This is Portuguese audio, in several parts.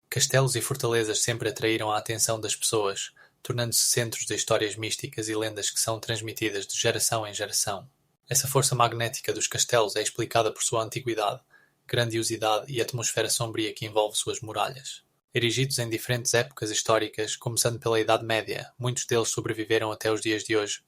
Castelos e fortalezas sempre atraíram a atenção das pessoas, tornando-se centros de histórias místicas e lendas que são transmitidas de geração em geração. Essa força magnética dos castelos é explicada por sua antiguidade, grandiosidade e atmosfera sombria que envolve suas muralhas. Erigidos em diferentes épocas históricas, começando pela Idade Média, muitos deles sobreviveram até os dias de hoje,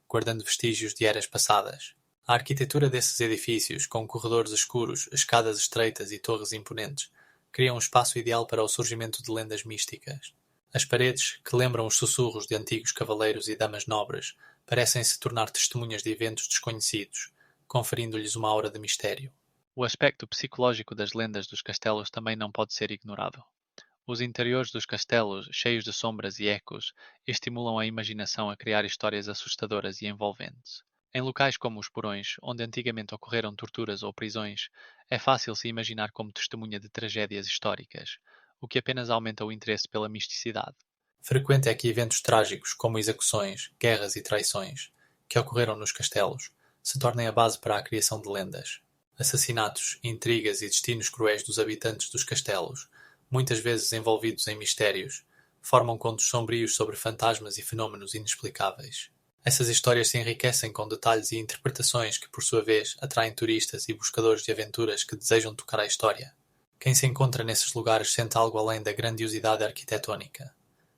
guardando vestígios de eras passadas. A arquitetura desses edifícios, com corredores escuros, escadas estreitas e torres imponentes, cria um espaço ideal para o surgimento de lendas místicas. As paredes, que lembram os sussurros de antigos cavaleiros e damas nobres, parecem se tornar testemunhas de eventos desconhecidos, conferindo-lhes uma aura de mistério. O aspecto psicológico das lendas dos castelos também não pode ser ignorado. Os interiores dos castelos, cheios de sombras e ecos, estimulam a imaginação a criar histórias assustadoras e envolventes. Em locais como os porões, onde antigamente ocorreram torturas ou prisões, é fácil se imaginar como testemunha de tragédias históricas, o que apenas aumenta o interesse pela misticidade. Frequente é que eventos trágicos, como execuções, guerras e traições, que ocorreram nos castelos, se tornem a base para a criação de lendas. Assassinatos, intrigas e destinos cruéis dos habitantes dos castelos, muitas vezes envolvidos em mistérios, formam contos sombrios sobre fantasmas e fenômenos inexplicáveis. Essas histórias se enriquecem com detalhes e interpretações que, por sua vez, atraem turistas e buscadores de aventuras que desejam tocar a história. Quem se encontra nesses lugares sente algo além da grandiosidade arquitetónica.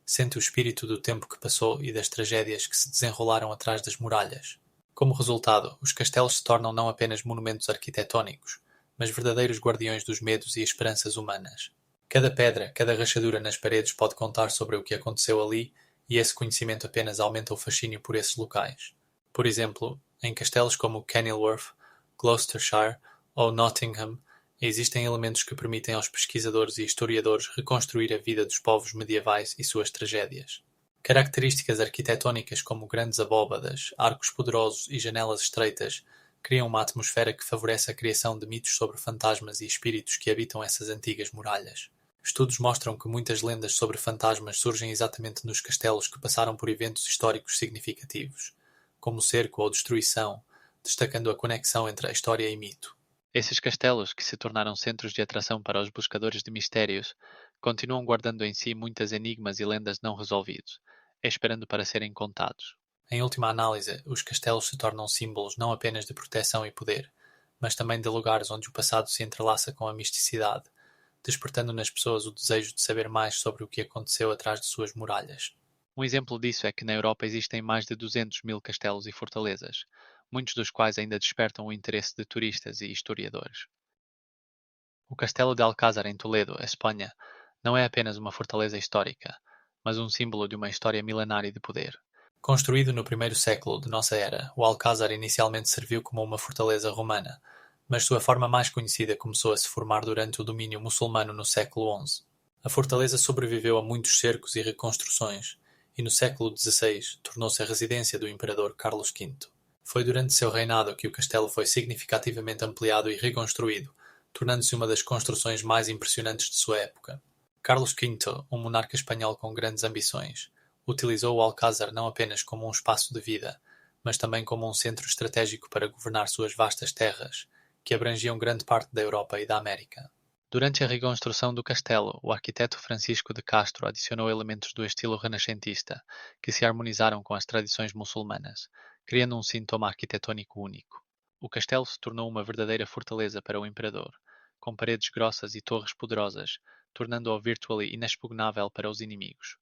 Sente o espírito do tempo que passou e das tragédias que se desenrolaram atrás das muralhas. Como resultado, os castelos se tornam não apenas monumentos arquitetónicos, mas verdadeiros guardiões dos medos e esperanças humanas. Cada pedra, cada rachadura nas paredes pode contar sobre o que aconteceu ali, e esse conhecimento apenas aumenta o fascínio por esses locais. Por exemplo, em castelos como Kenilworth, Gloucestershire ou Nottingham, existem elementos que permitem aos pesquisadores e historiadores reconstruir a vida dos povos medievais e suas tragédias. Características arquitetónicas como grandes abóbadas, arcos poderosos e janelas estreitas criam uma atmosfera que favorece a criação de mitos sobre fantasmas e espíritos que habitam essas antigas muralhas. Estudos mostram que muitas lendas sobre fantasmas surgem exatamente nos castelos que passaram por eventos históricos significativos, como cerco ou destruição, destacando a conexão entre a história e mito. Esses castelos, que se tornaram centros de atração para os buscadores de mistérios, continuam guardando em si muitas enigmas e lendas não resolvidos, esperando para serem contados. Em última análise, os castelos se tornam símbolos não apenas de proteção e poder, mas também de lugares onde o passado se entrelaça com a misticidade, despertando nas pessoas o desejo de saber mais sobre o que aconteceu atrás de suas muralhas. Um exemplo disso é que na Europa existem mais de 200.000 castelos e fortalezas, muitos dos quais ainda despertam o interesse de turistas e historiadores. O Castelo de Alcázar em Toledo, Espanha, não é apenas uma fortaleza histórica, mas um símbolo de uma história milenária de poder. Construído no primeiro século de nossa era, o Alcázar inicialmente serviu como uma fortaleza romana, mas sua forma mais conhecida começou a se formar durante o domínio muçulmano no século XI. A fortaleza sobreviveu a muitos cercos e reconstruções, e no século XVI tornou-se a residência do imperador Carlos V. Foi durante seu reinado que o castelo foi significativamente ampliado e reconstruído, tornando-se uma das construções mais impressionantes de sua época. Carlos V, um monarca espanhol com grandes ambições, utilizou o Alcázar não apenas como um espaço de vida, mas também como um centro estratégico para governar suas vastas terras, que abrangiam grande parte da Europa e da América. Durante a reconstrução do castelo, o arquiteto Francisco de Castro adicionou elementos do estilo renascentista, que se harmonizaram com as tradições muçulmanas, criando um sintoma arquitetônico único. O castelo se tornou uma verdadeira fortaleza para o imperador, com paredes grossas e torres poderosas, tornando-o virtually inexpugnável para os inimigos.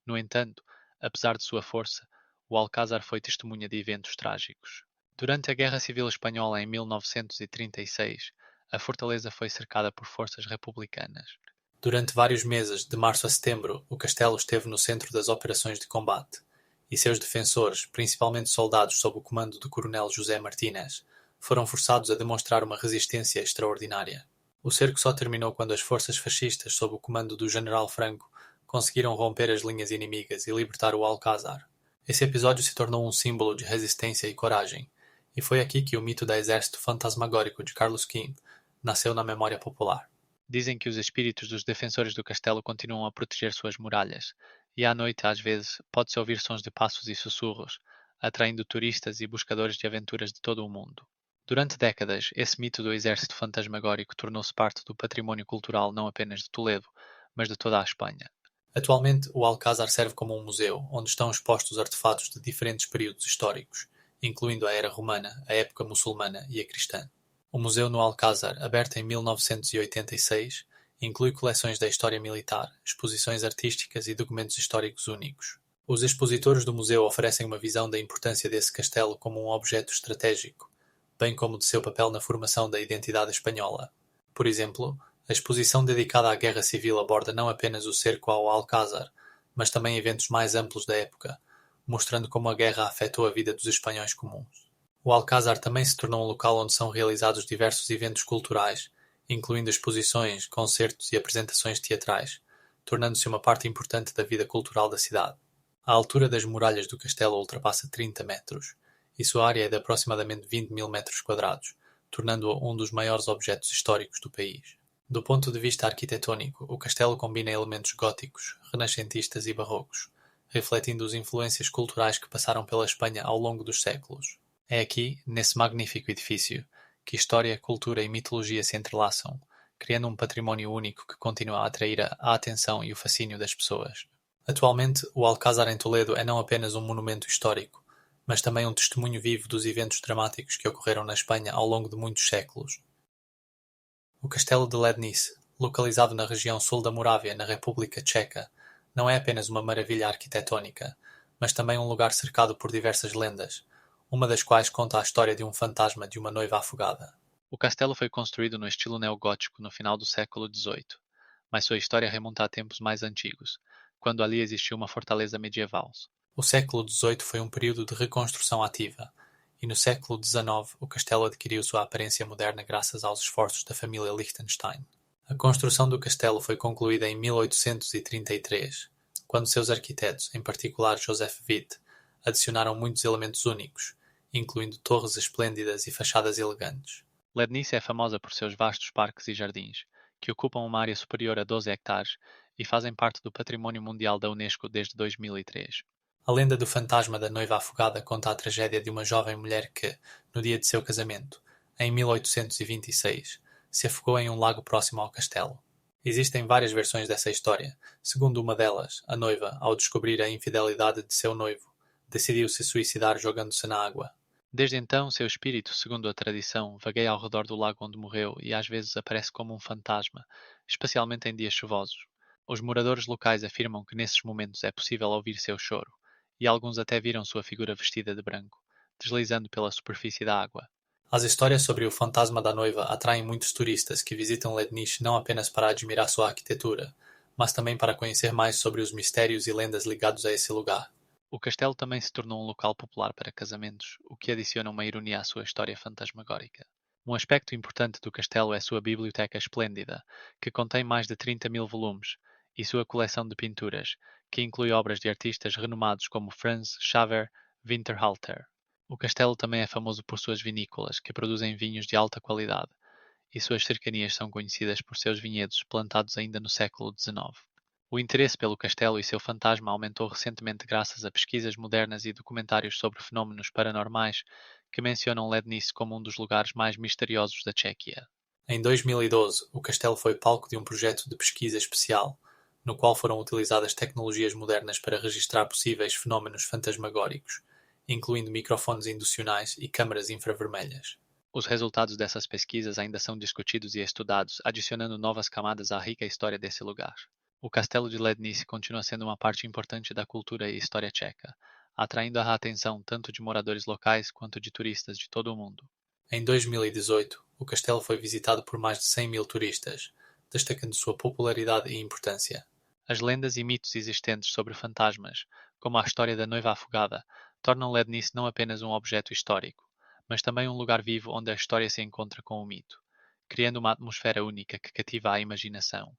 No entanto, apesar de sua força, o Alcázar foi testemunha de eventos trágicos. Durante a Guerra Civil Espanhola em 1936, a fortaleza foi cercada por forças republicanas. Durante vários meses, de março a setembro, o castelo esteve no centro das operações de combate, e seus defensores, principalmente soldados sob o comando do coronel José Martínez, foram forçados a demonstrar uma resistência extraordinária. O cerco só terminou quando as forças fascistas sob o comando do general Franco conseguiram romper as linhas inimigas e libertar o Alcázar. Esse episódio se tornou um símbolo de resistência e coragem, e foi aqui que o mito do exército fantasmagórico de Carlos V nasceu na memória popular. Dizem que os espíritos dos defensores do castelo continuam a proteger suas muralhas, e à noite, às vezes, pode-se ouvir sons de passos e sussurros, atraindo turistas e buscadores de aventuras de todo o mundo. Durante décadas, esse mito do exército fantasmagórico tornou-se parte do património cultural não apenas de Toledo, mas de toda a Espanha. Atualmente, o Alcázar serve como um museu, onde estão expostos artefatos de diferentes períodos históricos, incluindo a era romana, a época muçulmana e a cristã. O museu no Alcázar, aberto em 1986, inclui coleções da história militar, exposições artísticas e documentos históricos únicos. Os expositores do museu oferecem uma visão da importância desse castelo como um objeto estratégico, bem como de seu papel na formação da identidade espanhola. Por exemplo, a exposição dedicada à Guerra Civil aborda não apenas o cerco ao Alcázar, mas também eventos mais amplos da época, mostrando como a guerra afetou a vida dos espanhóis comuns. O Alcázar também se tornou um local onde são realizados diversos eventos culturais, incluindo exposições, concertos e apresentações teatrais, tornando-se uma parte importante da vida cultural da cidade. A altura das muralhas do castelo ultrapassa 30 metros, e sua área é de aproximadamente 20 mil metros quadrados, tornando-o um dos maiores objetos históricos do país. Do ponto de vista arquitetónico, o castelo combina elementos góticos, renascentistas e barrocos, refletindo as influências culturais que passaram pela Espanha ao longo dos séculos. É aqui, nesse magnífico edifício, que história, cultura e mitologia se entrelaçam, criando um património único que continua a atrair a atenção e o fascínio das pessoas. Atualmente, o Alcázar em Toledo é não apenas um monumento histórico, mas também um testemunho vivo dos eventos dramáticos que ocorreram na Espanha ao longo de muitos séculos. O Castelo de Lednice, localizado na região sul da Morávia, na República Tcheca, não é apenas uma maravilha arquitetónica, mas também um lugar cercado por diversas lendas, uma das quais conta a história de um fantasma de uma noiva afogada. O castelo foi construído no estilo neogótico no final do século XVIII, mas sua história remonta a tempos mais antigos, quando ali existiu uma fortaleza medieval. O século XVIII foi um período de reconstrução ativa, e no século XIX o castelo adquiriu sua aparência moderna graças aos esforços da família Liechtenstein. A construção do castelo foi concluída em 1833, quando seus arquitetos, em particular Joseph Witt, adicionaram muitos elementos únicos, incluindo torres esplêndidas e fachadas elegantes. Lednice é famosa por seus vastos parques e jardins, que ocupam uma área superior a 12 hectares e fazem parte do Património Mundial da Unesco desde 2003. A lenda do fantasma da noiva afogada conta a tragédia de uma jovem mulher que, no dia de seu casamento, em 1826, se afogou em um lago próximo ao castelo. Existem várias versões dessa história. Segundo uma delas, a noiva, ao descobrir a infidelidade de seu noivo, decidiu se suicidar jogando-se na água. Desde então, seu espírito, segundo a tradição, vagueia ao redor do lago onde morreu e às vezes aparece como um fantasma, especialmente em dias chuvosos. Os moradores locais afirmam que nesses momentos é possível ouvir seu choro, e alguns até viram sua figura vestida de branco, deslizando pela superfície da água. As histórias sobre o fantasma da noiva atraem muitos turistas que visitam Lednice não apenas para admirar sua arquitetura, mas também para conhecer mais sobre os mistérios e lendas ligados a esse lugar. O castelo também se tornou um local popular para casamentos, o que adiciona uma ironia à sua história fantasmagórica. Um aspecto importante do castelo é sua biblioteca esplêndida, que contém mais de 30 mil volumes, e sua coleção de pinturas, que inclui obras de artistas renomados como Franz Xaver Winterhalter. O castelo também é famoso por suas vinícolas, que produzem vinhos de alta qualidade, e suas cercanias são conhecidas por seus vinhedos plantados ainda no século XIX. O interesse pelo castelo e seu fantasma aumentou recentemente graças a pesquisas modernas e documentários sobre fenómenos paranormais que mencionam Lednice como um dos lugares mais misteriosos da Tchequia. Em 2012, o castelo foi palco de um projeto de pesquisa especial, no qual foram utilizadas tecnologias modernas para registrar possíveis fenómenos fantasmagóricos, incluindo microfones inducionais e câmaras infravermelhas. Os resultados dessas pesquisas ainda são discutidos e estudados, adicionando novas camadas à rica história desse lugar. O castelo de Lednice continua sendo uma parte importante da cultura e história tcheca, atraindo a atenção tanto de moradores locais quanto de turistas de todo o mundo. Em 2018, o castelo foi visitado por mais de 100 mil turistas, destacando sua popularidade e importância. As lendas e mitos existentes sobre fantasmas, como a história da noiva afogada, tornam Lednice não apenas um objeto histórico, mas também um lugar vivo onde a história se encontra com o mito, criando uma atmosfera única que cativa a imaginação.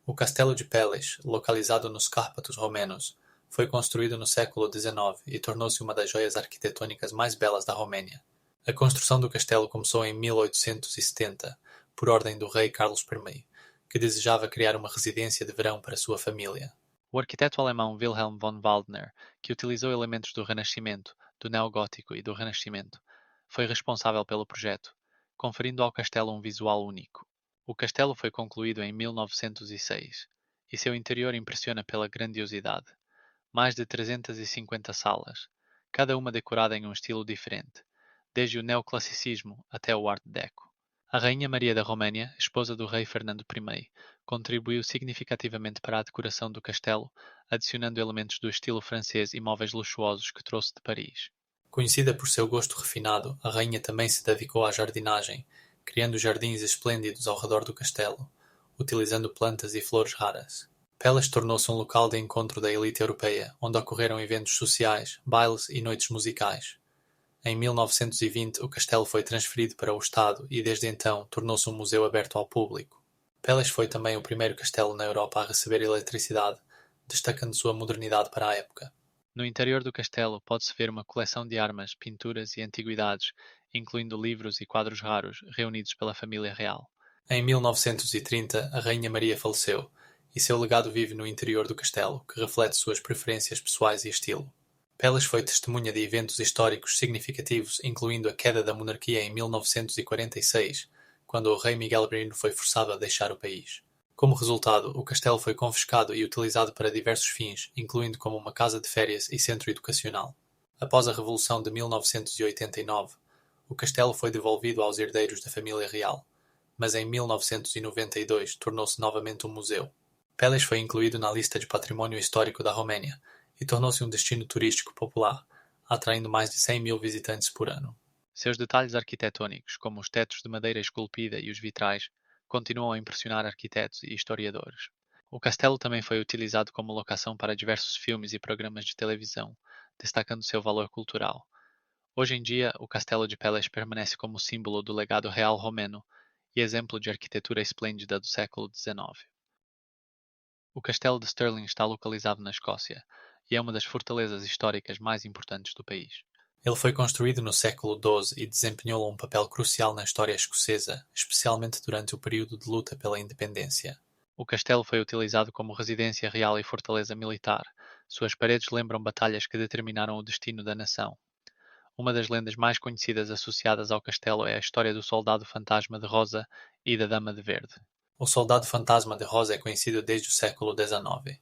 O castelo de Peles, localizado nos Cárpatos romenos, foi construído no século XIX e tornou-se uma das joias arquitetônicas mais belas da Roménia. A construção do castelo começou em 1870, por ordem do rei Carlos I, que desejava criar uma residência de verão para sua família. O arquiteto alemão Wilhelm von Waldner, que utilizou elementos do Renascimento, do Neogótico e do Renascimento, foi responsável pelo projeto, conferindo ao castelo um visual único. O castelo foi concluído em 1906 e seu interior impressiona pela grandiosidade. Mais de 350 salas, cada uma decorada em um estilo diferente, desde o neoclassicismo até o Art Deco. A Rainha Maria da Roménia, esposa do rei Fernando I, contribuiu significativamente para a decoração do castelo, adicionando elementos do estilo francês e móveis luxuosos que trouxe de Paris. Conhecida por seu gosto refinado, a rainha também se dedicou à jardinagem, criando jardins esplêndidos ao redor do castelo, utilizando plantas e flores raras. Peles tornou-se um local de encontro da elite europeia, onde ocorreram eventos sociais, bailes e noites musicais. Em 1920, o castelo foi transferido para o Estado e desde então tornou-se um museu aberto ao público. Peles foi também o primeiro castelo na Europa a receber eletricidade, destacando sua modernidade para a época. No interior do castelo pode-se ver uma coleção de armas, pinturas e antiguidades, incluindo livros e quadros raros reunidos pela família real. Em 1930, a Rainha Maria faleceu, e seu legado vive no interior do castelo, que reflete suas preferências pessoais e estilo. Peles foi testemunha de eventos históricos significativos, incluindo a queda da monarquia em 1946, quando o rei Miguel I foi forçado a deixar o país. Como resultado, o castelo foi confiscado e utilizado para diversos fins, incluindo como uma casa de férias e centro educacional. Após a Revolução de 1989, o castelo foi devolvido aos herdeiros da família real, mas em 1992 tornou-se novamente um museu. Peles foi incluído na lista de património histórico da Roménia e tornou-se um destino turístico popular, atraindo mais de 100 mil visitantes por ano. Seus detalhes arquitetônicos, como os tetos de madeira esculpida e os vitrais, continuam a impressionar arquitetos e historiadores. O castelo também foi utilizado como locação para diversos filmes e programas de televisão, destacando seu valor cultural. Hoje em dia, o Castelo de Peles permanece como símbolo do legado real romeno e exemplo de arquitetura esplêndida do século XIX. O Castelo de Stirling está localizado na Escócia e é uma das fortalezas históricas mais importantes do país. Ele foi construído no século XII e desempenhou um papel crucial na história escocesa, especialmente durante o período de luta pela independência. O castelo foi utilizado como residência real e fortaleza militar. Suas paredes lembram batalhas que determinaram o destino da nação. Uma das lendas mais conhecidas associadas ao castelo é a história do soldado fantasma de Rosa e da Dama de Verde. O soldado fantasma de Rosa é conhecido desde o século XIX.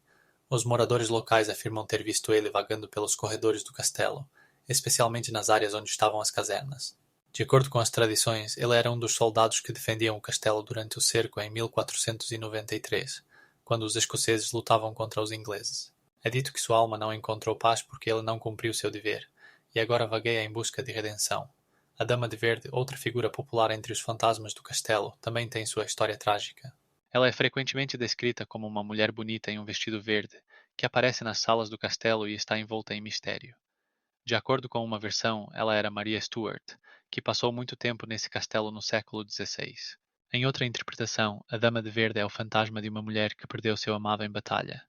Os moradores locais afirmam ter visto ele vagando pelos corredores do castelo, especialmente nas áreas onde estavam as casernas. De acordo com as tradições, ele era um dos soldados que defendiam o castelo durante o cerco em 1493, quando os escoceses lutavam contra os ingleses. É dito que sua alma não encontrou paz porque ele não cumpriu seu dever, e agora vagueia em busca de redenção. A Dama de Verde, outra figura popular entre os fantasmas do castelo, também tem sua história trágica. Ela é frequentemente descrita como uma mulher bonita em um vestido verde, que aparece nas salas do castelo e está envolta em mistério. De acordo com uma versão, ela era Maria Stuart, que passou muito tempo nesse castelo no século XVI. Em outra interpretação, a Dama de Verde é o fantasma de uma mulher que perdeu seu amado em batalha.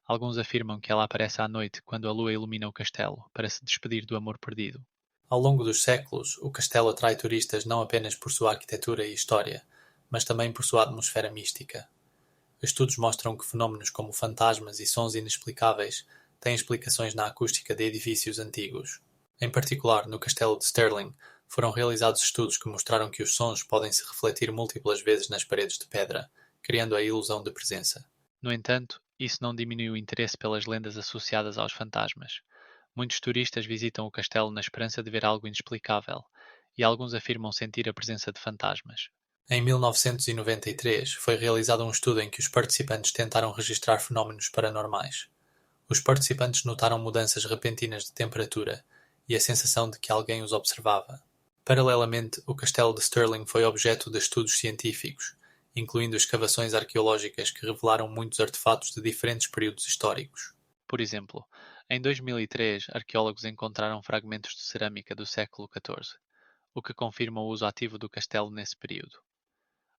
Alguns afirmam que ela aparece à noite quando a lua ilumina o castelo, para se despedir do amor perdido. Ao longo dos séculos, o castelo atrai turistas não apenas por sua arquitetura e história, mas também por sua atmosfera mística. Estudos mostram que fenômenos como fantasmas e sons inexplicáveis têm explicações na acústica de edifícios antigos. Em particular, no castelo de Stirling, foram realizados estudos que mostraram que os sons podem se refletir múltiplas vezes nas paredes de pedra, criando a ilusão de presença. No entanto, isso não diminui o interesse pelas lendas associadas aos fantasmas. Muitos turistas visitam o castelo na esperança de ver algo inexplicável, e alguns afirmam sentir a presença de fantasmas. Em 1993, foi realizado um estudo em que os participantes tentaram registrar fenómenos paranormais. Os participantes notaram mudanças repentinas de temperatura e a sensação de que alguém os observava. Paralelamente, o castelo de Stirling foi objeto de estudos científicos, incluindo escavações arqueológicas que revelaram muitos artefatos de diferentes períodos históricos. Por exemplo, em 2003, arqueólogos encontraram fragmentos de cerâmica do século XIV, o que confirma o uso ativo do castelo nesse período.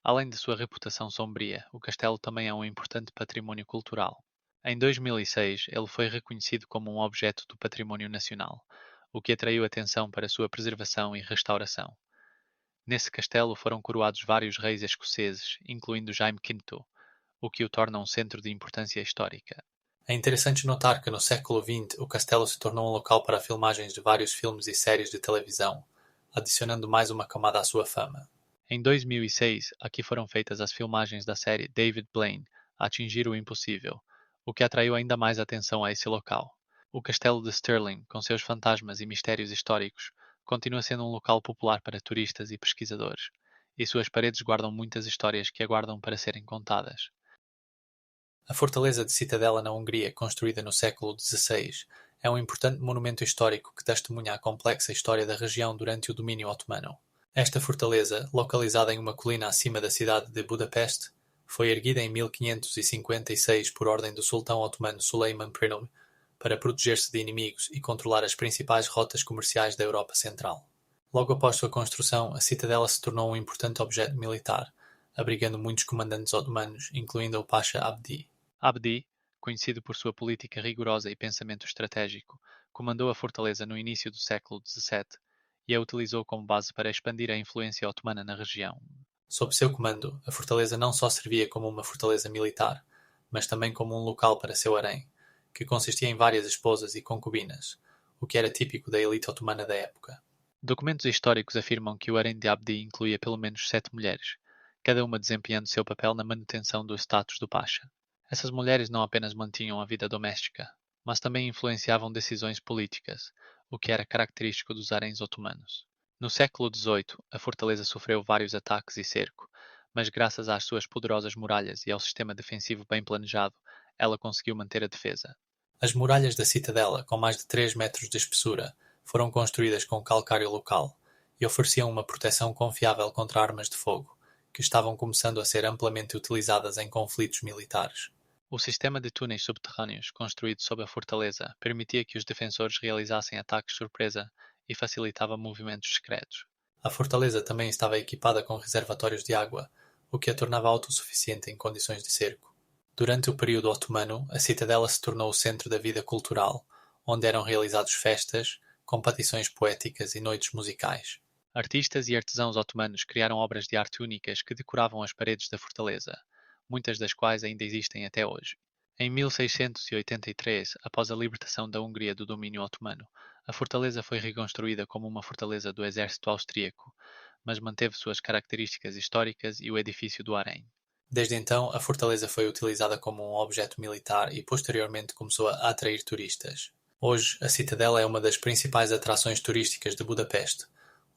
Além de sua reputação sombria, o castelo também é um importante património cultural. Em 2006, ele foi reconhecido como um objeto do património nacional, o que atraiu atenção para sua preservação e restauração. Nesse castelo foram coroados vários reis escoceses, incluindo Jaime V, o que o torna um centro de importância histórica. É interessante notar que no século XX o castelo se tornou um local para filmagens de vários filmes e séries de televisão, adicionando mais uma camada à sua fama. Em 2006, aqui foram feitas as filmagens da série David Blaine, Atingir o Impossível, o que atraiu ainda mais atenção a esse local. O Castelo de Stirling, com seus fantasmas e mistérios históricos, continua sendo um local popular para turistas e pesquisadores, e suas paredes guardam muitas histórias que aguardam para serem contadas. A fortaleza de Citadela na Hungria, construída no século XVI, é um importante monumento histórico que testemunha a complexa história da região durante o domínio otomano. Esta fortaleza, localizada em uma colina acima da cidade de Budapeste, foi erguida em 1556 por ordem do sultão otomano Süleyman I para proteger-se de inimigos e controlar as principais rotas comerciais da Europa Central. Logo após sua construção, a citadela se tornou um importante objeto militar, abrigando muitos comandantes otomanos, incluindo o Pasha Abdi. Abdi, conhecido por sua política rigorosa e pensamento estratégico, comandou a fortaleza no início do século XVII e a utilizou como base para expandir a influência otomana na região. Sob seu comando, a fortaleza não só servia como uma fortaleza militar, mas também como um local para seu harém, que consistia em várias esposas e concubinas, o que era típico da elite otomana da época. Documentos históricos afirmam que o harém de Abdi incluía pelo menos 7 mulheres, cada uma desempenhando seu papel na manutenção do status do Pasha. Essas mulheres não apenas mantinham a vida doméstica, mas também influenciavam decisões políticas, o que era característico dos haréns otomanos. No século XVIII, a fortaleza sofreu vários ataques e cerco, mas graças às suas poderosas muralhas e ao sistema defensivo bem planejado, ela conseguiu manter a defesa. As muralhas da citadela, com mais de 3 metros de espessura, foram construídas com calcário local e ofereciam uma proteção confiável contra armas de fogo, que estavam começando a ser amplamente utilizadas em conflitos militares. O sistema de túneis subterrâneos construído sob a fortaleza permitia que os defensores realizassem ataques surpresa e facilitava movimentos secretos. A fortaleza também estava equipada com reservatórios de água, o que a tornava autossuficiente em condições de cerco. Durante o período otomano, a citadela se tornou o centro da vida cultural, onde eram realizados festas, competições poéticas e noites musicais. Artistas e artesãos otomanos criaram obras de arte únicas que decoravam as paredes da fortaleza, muitas das quais ainda existem até hoje. Em 1683, após a libertação da Hungria do domínio otomano, a fortaleza foi reconstruída como uma fortaleza do exército austríaco, mas manteve suas características históricas e o edifício do harém. Desde então, a fortaleza foi utilizada como um objeto militar e posteriormente começou a atrair turistas. Hoje, a citadela é uma das principais atrações turísticas de Budapeste,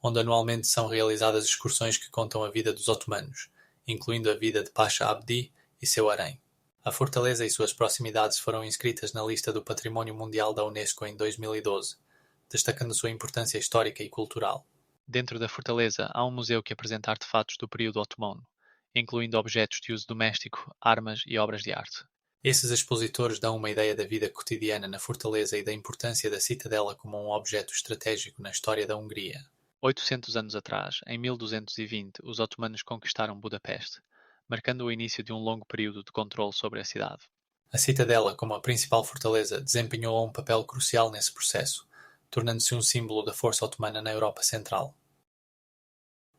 onde anualmente são realizadas excursões que contam a vida dos otomanos, incluindo a vida de Pasha Abdi e seu harém. A fortaleza e suas proximidades foram inscritas na lista do Património Mundial da Unesco em 2012, destacando sua importância histórica e cultural. Dentro da fortaleza há um museu que apresenta artefatos do período otomano, incluindo objetos de uso doméstico, armas e obras de arte. Esses expositores dão uma ideia da vida cotidiana na fortaleza e da importância da citadela como um objeto estratégico na história da Hungria. 800 anos atrás, em 1220, os otomanos conquistaram Budapeste, marcando o início de um longo período de controle sobre a cidade. A citadela, como a principal fortaleza, desempenhou um papel crucial nesse processo, tornando-se um símbolo da força otomana na Europa Central.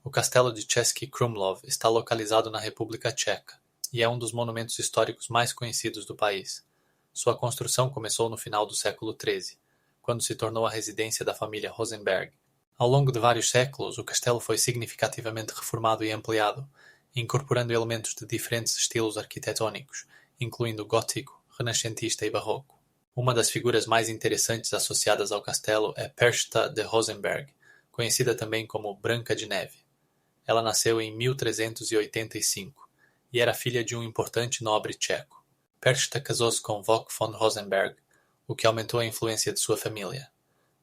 O castelo de Český Krumlov está localizado na República Tcheca e é um dos monumentos históricos mais conhecidos do país. Sua construção começou no final do século XIII, quando se tornou a residência da família Rosenberg. Ao longo de vários séculos, o castelo foi significativamente reformado e ampliado, incorporando elementos de diferentes estilos arquitetônicos, incluindo gótico, renascentista e barroco. Uma das figuras mais interessantes associadas ao castelo é Perchta de Rosenberg, conhecida também como Branca de Neve. Ela nasceu em 1385 e era filha de um importante nobre tcheco. Perchta casou-se com Vuk von Rosenberg, o que aumentou a influência de sua família.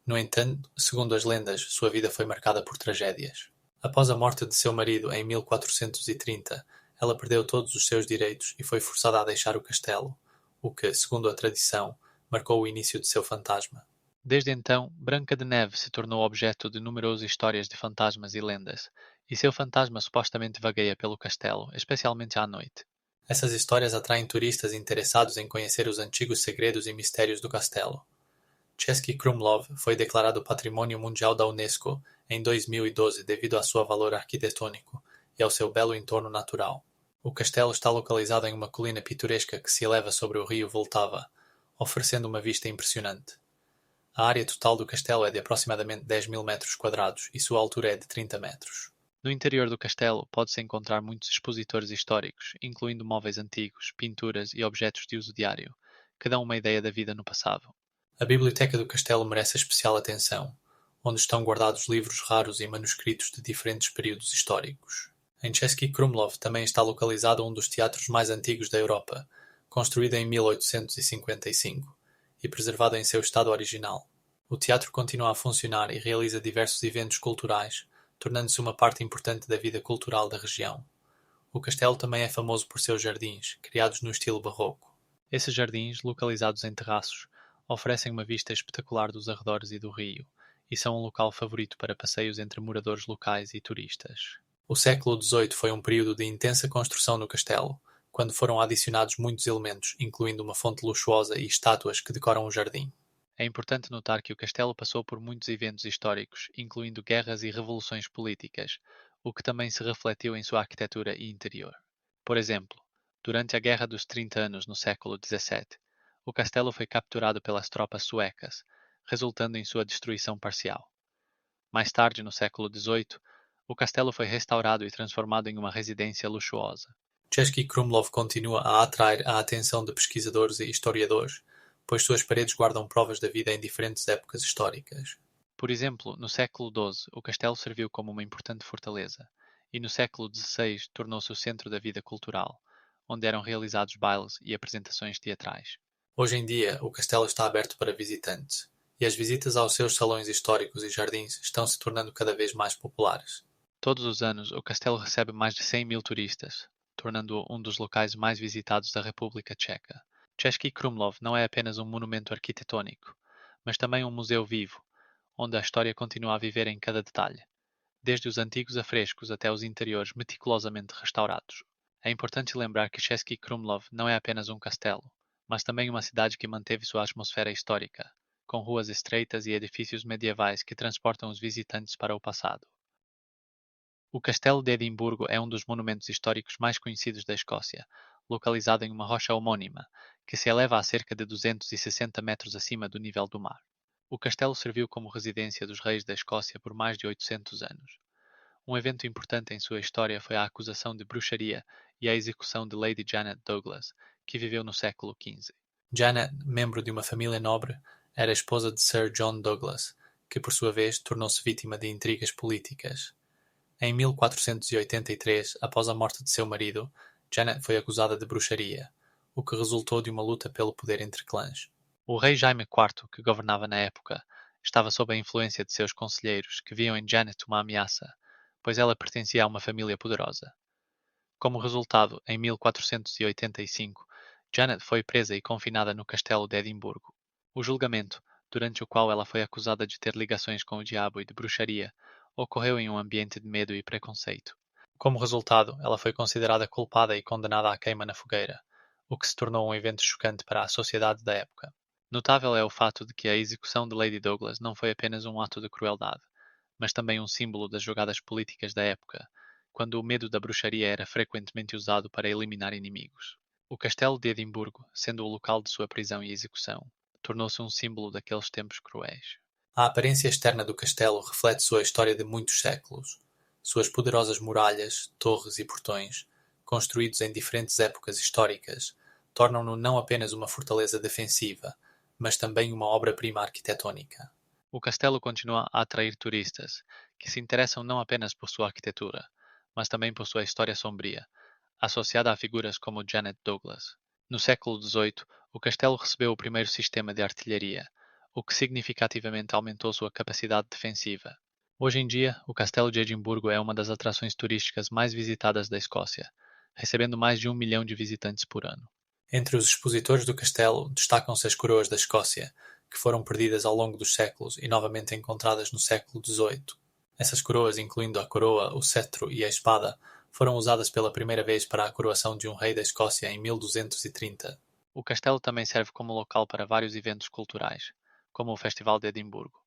No entanto, segundo as lendas, sua vida foi marcada por tragédias. Após a morte de seu marido em 1430, ela perdeu todos os seus direitos e foi forçada a deixar o castelo, o que, segundo a tradição, marcou o início de seu fantasma. Desde então, Branca de Neve se tornou objeto de numerosas histórias de fantasmas e lendas, e seu fantasma supostamente vagueia pelo castelo, especialmente à noite. Essas histórias atraem turistas interessados em conhecer os antigos segredos e mistérios do castelo. Český Krumlov foi declarado Patrimônio Mundial da Unesco em 2012 devido ao seu valor arquitetônico e ao seu belo entorno natural. O castelo está localizado em uma colina pitoresca que se eleva sobre o rio Vltava, oferecendo uma vista impressionante. A área total do castelo é de aproximadamente 10.000 metros quadrados e sua altura é de 30 metros. No No interior do castelo pode-se encontrar muitos expositores históricos, incluindo móveis antigos, pinturas e objetos de uso diário, que dão uma ideia da vida no passado. A biblioteca do castelo merece especial atenção, onde estão guardados livros raros e manuscritos de diferentes períodos históricos. Em Český Krumlov também está localizado um dos teatros mais antigos da Europa, construído em 1855 e preservado em seu estado original. O teatro continua a funcionar e realiza diversos eventos culturais, tornando-se uma parte importante da vida cultural da região. O castelo também é famoso por seus jardins, criados no estilo barroco. Esses jardins, localizados em terraços, oferecem uma vista espetacular dos arredores e do rio, e são um local favorito para passeios entre moradores locais e turistas. O século XVIII foi um período de intensa construção no castelo, quando foram adicionados muitos elementos, incluindo uma fonte luxuosa e estátuas que decoram o jardim. É importante notar que o castelo passou por muitos eventos históricos, incluindo guerras e revoluções políticas, o que também se refletiu em sua arquitetura e interior. Por exemplo, durante a Guerra dos 30 Anos no século XVII, o castelo foi capturado pelas tropas suecas, resultando em sua destruição parcial. Mais tarde, no século XVIII, o castelo foi restaurado e transformado em uma residência luxuosa. Český Krumlov continua a atrair a atenção de pesquisadores e historiadores, pois suas paredes guardam provas da vida em diferentes épocas históricas. Por exemplo, no século XII, o castelo serviu como uma importante fortaleza, e no século XVI tornou-se o centro da vida cultural, onde eram realizados bailes e apresentações teatrais. Hoje em dia, o castelo está aberto para visitantes, e as visitas aos seus salões históricos e jardins estão se tornando cada vez mais populares. Todos os anos, o castelo recebe mais de 100.000 turistas, tornando-o um dos locais mais visitados da República Tcheca. Český Krumlov não é apenas um monumento arquitetônico, mas também um museu vivo, onde a história continua a viver em cada detalhe, desde os antigos afrescos até os interiores meticulosamente restaurados. É importante lembrar que Český Krumlov não é apenas um castelo, mas também uma cidade que manteve sua atmosfera histórica, com ruas estreitas e edifícios medievais que transportam os visitantes para o passado. O Castelo de Edimburgo é um dos monumentos históricos mais conhecidos da Escócia, localizado em uma rocha homônima, que se eleva a cerca de 260 metros acima do nível do mar. O castelo serviu como residência dos reis da Escócia por mais de 800 anos. Um evento importante em sua história foi a acusação de bruxaria e a execução de Lady Janet Douglas, que viveu no século XV. Janet, membro de uma família nobre, era esposa de Sir John Douglas, que por sua vez tornou-se vítima de intrigas políticas. Em 1483, após a morte de seu marido, Janet foi acusada de bruxaria, o que resultou de uma luta pelo poder entre clãs. O rei Jaime IV, que governava na época, estava sob a influência de seus conselheiros, que viam em Janet uma ameaça, pois ela pertencia a uma família poderosa. Como resultado, em 1485, Janet foi presa e confinada no castelo de Edimburgo. O julgamento, durante o qual ela foi acusada de ter ligações com o diabo e de bruxaria, ocorreu em um ambiente de medo e preconceito. Como resultado, ela foi considerada culpada e condenada à queima na fogueira, o que se tornou um evento chocante para a sociedade da época. Notável é o fato de que a execução de Lady Douglas não foi apenas um ato de crueldade, mas também um símbolo das jogadas políticas da época, quando o medo da bruxaria era frequentemente usado para eliminar inimigos. O castelo de Edimburgo, sendo o local de sua prisão e execução, tornou-se um símbolo daqueles tempos cruéis. A aparência externa do castelo reflete sua história de muitos séculos. Suas poderosas muralhas, torres e portões, construídos em diferentes épocas históricas, tornam-no não apenas uma fortaleza defensiva, mas também uma obra-prima arquitetónica. O castelo continua a atrair turistas, que se interessam não apenas por sua arquitetura, mas também por sua história sombria, associada a figuras como Janet Douglas. No século XVIII, o castelo recebeu o primeiro sistema de artilharia, o que significativamente aumentou sua capacidade defensiva. Hoje em dia, o Castelo de Edimburgo é uma das atrações turísticas mais visitadas da Escócia, recebendo mais de 1 milhão de visitantes por ano. Entre os expositores do castelo destacam-se as coroas da Escócia, que foram perdidas ao longo dos séculos e novamente encontradas no século XVIII. Essas coroas, incluindo a coroa, o cetro e a espada, foram usadas pela primeira vez para a coroação de um rei da Escócia em 1230. O castelo também serve como local para vários eventos culturais, como o Festival de Edimburgo,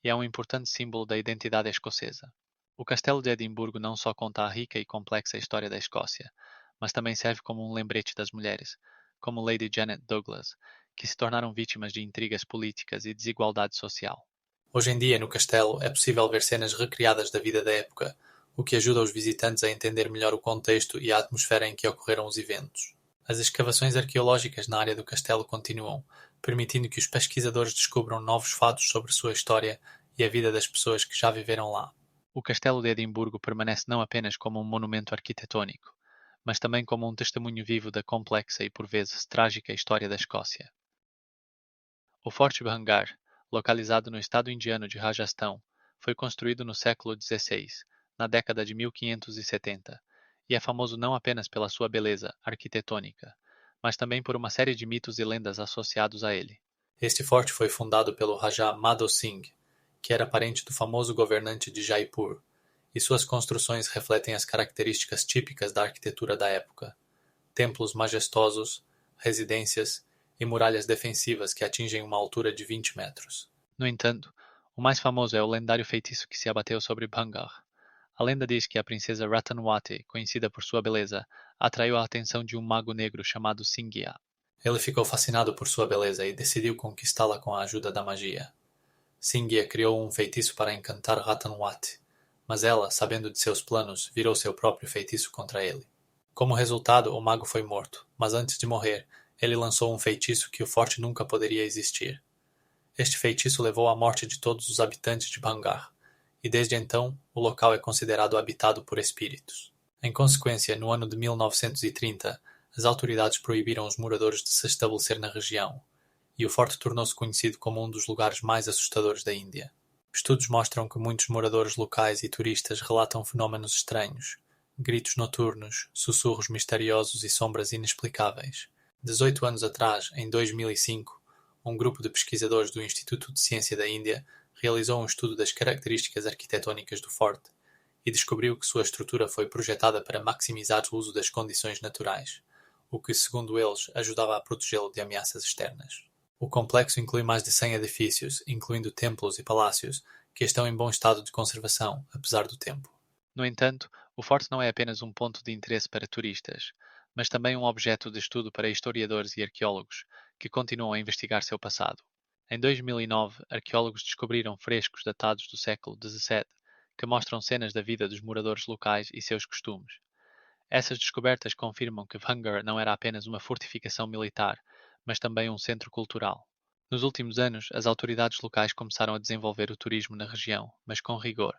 e é um importante símbolo da identidade escocesa. O Castelo de Edimburgo não só conta a rica e complexa história da Escócia, mas também serve como um lembrete das mulheres, como Lady Janet Douglas, que se tornaram vítimas de intrigas políticas e desigualdade social. Hoje em dia, no castelo, é possível ver cenas recriadas da vida da época, o que ajuda os visitantes a entender melhor o contexto e a atmosfera em que ocorreram os eventos. As escavações arqueológicas na área do castelo continuam, permitindo que os pesquisadores descubram novos fatos sobre sua história e a vida das pessoas que já viveram lá. O Castelo de Edimburgo permanece não apenas como um monumento arquitetónico, mas também como um testemunho vivo da complexa e por vezes trágica história da Escócia. O Forte Bhangar, localizado no estado indiano de Rajastão, foi construído no século XVI, na década de 1570, e é famoso não apenas pela sua beleza arquitetônica, mas também por uma série de mitos e lendas associados a ele. Este forte foi fundado pelo Raja Madho Singh, que era parente do famoso governante de Jaipur, e suas construções refletem as características típicas da arquitetura da época: templos majestosos, residências e muralhas defensivas que atingem uma altura de 20 metros. No entanto, o mais famoso é o lendário feitiço que se abateu sobre Bhangar. A lenda diz que a princesa Ratanwati, conhecida por sua beleza, atraiu a atenção de um mago negro chamado Singya. Ele ficou fascinado por sua beleza e decidiu conquistá-la com a ajuda da magia. Singya criou um feitiço para encantar Ratanwati, mas ela, sabendo de seus planos, virou seu próprio feitiço contra ele. Como resultado, o mago foi morto, mas antes de morrer, ele lançou um feitiço que o forte nunca poderia existir. Este feitiço levou à morte de todos os habitantes de Bhangar, e desde então o local é considerado habitado por espíritos. Em consequência, no ano de 1930, as autoridades proibiram os moradores de se estabelecer na região, e o forte tornou-se conhecido como um dos lugares mais assustadores da Índia. Estudos mostram que muitos moradores locais e turistas relatam fenómenos estranhos, gritos noturnos, sussurros misteriosos e sombras inexplicáveis. 18 anos atrás, em 2005, um grupo de pesquisadores do Instituto de Ciência da Índia realizou um estudo das características arquitetônicas do forte e descobriu que sua estrutura foi projetada para maximizar o uso das condições naturais, o que, segundo eles, ajudava a protegê-lo de ameaças externas. O complexo inclui mais de 100 edifícios, incluindo templos e palácios, que estão em bom estado de conservação, apesar do tempo. No entanto, o forte não é apenas um ponto de interesse para turistas, mas também um objeto de estudo para historiadores e arqueólogos, que continuam a investigar seu passado. Em 2009, arqueólogos descobriram frescos datados do século XVII que mostram cenas da vida dos moradores locais e seus costumes. Essas descobertas confirmam que Bhangar não era apenas uma fortificação militar, mas também um centro cultural. Nos últimos anos, as autoridades locais começaram a desenvolver o turismo na região, mas com rigor,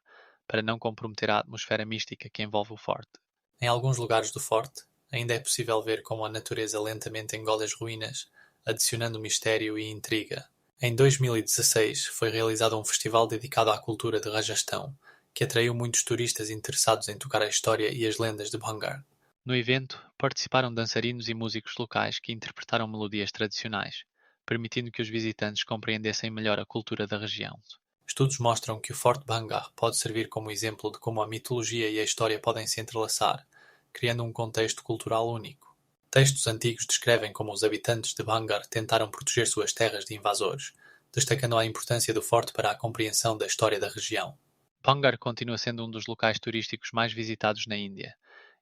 para não comprometer a atmosfera mística que envolve o forte. Em alguns lugares do forte, ainda é possível ver como a natureza lentamente engole as ruínas, adicionando mistério e intriga. Em 2016, foi realizado um festival dedicado à cultura de Rajastão, que atraiu muitos turistas interessados em tocar a história e as lendas de Bhangar. No evento, participaram dançarinos e músicos locais que interpretaram melodias tradicionais, permitindo que os visitantes compreendessem melhor a cultura da região. Estudos mostram que o Forte Bhangar pode servir como exemplo de como a mitologia e a história podem se entrelaçar, criando um contexto cultural único. Textos antigos descrevem como os habitantes de Bhangar tentaram proteger suas terras de invasores, destacando a importância do forte para a compreensão da história da região. Bhangar continua sendo um dos locais turísticos mais visitados na Índia,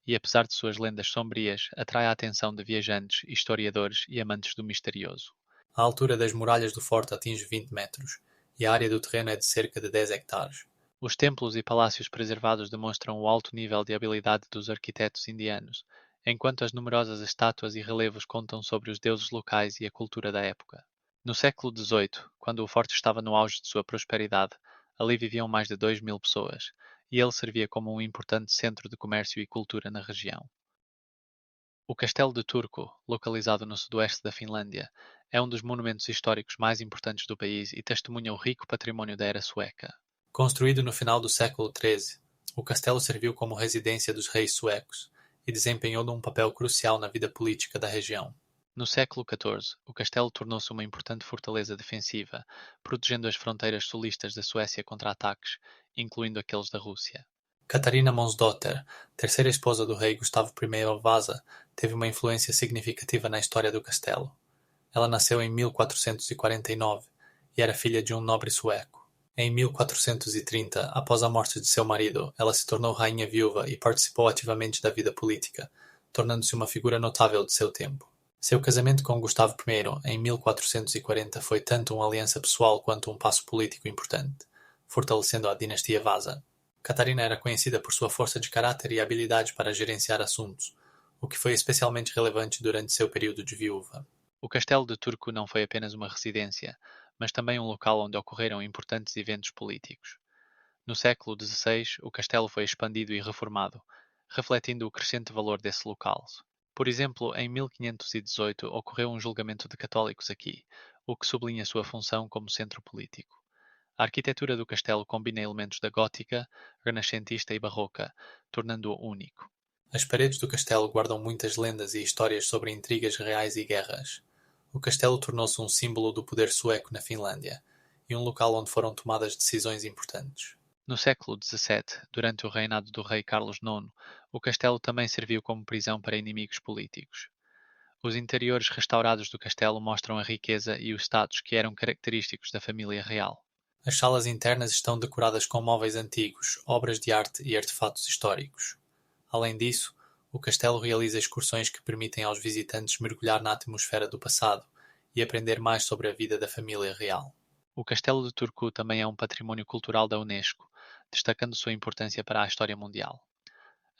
e apesar de suas lendas sombrias, atrai a atenção de viajantes, historiadores e amantes do misterioso. A altura das muralhas do forte atinge 20 metros, e a área do terreno é de cerca de 10 hectares. Os templos e palácios preservados demonstram o alto nível de habilidade dos arquitetos indianos, enquanto as numerosas estátuas e relevos contam sobre os deuses locais e a cultura da época. No século XVIII, quando o forte estava no auge de sua prosperidade, ali viviam mais de 2.000 pessoas, e ele servia como um importante centro de comércio e cultura na região. O Castelo de Turku, localizado no sudoeste da Finlândia, é um dos monumentos históricos mais importantes do país e testemunha o rico património da era sueca. Construído no final do século XIII, o castelo serviu como residência dos reis suecos e desempenhou um papel crucial na vida política da região. No século XIV, o castelo tornou-se uma importante fortaleza defensiva, protegendo as fronteiras sulistas da Suécia contra ataques, incluindo aqueles da Rússia. Catarina Monsdotter, terceira esposa do rei Gustavo I Vasa, teve uma influência significativa na história do castelo. Ela nasceu em 1449 e era filha de um nobre sueco. Em 1430, após a morte de seu marido, ela se tornou rainha viúva e participou ativamente da vida política, tornando-se uma figura notável de seu tempo. Seu casamento com Gustavo I, em 1440, foi tanto uma aliança pessoal quanto um passo político importante, fortalecendo a dinastia Vasa. Catarina era conhecida por sua força de caráter e habilidade para gerenciar assuntos, o que foi especialmente relevante durante seu período de viúva. O castelo de Turku não foi apenas uma residência, mas também um local onde ocorreram importantes eventos políticos. No século XVI, o castelo foi expandido e reformado, refletindo o crescente valor desse local. Por exemplo, em 1518 ocorreu um julgamento de católicos aqui, o que sublinha sua função como centro político. A arquitetura do castelo combina elementos da gótica, renascentista e barroca, tornando-o único. As paredes do castelo guardam muitas lendas e histórias sobre intrigas reais e guerras. O castelo tornou-se um símbolo do poder sueco na Finlândia e um local onde foram tomadas decisões importantes. No século XVII, durante o reinado do rei Carlos IX, o castelo também serviu como prisão para inimigos políticos. Os interiores restaurados do castelo mostram a riqueza e o status que eram característicos da família real. As salas internas estão decoradas com móveis antigos, obras de arte e artefatos históricos. Além disso, o castelo realiza excursões que permitem aos visitantes mergulhar na atmosfera do passado e aprender mais sobre a vida da família real. O castelo de Turku também é um património cultural da Unesco, destacando sua importância para a história mundial.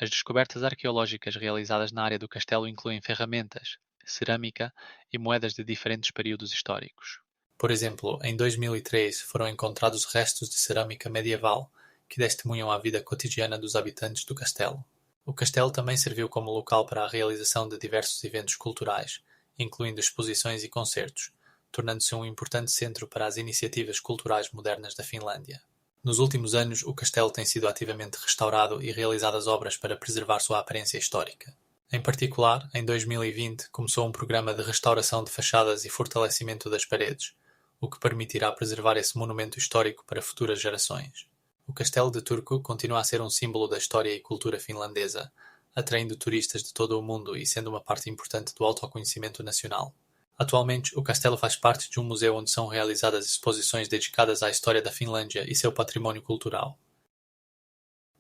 As descobertas arqueológicas realizadas na área do castelo incluem ferramentas, cerâmica e moedas de diferentes períodos históricos. Por exemplo, em 2003 foram encontrados restos de cerâmica medieval que testemunham a vida cotidiana dos habitantes do castelo. O castelo também serviu como local para a realização de diversos eventos culturais, incluindo exposições e concertos, tornando-se um importante centro para as iniciativas culturais modernas da Finlândia. Nos últimos anos, o castelo tem sido ativamente restaurado e realizadas obras para preservar sua aparência histórica. Em particular, em 2020, começou um programa de restauração de fachadas e fortalecimento das paredes, o que permitirá preservar esse monumento histórico para futuras gerações. O Castelo de Turku continua a ser um símbolo da história e cultura finlandesa, atraindo turistas de todo o mundo e sendo uma parte importante do autoconhecimento nacional. Atualmente, o castelo faz parte de um museu onde são realizadas exposições dedicadas à história da Finlândia e seu património cultural.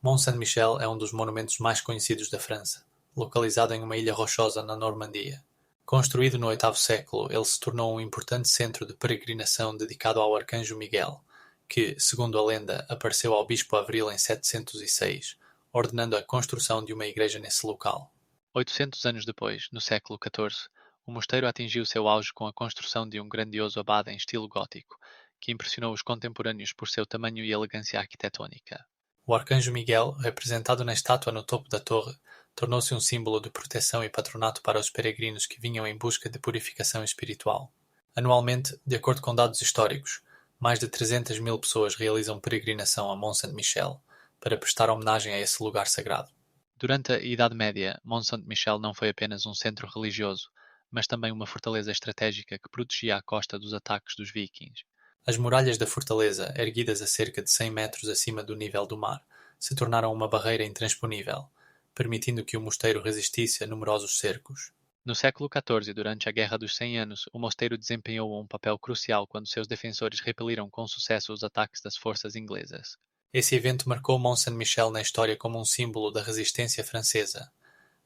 Mont Saint-Michel é um dos monumentos mais conhecidos da França, localizado em uma ilha rochosa na Normandia. Construído no oitavo século, ele se tornou um importante centro de peregrinação dedicado ao arcanjo Miguel, que, segundo a lenda, apareceu ao bispo Avril em 706, ordenando a construção de uma igreja nesse local. 800 anos depois, no século XIV, o mosteiro atingiu seu auge com a construção de um grandioso abade em estilo gótico, que impressionou os contemporâneos por seu tamanho e elegância arquitetônica. O arcanjo Miguel, representado na estátua no topo da torre, tornou-se um símbolo de proteção e patronato para os peregrinos que vinham em busca de purificação espiritual. Anualmente, de acordo com dados históricos, mais de 300.000 pessoas realizam peregrinação a Mont Saint-Michel para prestar homenagem a esse lugar sagrado. Durante a Idade Média, Mont Saint-Michel não foi apenas um centro religioso, mas também uma fortaleza estratégica que protegia a costa dos ataques dos vikings. As muralhas da fortaleza, erguidas a cerca de 100 metros acima do nível do mar, se tornaram uma barreira intransponível, permitindo que o mosteiro resistisse a numerosos cercos. No século XIV, durante a Guerra dos 100 Anos, o mosteiro desempenhou um papel crucial quando seus defensores repeliram com sucesso os ataques das forças inglesas. Esse evento marcou Mont Saint-Michel na história como um símbolo da resistência francesa.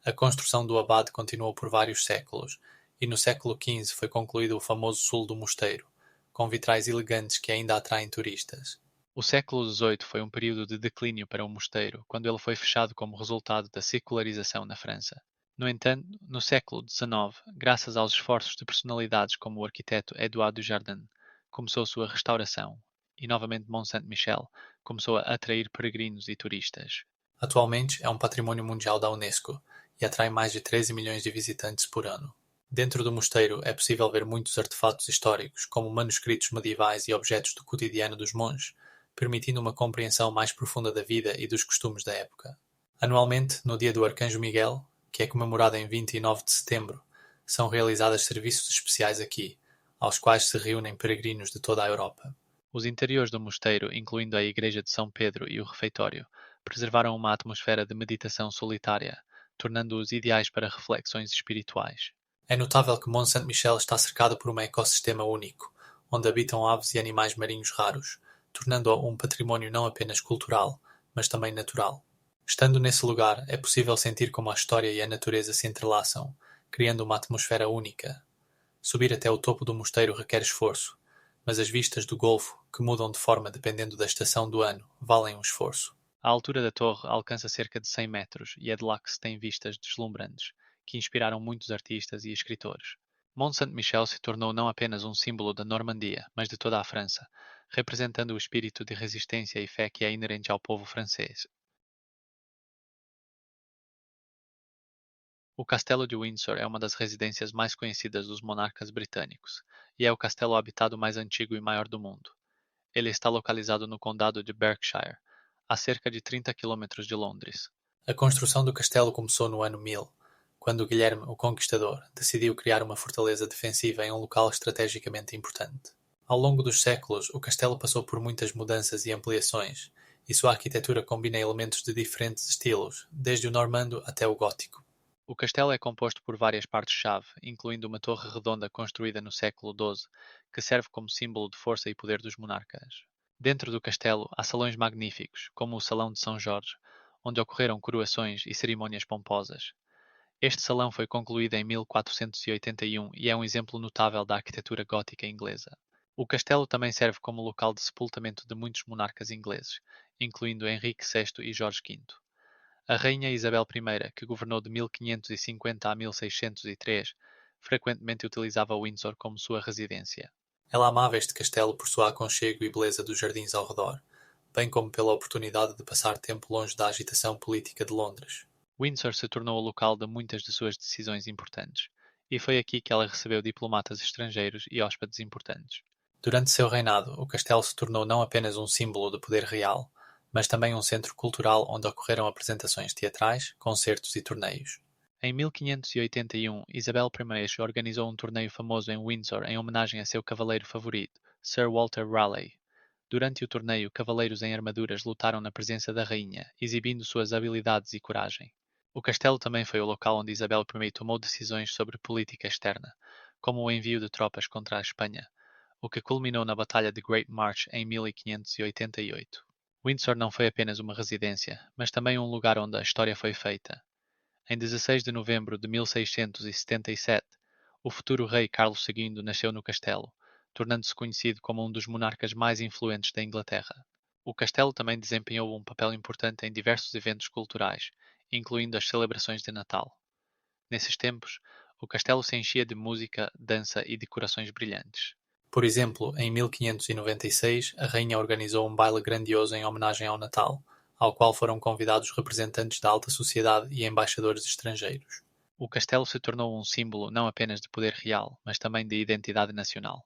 A construção do abade continuou por vários séculos, e no século XV foi concluído o famoso sul do mosteiro, com vitrais elegantes que ainda atraem turistas. O século XVIII foi um período de declínio para o mosteiro, quando ele foi fechado como resultado da secularização na França. No entanto, no século XIX, graças aos esforços de personalidades como o arquiteto Édouard Dujardin, começou sua restauração, e novamente Mont Saint-Michel começou a atrair peregrinos e turistas. Atualmente é um patrimônio mundial da Unesco e atrai mais de 13 milhões de visitantes por ano. Dentro do mosteiro é possível ver muitos artefatos históricos, como manuscritos medievais e objetos do cotidiano dos monges, permitindo uma compreensão mais profunda da vida e dos costumes da época. Anualmente, no dia do Arcanjo Miguel, que é comemorado em 29 de setembro, são realizados serviços especiais aqui, aos quais se reúnem peregrinos de toda a Europa. Os interiores do mosteiro, incluindo a igreja de São Pedro e o refeitório, preservaram uma atmosfera de meditação solitária, tornando-os ideais para reflexões espirituais. É notável que Mont Saint-Michel está cercado por um ecossistema único, onde habitam aves e animais marinhos raros, tornando-o um património não apenas cultural, mas também natural. Estando nesse lugar, é possível sentir como a história e a natureza se entrelaçam, criando uma atmosfera única. Subir até o topo do mosteiro requer esforço, mas as vistas do golfo, que mudam de forma dependendo da estação do ano, valem o esforço. A altura da torre alcança cerca de 100 metros e é de lá que se têm vistas deslumbrantes, que inspiraram muitos artistas e escritores. Mont Saint-Michel se tornou não apenas um símbolo da Normandia, mas de toda a França, representando o espírito de resistência e fé que é inerente ao povo francês. O Castelo de Windsor é uma das residências mais conhecidas dos monarcas britânicos, e é o castelo habitado mais antigo e maior do mundo. Ele está localizado no condado de Berkshire, a cerca de 30 quilômetros de Londres. A construção do castelo começou no ano 1000, quando Guilherme o Conquistador decidiu criar uma fortaleza defensiva em um local estrategicamente importante. Ao longo dos séculos, o castelo passou por muitas mudanças e ampliações, e sua arquitetura combina elementos de diferentes estilos, desde o normando até o gótico. O castelo é composto por várias partes-chave, incluindo uma torre redonda construída no século XII, que serve como símbolo de força e poder dos monarcas. Dentro do castelo há salões magníficos, como o Salão de São Jorge, onde ocorreram coroações e cerimônias pomposas. Este salão foi concluído em 1481 e é um exemplo notável da arquitetura gótica inglesa. O castelo também serve como local de sepultamento de muitos monarcas ingleses, incluindo Henrique VI e Jorge V. A rainha Isabel I, que governou de 1550 a 1603, frequentemente utilizava Windsor como sua residência. Ela amava este castelo por sua aconchego e beleza dos jardins ao redor, bem como pela oportunidade de passar tempo longe da agitação política de Londres. Windsor se tornou o local de muitas de suas decisões importantes, e foi aqui que ela recebeu diplomatas estrangeiros e hóspedes importantes. Durante seu reinado, o castelo se tornou não apenas um símbolo de poder real, mas também um centro cultural onde ocorreram apresentações teatrais, concertos e torneios. Em 1581, Isabel I organizou um torneio famoso em Windsor em homenagem a seu cavaleiro favorito, Sir Walter Raleigh. Durante o torneio, cavaleiros em armaduras lutaram na presença da rainha, exibindo suas habilidades e coragem. O castelo também foi o local onde Isabel I tomou decisões sobre política externa, como o envio de tropas contra a Espanha, o que culminou na Batalha de Great March em 1588. Windsor não foi apenas uma residência, mas também um lugar onde a história foi feita. Em 16 de novembro de 1677, o futuro rei Carlos II nasceu no castelo, tornando-se conhecido como um dos monarcas mais influentes da Inglaterra. O castelo também desempenhou um papel importante em diversos eventos culturais, incluindo as celebrações de Natal. Nesses tempos, o castelo se enchia de música, dança e decorações brilhantes. Por exemplo, em 1596, a rainha organizou um baile grandioso em homenagem ao Natal, ao qual foram convidados representantes da alta sociedade e embaixadores estrangeiros. O castelo se tornou um símbolo não apenas de poder real, mas também de identidade nacional.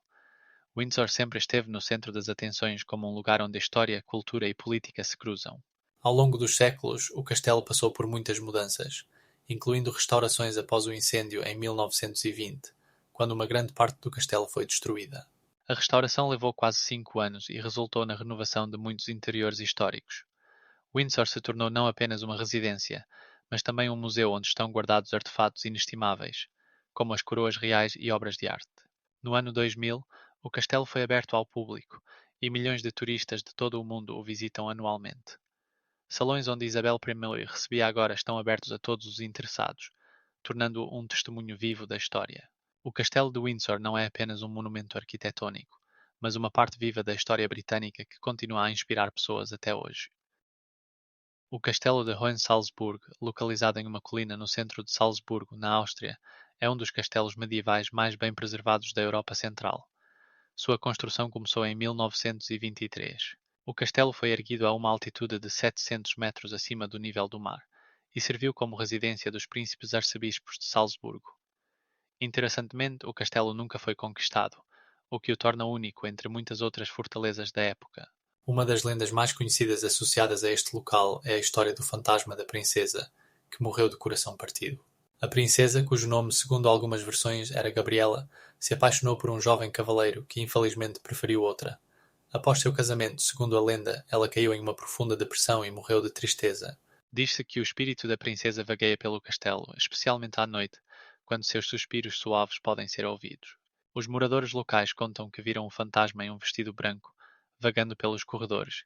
Windsor sempre esteve no centro das atenções como um lugar onde história, cultura e política se cruzam. Ao longo dos séculos, o castelo passou por muitas mudanças, incluindo restaurações após o incêndio em 1920, quando uma grande parte do castelo foi destruída. A restauração levou quase 5 anos e resultou na renovação de muitos interiores históricos. Windsor se tornou não apenas uma residência, mas também um museu onde estão guardados artefatos inestimáveis, como as coroas reais e obras de arte. No ano 2000, o castelo foi aberto ao público e milhões de turistas de todo o mundo o visitam anualmente. Salões onde Isabel I recebia agora estão abertos a todos os interessados, tornando-o um testemunho vivo da história. O Castelo de Windsor não é apenas um monumento arquitetónico, mas uma parte viva da história britânica que continua a inspirar pessoas até hoje. O Castelo de Hohensalzburg, localizado em uma colina no centro de Salzburgo, na Áustria, é um dos castelos medievais mais bem preservados da Europa Central. Sua construção começou em 1923. O castelo foi erguido a uma altitude de 700 metros acima do nível do mar e serviu como residência dos príncipes arcebispos de Salzburgo. Interessantemente, o castelo nunca foi conquistado, o que o torna único entre muitas outras fortalezas da época. Uma das lendas mais conhecidas associadas a este local é a história do fantasma da princesa, que morreu de coração partido. A princesa, cujo nome, segundo algumas versões, era Gabriela, se apaixonou por um jovem cavaleiro que infelizmente preferiu outra. Após seu casamento, segundo a lenda, ela caiu em uma profunda depressão e morreu de tristeza. Diz-se que o espírito da princesa vagueia pelo castelo, especialmente à noite, quando seus suspiros suaves podem ser ouvidos. Os moradores locais contam que viram um fantasma em um vestido branco, vagando pelos corredores,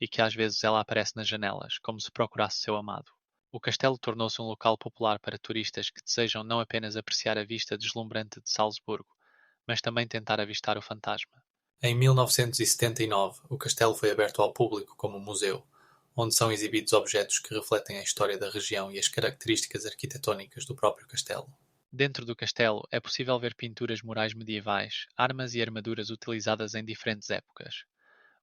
e que às vezes ela aparece nas janelas, como se procurasse seu amado. O castelo tornou-se um local popular para turistas que desejam não apenas apreciar a vista deslumbrante de Salzburgo, mas também tentar avistar o fantasma. Em 1979, o castelo foi aberto ao público como museu, onde são exibidos objetos que refletem a história da região e as características arquitetónicas do próprio castelo. Dentro do castelo é possível ver pinturas murais medievais, armas e armaduras utilizadas em diferentes épocas.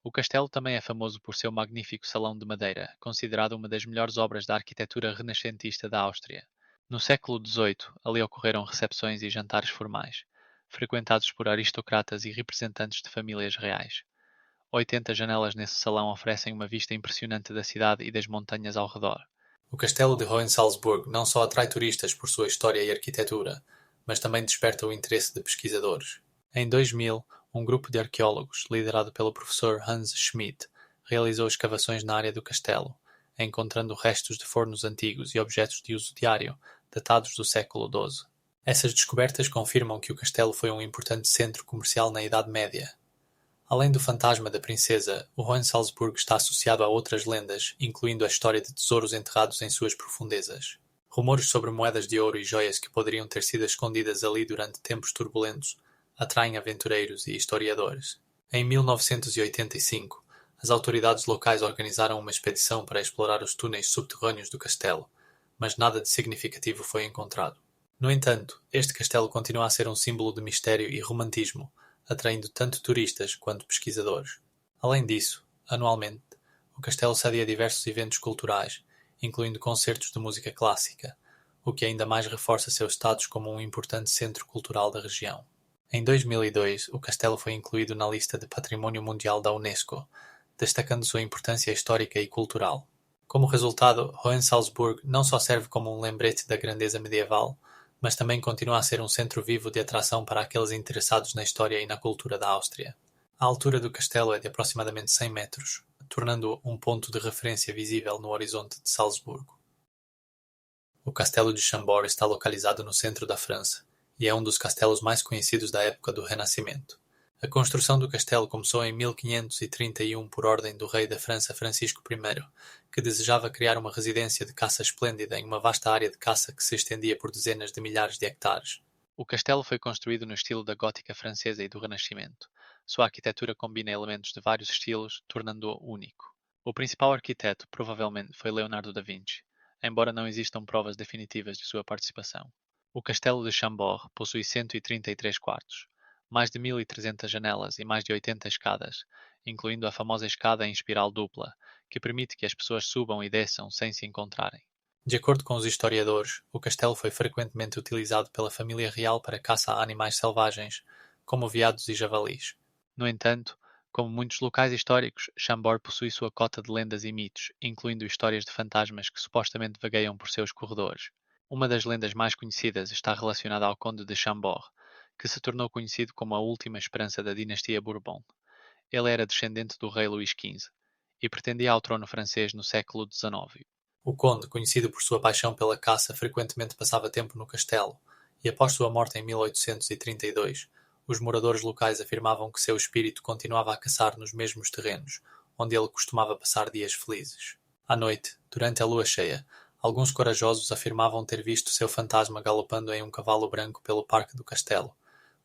O castelo também é famoso por seu magnífico salão de madeira, considerado uma das melhores obras da arquitetura renascentista da Áustria. No século XVIII, ali ocorreram recepções e jantares formais, frequentados por aristocratas e representantes de famílias reais. 80 janelas nesse salão oferecem uma vista impressionante da cidade e das montanhas ao redor. O castelo de Hohensalzburg não só atrai turistas por sua história e arquitetura, mas também desperta o interesse de pesquisadores. Em 2000, um grupo de arqueólogos, liderado pelo professor Hans Schmidt, realizou escavações na área do castelo, encontrando restos de fornos antigos e objetos de uso diário, datados do século XII. Essas descobertas confirmam que o castelo foi um importante centro comercial na Idade Média. Além do fantasma da princesa, o Hohensalzburg está associado a outras lendas, incluindo a história de tesouros enterrados em suas profundezas. Rumores sobre moedas de ouro e joias que poderiam ter sido escondidas ali durante tempos turbulentos atraem aventureiros e historiadores. Em 1985, as autoridades locais organizaram uma expedição para explorar os túneis subterrâneos do castelo, mas nada de significativo foi encontrado. No entanto, este castelo continua a ser um símbolo de mistério e romantismo, atraindo tanto turistas quanto pesquisadores. Além disso, anualmente, o castelo cedia diversos eventos culturais, incluindo concertos de música clássica, o que ainda mais reforça seu status como um importante centro cultural da região. Em 2002, o castelo foi incluído na lista de Patrimônio Mundial da Unesco, destacando sua importância histórica e cultural. Como resultado, Hohensalzburg não só serve como um lembrete da grandeza medieval, mas também continua a ser um centro vivo de atração para aqueles interessados na história e na cultura da Áustria. A altura do castelo é de aproximadamente 100 metros, tornando-o um ponto de referência visível no horizonte de Salzburgo. O castelo de Chambord está localizado no centro da França e é um dos castelos mais conhecidos da época do Renascimento. A construção do castelo começou em 1531 por ordem do rei da França Francisco I, que desejava criar uma residência de caça esplêndida em uma vasta área de caça que se estendia por dezenas de milhares de hectares. O castelo foi construído no estilo da gótica francesa e do Renascimento. Sua arquitetura combina elementos de vários estilos, tornando-o único. O principal arquiteto provavelmente foi Leonardo da Vinci, embora não existam provas definitivas de sua participação. O castelo de Chambord possui 133 quartos, mais de 1.300 janelas e mais de 80 escadas, incluindo a famosa escada em espiral dupla, que permite que as pessoas subam e desçam sem se encontrarem. De acordo com os historiadores, o castelo foi frequentemente utilizado pela família real para caça a animais selvagens, como veados e javalis. No entanto, como muitos locais históricos, Chambord possui sua cota de lendas e mitos, incluindo histórias de fantasmas que supostamente vagueiam por seus corredores. Uma das lendas mais conhecidas está relacionada ao Conde de Chambord, que se tornou conhecido como a última esperança da dinastia Bourbon. Ele era descendente do rei Luís XV e pretendia ao trono francês no século XIX. O conde, conhecido por sua paixão pela caça, frequentemente passava tempo no castelo, e após sua morte em 1832, os moradores locais afirmavam que seu espírito continuava a caçar nos mesmos terrenos, onde ele costumava passar dias felizes. À noite, durante a lua cheia, alguns corajosos afirmavam ter visto seu fantasma galopando em um cavalo branco pelo parque do castelo,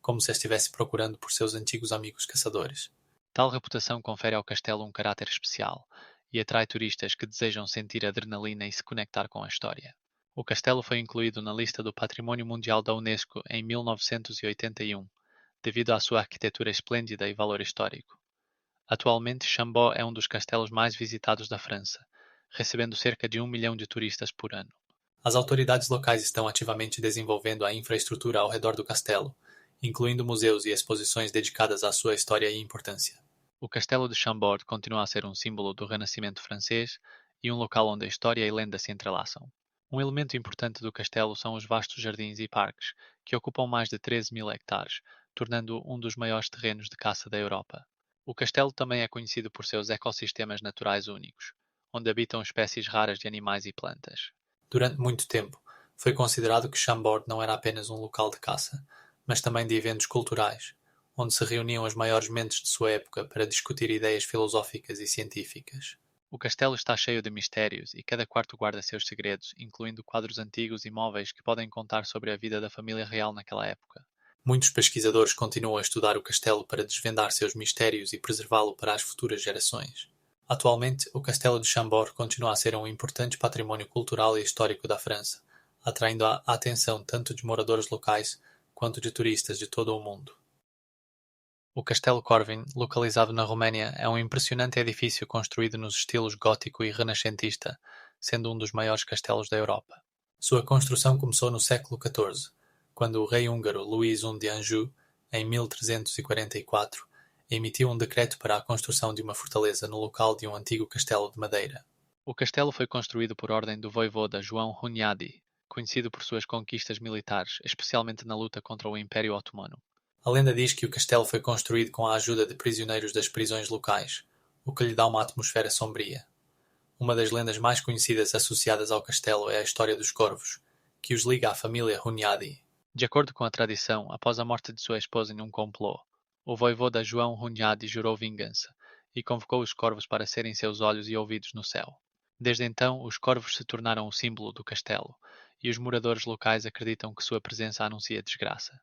como se estivesse procurando por seus antigos amigos caçadores. Tal reputação confere ao castelo um caráter especial e atrai turistas que desejam sentir adrenalina e se conectar com a história. O castelo foi incluído na lista do Patrimônio Mundial da Unesco em 1981, devido à sua arquitetura esplêndida e valor histórico. Atualmente, Chambord é um dos castelos mais visitados da França, recebendo cerca de 1 milhão de turistas por ano. As autoridades locais estão ativamente desenvolvendo a infraestrutura ao redor do castelo, incluindo museus e exposições dedicadas à sua história e importância. O castelo de Chambord continua a ser um símbolo do Renascimento francês e um local onde a história e lenda se entrelaçam. Um elemento importante do castelo são os vastos jardins e parques, que ocupam mais de 13.000 hectares, tornando-o um dos maiores terrenos de caça da Europa. O castelo também é conhecido por seus ecossistemas naturais únicos, onde habitam espécies raras de animais e plantas. Durante muito tempo, foi considerado que Chambord não era apenas um local de caça, mas também de eventos culturais, onde se reuniam as maiores mentes de sua época para discutir ideias filosóficas e científicas. O castelo está cheio de mistérios e cada quarto guarda seus segredos, incluindo quadros antigos e móveis que podem contar sobre a vida da família real naquela época. Muitos pesquisadores continuam a estudar o castelo para desvendar seus mistérios e preservá-lo para as futuras gerações. Atualmente, o Castelo de Chambord continua a ser um importante património cultural e histórico da França, atraindo a atenção tanto de moradores locais quanto de turistas de todo o mundo. O Castelo Corvin, localizado na Roménia, é um impressionante edifício construído nos estilos gótico e renascentista, sendo um dos maiores castelos da Europa. Sua construção começou no século XIV, quando o rei húngaro Luís I de Anjou, em 1344, emitiu um decreto para a construção de uma fortaleza no local de um antigo castelo de madeira. O castelo foi construído por ordem do voivoda João Hunyadi, conhecido por suas conquistas militares, especialmente na luta contra o Império Otomano. A lenda diz que o castelo foi construído com a ajuda de prisioneiros das prisões locais, o que lhe dá uma atmosfera sombria. Uma das lendas mais conhecidas associadas ao castelo é a história dos corvos, que os liga à família Hunyadi. De acordo com a tradição, após a morte de sua esposa em um complô, o voivoda João Hunyadi jurou vingança e convocou os corvos para serem seus olhos e ouvidos no céu. Desde então, os corvos se tornaram o símbolo do castelo, e os moradores locais acreditam que sua presença anuncia desgraça.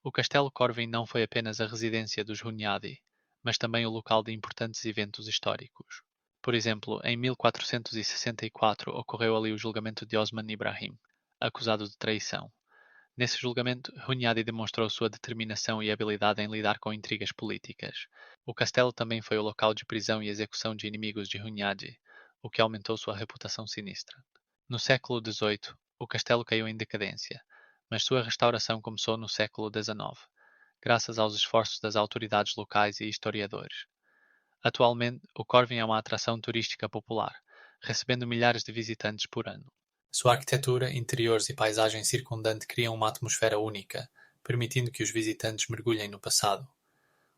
O Castelo Corvin não foi apenas a residência dos Hunyadi, mas também o local de importantes eventos históricos. Por exemplo, em 1464 ocorreu ali o julgamento de Osman Ibrahim, acusado de traição. Nesse julgamento, Hunyadi demonstrou sua determinação e habilidade em lidar com intrigas políticas. O castelo também foi o local de prisão e execução de inimigos de Hunyadi, o que aumentou sua reputação sinistra. No século XVIII, o castelo caiu em decadência, mas sua restauração começou no século XIX, graças aos esforços das autoridades locais e historiadores. Atualmente, o Corvin é uma atração turística popular, recebendo milhares de visitantes por ano. Sua arquitetura, interiores e paisagem circundante criam uma atmosfera única, permitindo que os visitantes mergulhem no passado.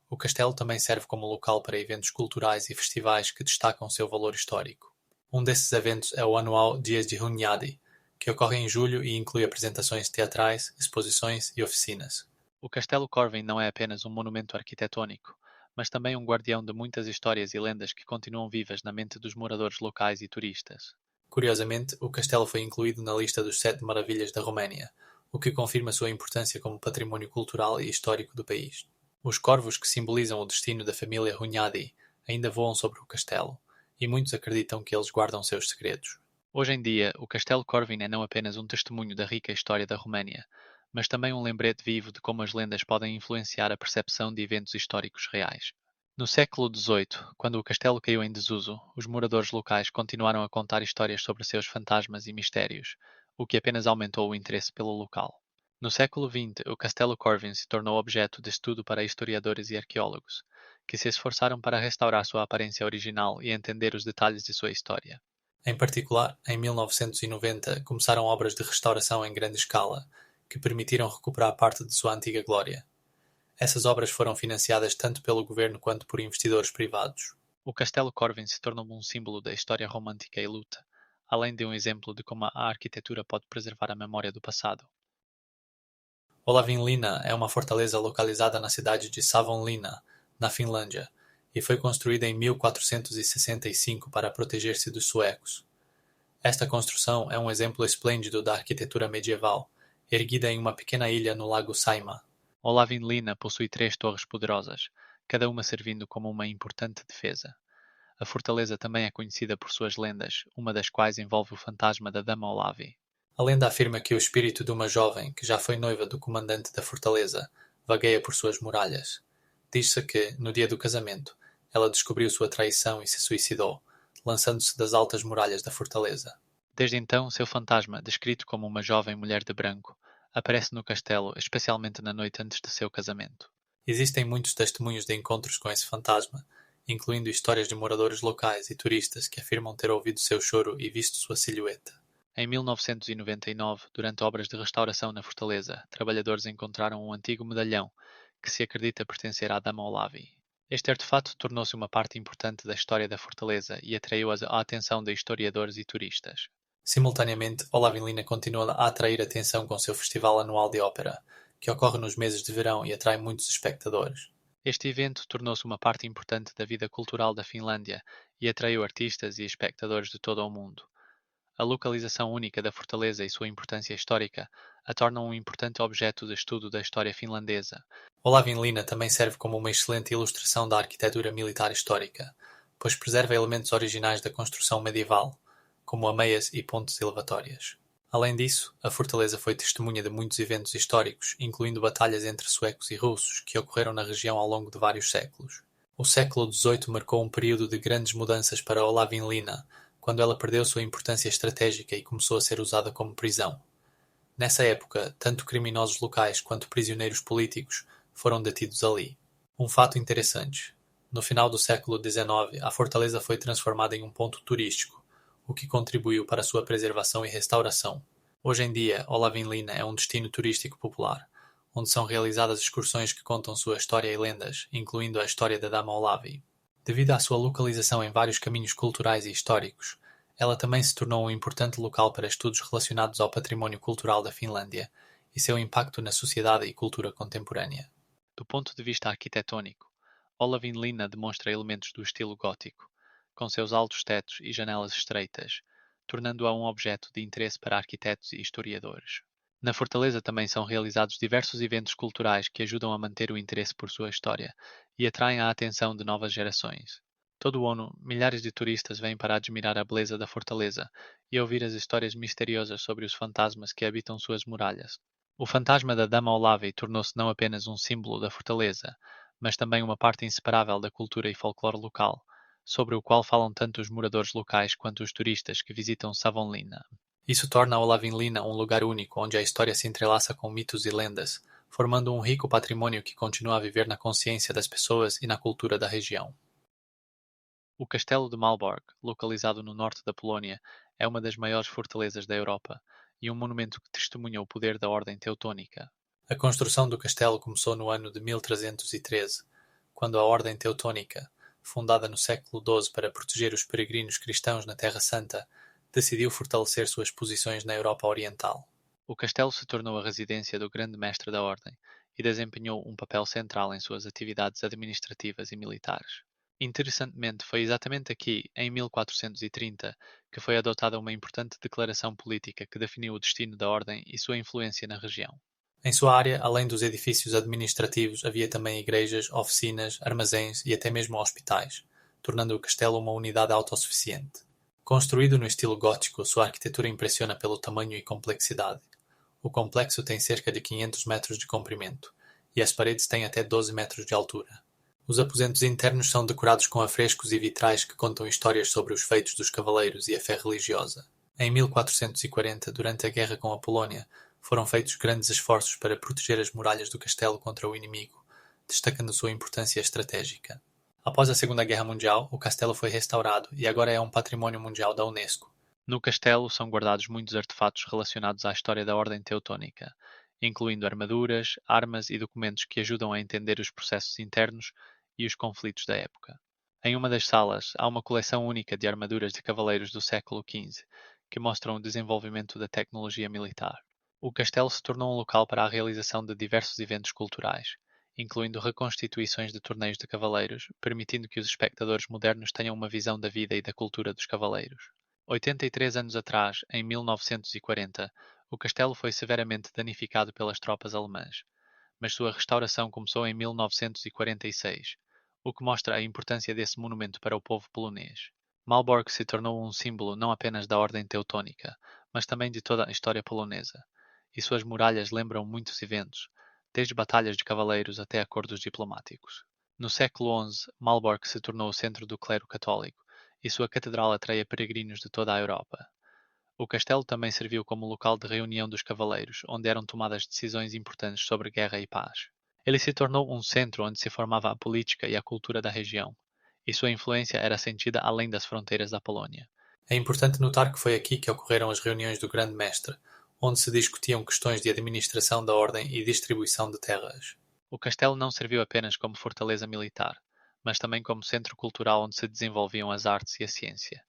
O castelo também serve como local para eventos culturais e festivais que destacam seu valor histórico. Um desses eventos é o anual Dias de Hunyadi, que ocorre em julho e inclui apresentações teatrais, exposições e oficinas. O Castelo Corvin não é apenas um monumento arquitetônico, mas também um guardião de muitas histórias e lendas que continuam vivas na mente dos moradores locais e turistas. Curiosamente, o castelo foi incluído na lista dos 7 maravilhas da Roménia, o que confirma sua importância como património cultural e histórico do país. Os corvos que simbolizam o destino da família Hunyadi ainda voam sobre o castelo, e muitos acreditam que eles guardam seus segredos. Hoje em dia, o Castelo Corvin é não apenas um testemunho da rica história da Roménia, mas também um lembrete vivo de como as lendas podem influenciar a percepção de eventos históricos reais. No século XVIII, quando o castelo caiu em desuso, os moradores locais continuaram a contar histórias sobre seus fantasmas e mistérios, o que apenas aumentou o interesse pelo local. No século XX, o Castelo Corvin se tornou objeto de estudo para historiadores e arqueólogos, que se esforçaram para restaurar sua aparência original e entender os detalhes de sua história. Em particular, em 1990 começaram obras de restauração em grande escala, que permitiram recuperar parte de sua antiga glória. Essas obras foram financiadas tanto pelo governo quanto por investidores privados. O Castelo Corvin se tornou um símbolo da história romântica e luta, além de um exemplo de como a arquitetura pode preservar a memória do passado. Olavinlinna é uma fortaleza localizada na cidade de Savonlinna, na Finlândia, e foi construída em 1465 para proteger-se dos suecos. Esta construção é um exemplo esplêndido da arquitetura medieval, erguida em uma pequena ilha no lago Saimaa. Olavinlinna possui 3 torres poderosas, cada uma servindo como uma importante defesa. A fortaleza também é conhecida por suas lendas, uma das quais envolve o fantasma da Dama Olavi. A lenda afirma que o espírito de uma jovem, que já foi noiva do comandante da fortaleza, vagueia por suas muralhas. Diz-se que, no dia do casamento, ela descobriu sua traição e se suicidou, lançando-se das altas muralhas da fortaleza. Desde então, seu fantasma, descrito como uma jovem mulher de branco, aparece no castelo, especialmente na noite antes de seu casamento. Existem muitos testemunhos de encontros com esse fantasma, incluindo histórias de moradores locais e turistas que afirmam ter ouvido seu choro e visto sua silhueta. Em 1999, durante obras de restauração na fortaleza, trabalhadores encontraram um antigo medalhão que se acredita pertencer à Dama Olavi. Este artefato tornou-se uma parte importante da história da fortaleza e atraiu a atenção de historiadores e turistas. Simultaneamente, Olavinlinna continua a atrair atenção com seu festival anual de ópera, que ocorre nos meses de verão e atrai muitos espectadores. Este evento tornou-se uma parte importante da vida cultural da Finlândia e atraiu artistas e espectadores de todo o mundo. A localização única da fortaleza e sua importância histórica a tornam um importante objeto de estudo da história finlandesa. Olavinlinna também serve como uma excelente ilustração da arquitetura militar histórica, pois preserva elementos originais da construção medieval, como ameias e pontes elevatórias. Além disso, a fortaleza foi testemunha de muitos eventos históricos, incluindo batalhas entre suecos e russos, que ocorreram na região ao longo de vários séculos. O século XVIII marcou um período de grandes mudanças para Olavinlinna, quando ela perdeu sua importância estratégica e começou a ser usada como prisão. Nessa época, tanto criminosos locais quanto prisioneiros políticos foram detidos ali. Um fato interessante: no final do século XIX, a fortaleza foi transformada em um ponto turístico, o que contribuiu para sua preservação e restauração. Hoje em dia, Olavinlinna é um destino turístico popular, onde são realizadas excursões que contam sua história e lendas, incluindo a história da Dama Olavi. Devido à sua localização em vários caminhos culturais e históricos, ela também se tornou um importante local para estudos relacionados ao património cultural da Finlândia e seu impacto na sociedade e cultura contemporânea. Do ponto de vista arquitetónico, Olavinlinna demonstra elementos do estilo gótico, com seus altos tetos e janelas estreitas, tornando-a um objeto de interesse para arquitetos e historiadores. Na fortaleza também são realizados diversos eventos culturais que ajudam a manter o interesse por sua história e atraem a atenção de novas gerações. Todo o ano, milhares de turistas vêm para admirar a beleza da fortaleza e ouvir as histórias misteriosas sobre os fantasmas que habitam suas muralhas. O fantasma da Dama Olavi tornou-se não apenas um símbolo da fortaleza, mas também uma parte inseparável da cultura e folclore local, sobre o qual falam tanto os moradores locais quanto os turistas que visitam Savonlinna. Isso torna Olavinlinna um lugar único onde a história se entrelaça com mitos e lendas, formando um rico patrimônio que continua a viver na consciência das pessoas e na cultura da região. O Castelo de Malbork, localizado no norte da Polónia, é uma das maiores fortalezas da Europa e um monumento que testemunha o poder da Ordem Teutônica. A construção do castelo começou no ano de 1313, quando a Ordem Teutônica, fundada no século XII para proteger os peregrinos cristãos na Terra Santa, decidiu fortalecer suas posições na Europa Oriental. O castelo se tornou a residência do grande mestre da Ordem e desempenhou um papel central em suas atividades administrativas e militares. Interessantemente, foi exatamente aqui, em 1430, que foi adotada uma importante declaração política que definiu o destino da Ordem e sua influência na região. Em sua área, além dos edifícios administrativos, havia também igrejas, oficinas, armazéns e até mesmo hospitais, tornando o castelo uma unidade autossuficiente. Construído no estilo gótico, sua arquitetura impressiona pelo tamanho e complexidade. O complexo tem cerca de 500 metros de comprimento, e as paredes têm até 12 metros de altura. Os aposentos internos são decorados com afrescos e vitrais que contam histórias sobre os feitos dos cavaleiros e a fé religiosa. Em 1440, durante a guerra com a Polónia, foram feitos grandes esforços para proteger as muralhas do castelo contra o inimigo, destacando sua importância estratégica. Após a Segunda Guerra Mundial, o castelo foi restaurado e agora é um patrimônio mundial da Unesco. No castelo são guardados muitos artefatos relacionados à história da Ordem Teutônica, incluindo armaduras, armas e documentos que ajudam a entender os processos internos e os conflitos da época. Em uma das salas há uma coleção única de armaduras de cavaleiros do século XV, que mostram o desenvolvimento da tecnologia militar. O castelo se tornou um local para a realização de diversos eventos culturais, incluindo reconstituições de torneios de cavaleiros, permitindo que os espectadores modernos tenham uma visão da vida e da cultura dos cavaleiros. 83 anos atrás, em 1940, o castelo foi severamente danificado pelas tropas alemãs, mas sua restauração começou em 1946, o que mostra a importância desse monumento para o povo polonês. Malbork se tornou um símbolo não apenas da Ordem Teutônica, mas também de toda a história polonesa, e suas muralhas lembram muitos eventos, desde batalhas de cavaleiros até acordos diplomáticos. No século XI, Malbork se tornou o centro do clero católico, e sua catedral atraía peregrinos de toda a Europa. O castelo também serviu como local de reunião dos cavaleiros, onde eram tomadas decisões importantes sobre guerra e paz. Ele se tornou um centro onde se formava a política e a cultura da região, e sua influência era sentida além das fronteiras da Polónia. É importante notar que foi aqui que ocorreram as reuniões do Grande Mestre, onde se discutiam questões de administração da ordem e distribuição de terras. O castelo não serviu apenas como fortaleza militar, mas também como centro cultural onde se desenvolviam as artes e a ciência.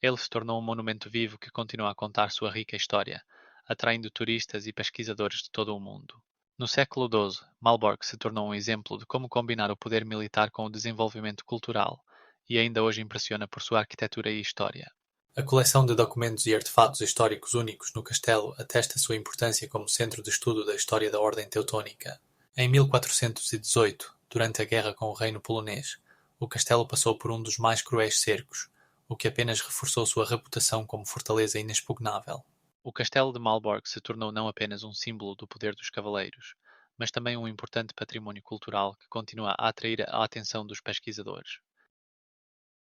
Ele se tornou um monumento vivo que continua a contar sua rica história, atraindo turistas e pesquisadores de todo o mundo. No século XII, Malbork se tornou um exemplo de como combinar o poder militar com o desenvolvimento cultural, e ainda hoje impressiona por sua arquitetura e história. A coleção de documentos e artefatos históricos únicos no castelo atesta sua importância como centro de estudo da história da Ordem Teutônica. Em 1418, durante a guerra com o Reino Polonês, o castelo passou por um dos mais cruéis cercos, o que apenas reforçou sua reputação como fortaleza inexpugnável. O castelo de Malbork se tornou não apenas um símbolo do poder dos cavaleiros, mas também um importante património cultural que continua a atrair a atenção dos pesquisadores.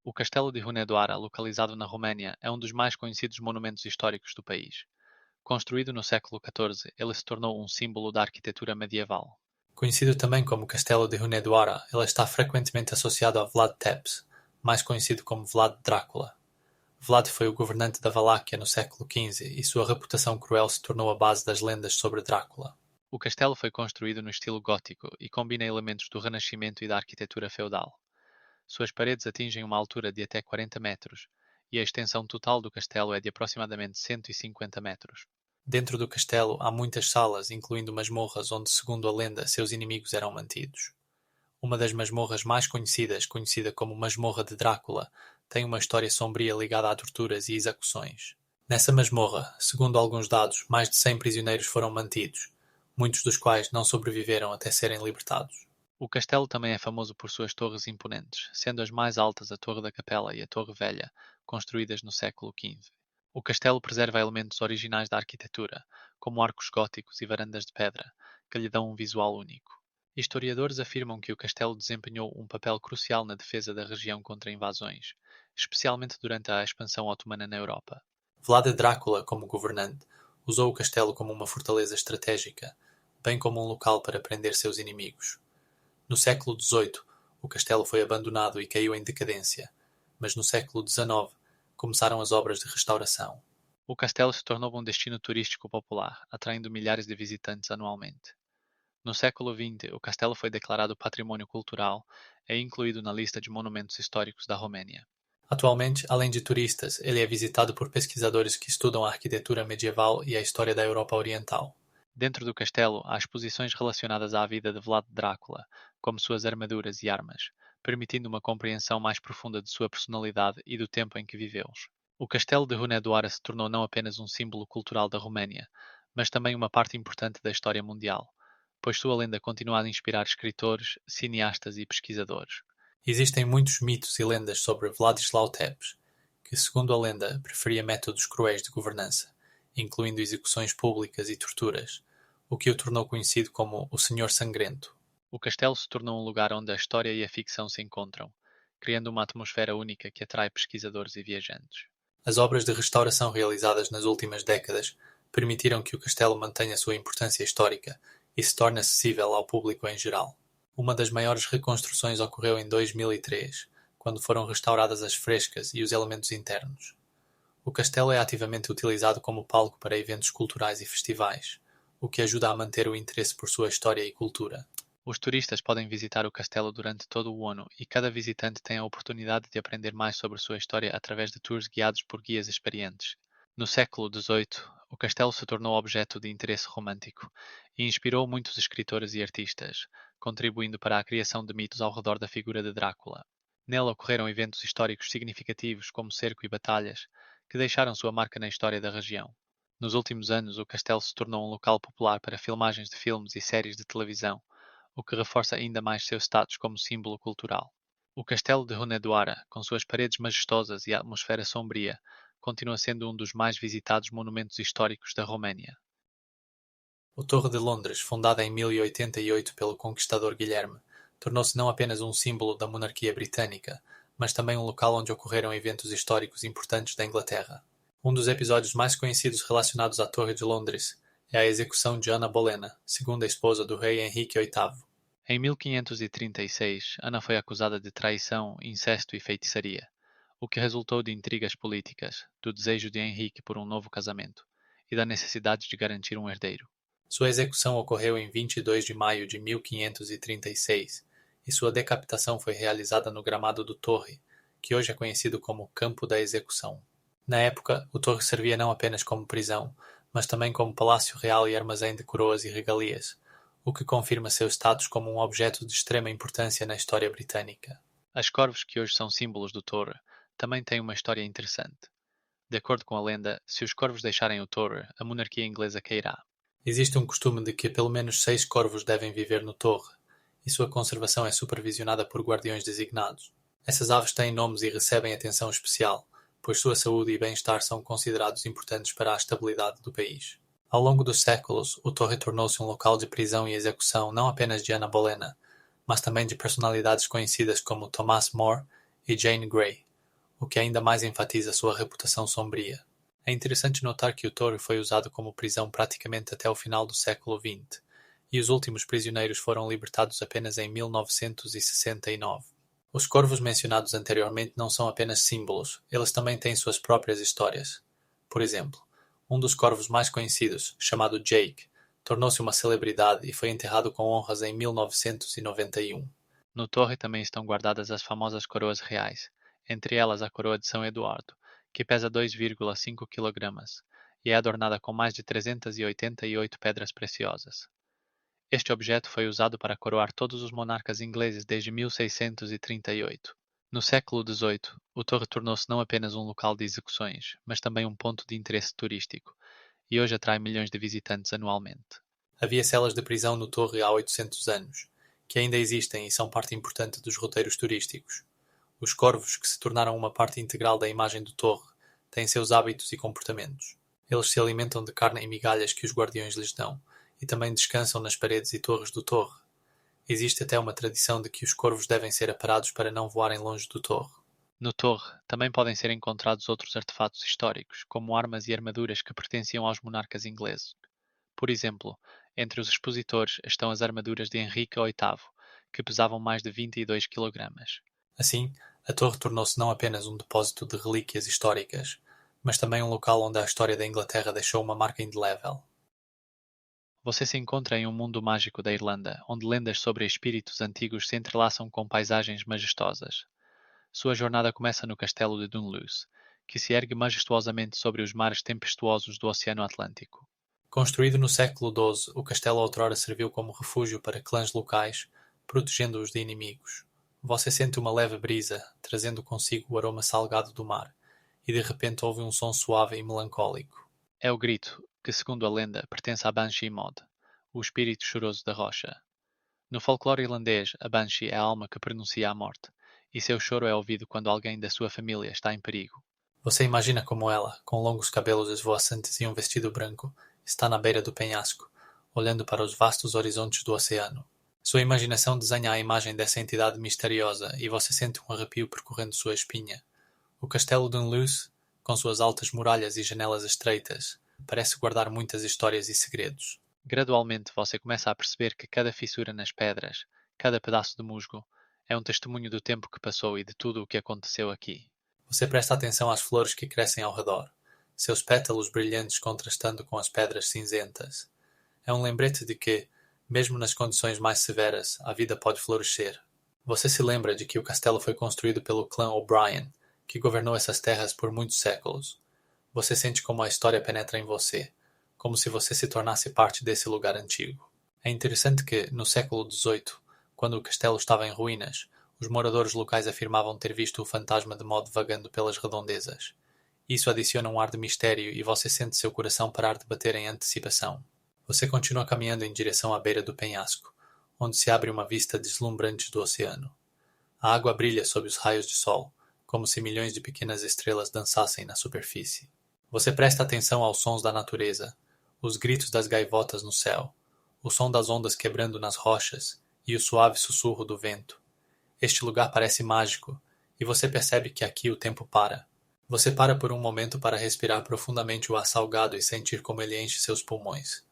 O castelo de Hunedoara, localizado na Roménia, é um dos mais conhecidos monumentos históricos do país. Construído no século XIV, ele se tornou um símbolo da arquitetura medieval. Conhecido também como Castelo de Hunedoara, ele está frequentemente associado a Vlad Tepes, mais conhecido como Vlad Drácula. Vlad foi o governante da Valáquia no século XV e sua reputação cruel se tornou a base das lendas sobre Drácula. O castelo foi construído no estilo gótico e combina elementos do Renascimento e da arquitetura feudal. Suas paredes atingem uma altura de até 40 metros e a extensão total do castelo é de aproximadamente 150 metros. Dentro do castelo há muitas salas, incluindo masmorras onde, segundo a lenda, seus inimigos eram mantidos. Uma das masmorras mais conhecidas, conhecida como Masmorra de Drácula, tem uma história sombria ligada a torturas e execuções. Nessa masmorra, segundo alguns dados, mais de 100 prisioneiros foram mantidos, muitos dos quais não sobreviveram até serem libertados. O castelo também é famoso por suas torres imponentes, sendo as mais altas a Torre da Capela e a Torre Velha, construídas no século XV. O castelo preserva elementos originais da arquitetura, como arcos góticos e varandas de pedra, que lhe dão um visual único. Historiadores afirmam que o castelo desempenhou um papel crucial na defesa da região contra invasões, especialmente durante a expansão otomana na Europa. Vlad Drácula, como governante, usou o castelo como uma fortaleza estratégica, bem como um local para prender seus inimigos. No século XVIII, o castelo foi abandonado e caiu em decadência, mas no século XIX começaram as obras de restauração. O castelo se tornou um destino turístico popular, atraindo milhares de visitantes anualmente. No século XX, o castelo foi declarado Patrimônio Cultural e incluído na lista de monumentos históricos da Roménia. Atualmente, além de turistas, ele é visitado por pesquisadores que estudam a arquitetura medieval e a história da Europa Oriental. Dentro do castelo, há exposições relacionadas à vida de Vlad Drácula, como suas armaduras e armas, permitindo uma compreensão mais profunda de sua personalidade e do tempo em que viveu. O castelo de Hunedoara se tornou não apenas um símbolo cultural da Roménia, mas também uma parte importante da história mundial, pois sua lenda continua a inspirar escritores, cineastas e pesquisadores. Existem muitos mitos e lendas sobre Władysław Tepes, que, segundo a lenda, preferia métodos cruéis de governança, incluindo execuções públicas e torturas, o que o tornou conhecido como o Senhor Sangrento. O castelo se tornou um lugar onde a história e a ficção se encontram, criando uma atmosfera única que atrai pesquisadores e viajantes. As obras de restauração realizadas nas últimas décadas permitiram que o castelo mantenha sua importância histórica e se torne acessível ao público em geral. Uma das maiores reconstruções ocorreu em 2003, quando foram restauradas as frescas e os elementos internos. O castelo é ativamente utilizado como palco para eventos culturais e festivais, o que ajuda a manter o interesse por sua história e cultura. Os turistas podem visitar o castelo durante todo o ano e cada visitante tem a oportunidade de aprender mais sobre sua história através de tours guiados por guias experientes. No século XVIII, o castelo se tornou objeto de interesse romântico e inspirou muitos escritores e artistas, contribuindo para a criação de mitos ao redor da figura de Drácula. Nele ocorreram eventos históricos significativos como cerco e batalhas, que deixaram sua marca na história da região. Nos últimos anos, o castelo se tornou um local popular para filmagens de filmes e séries de televisão, o que reforça ainda mais seu status como símbolo cultural. O castelo de Hunedoara, com suas paredes majestosas e atmosfera sombria, continua sendo um dos mais visitados monumentos históricos da Roménia. A Torre de Londres, fundada em 1088 pelo conquistador Guilherme, tornou-se não apenas um símbolo da monarquia britânica, mas também um local onde ocorreram eventos históricos importantes da Inglaterra. Um dos episódios mais conhecidos relacionados à Torre de Londres é a execução de Ana Bolena, segunda esposa do rei Henrique VIII. Em 1536, Ana foi acusada de traição, incesto e feitiçaria, o que resultou de intrigas políticas, do desejo de Henrique por um novo casamento e da necessidade de garantir um herdeiro. Sua execução ocorreu em 22 de maio de 1536 e sua decapitação foi realizada no gramado do Torre, que hoje é conhecido como Campo da Execução. Na época, o Torre servia não apenas como prisão, mas também como palácio real e armazém de coroas e regalias, o que confirma seu status como um objeto de extrema importância na história britânica. As corvos que hoje são símbolos do Torre também têm uma história interessante. De acordo com a lenda, se os corvos deixarem o Torre, a monarquia inglesa cairá. Existe um costume de que pelo menos 6 corvos devem viver no Torre, e sua conservação é supervisionada por guardiões designados. Essas aves têm nomes e recebem atenção especial, pois sua saúde e bem-estar são considerados importantes para a estabilidade do país. Ao longo dos séculos, o Torre tornou-se um local de prisão e execução não apenas de Ana Bolena, mas também de personalidades conhecidas como Thomas More e Jane Grey, o que ainda mais enfatiza sua reputação sombria. É interessante notar que o Torre foi usado como prisão praticamente até o final do século XX, e os últimos prisioneiros foram libertados apenas em 1969. Os corvos mencionados anteriormente não são apenas símbolos, eles também têm suas próprias histórias. Por exemplo, um dos corvos mais conhecidos, chamado Jake, tornou-se uma celebridade e foi enterrado com honras em 1991. No Torre também estão guardadas as famosas coroas reais, entre elas a coroa de São Eduardo, que pesa 2,5 kg e é adornada com mais de 388 pedras preciosas. Este objeto foi usado para coroar todos os monarcas ingleses desde 1638. No século XVIII, o Torre tornou-se não apenas um local de execuções, mas também um ponto de interesse turístico, e hoje atrai milhões de visitantes anualmente. Havia celas de prisão no Torre há 800 anos, que ainda existem e são parte importante dos roteiros turísticos. Os corvos, que se tornaram uma parte integral da imagem do Torre, têm seus hábitos e comportamentos. Eles se alimentam de carne e migalhas que os guardiões lhes dão, e também descansam nas paredes e torres do Torre. Existe até uma tradição de que os corvos devem ser aparados para não voarem longe do Torre. No Torre também podem ser encontrados outros artefatos históricos, como armas e armaduras que pertenciam aos monarcas ingleses. Por exemplo, entre os expositores estão as armaduras de Henrique VIII, que pesavam mais de 22 kg. Assim, a torre tornou-se não apenas um depósito de relíquias históricas, mas também um local onde a história da Inglaterra deixou uma marca indelével. Você se encontra em um mundo mágico da Irlanda, onde lendas sobre espíritos antigos se entrelaçam com paisagens majestosas. Sua jornada começa no castelo de Dunluce, que se ergue majestuosamente sobre os mares tempestuosos do Oceano Atlântico. Construído no século XII, o castelo outrora serviu como refúgio para clãs locais, protegendo-os de inimigos. Você sente uma leve brisa, trazendo consigo o aroma salgado do mar, e de repente ouve um som suave e melancólico. É o grito, que segundo a lenda pertence à Banshee Maud, o espírito choroso da rocha. No folclore irlandês, a Banshee é a alma que pronuncia a morte, e seu choro é ouvido quando alguém da sua família está em perigo. Você imagina como ela, com longos cabelos esvoaçantes e um vestido branco, está na beira do penhasco, olhando para os vastos horizontes do oceano. Sua imaginação desenha a imagem dessa entidade misteriosa e você sente um arrepio percorrendo sua espinha. O castelo de Dunluce, com suas altas muralhas e janelas estreitas, parece guardar muitas histórias e segredos. Gradualmente você começa a perceber que cada fissura nas pedras, cada pedaço de musgo, é um testemunho do tempo que passou e de tudo o que aconteceu aqui. Você presta atenção às flores que crescem ao redor, seus pétalos brilhantes contrastando com as pedras cinzentas. É um lembrete de que, mesmo nas condições mais severas, a vida pode florescer. Você se lembra de que o castelo foi construído pelo clã O'Brien, que governou essas terras por muitos séculos. Você sente como a história penetra em você, como se você se tornasse parte desse lugar antigo. É interessante que, no século XVIII, quando o castelo estava em ruínas, os moradores locais afirmavam ter visto o fantasma de Maud vagando pelas redondezas. Isso adiciona um ar de mistério e você sente seu coração parar de bater em antecipação. Você continua caminhando em direção à beira do penhasco, onde se abre uma vista deslumbrante do oceano. A água brilha sob os raios de sol, como se milhões de pequenas estrelas dançassem na superfície. Você presta atenção aos sons da natureza, os gritos das gaivotas no céu, o som das ondas quebrando nas rochas e o suave sussurro do vento. Este lugar parece mágico, e você percebe que aqui o tempo para. Você para por um momento para respirar profundamente o ar salgado e sentir como ele enche seus pulmões.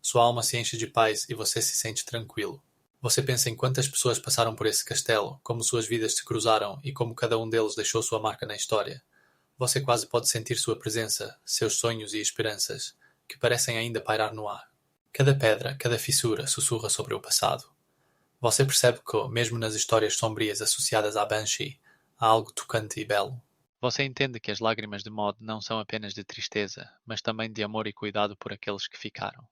Sua alma se enche de paz e você se sente tranquilo. Você pensa em quantas pessoas passaram por esse castelo, como suas vidas se cruzaram e como cada um deles deixou sua marca na história. Você quase pode sentir sua presença, seus sonhos e esperanças, que parecem ainda pairar no ar. Cada pedra, cada fissura sussurra sobre o passado. Você percebe que, mesmo nas histórias sombrias associadas à Banshee, há algo tocante e belo. Você entende que as lágrimas de Maud não são apenas de tristeza, mas também de amor e cuidado por aqueles que ficaram.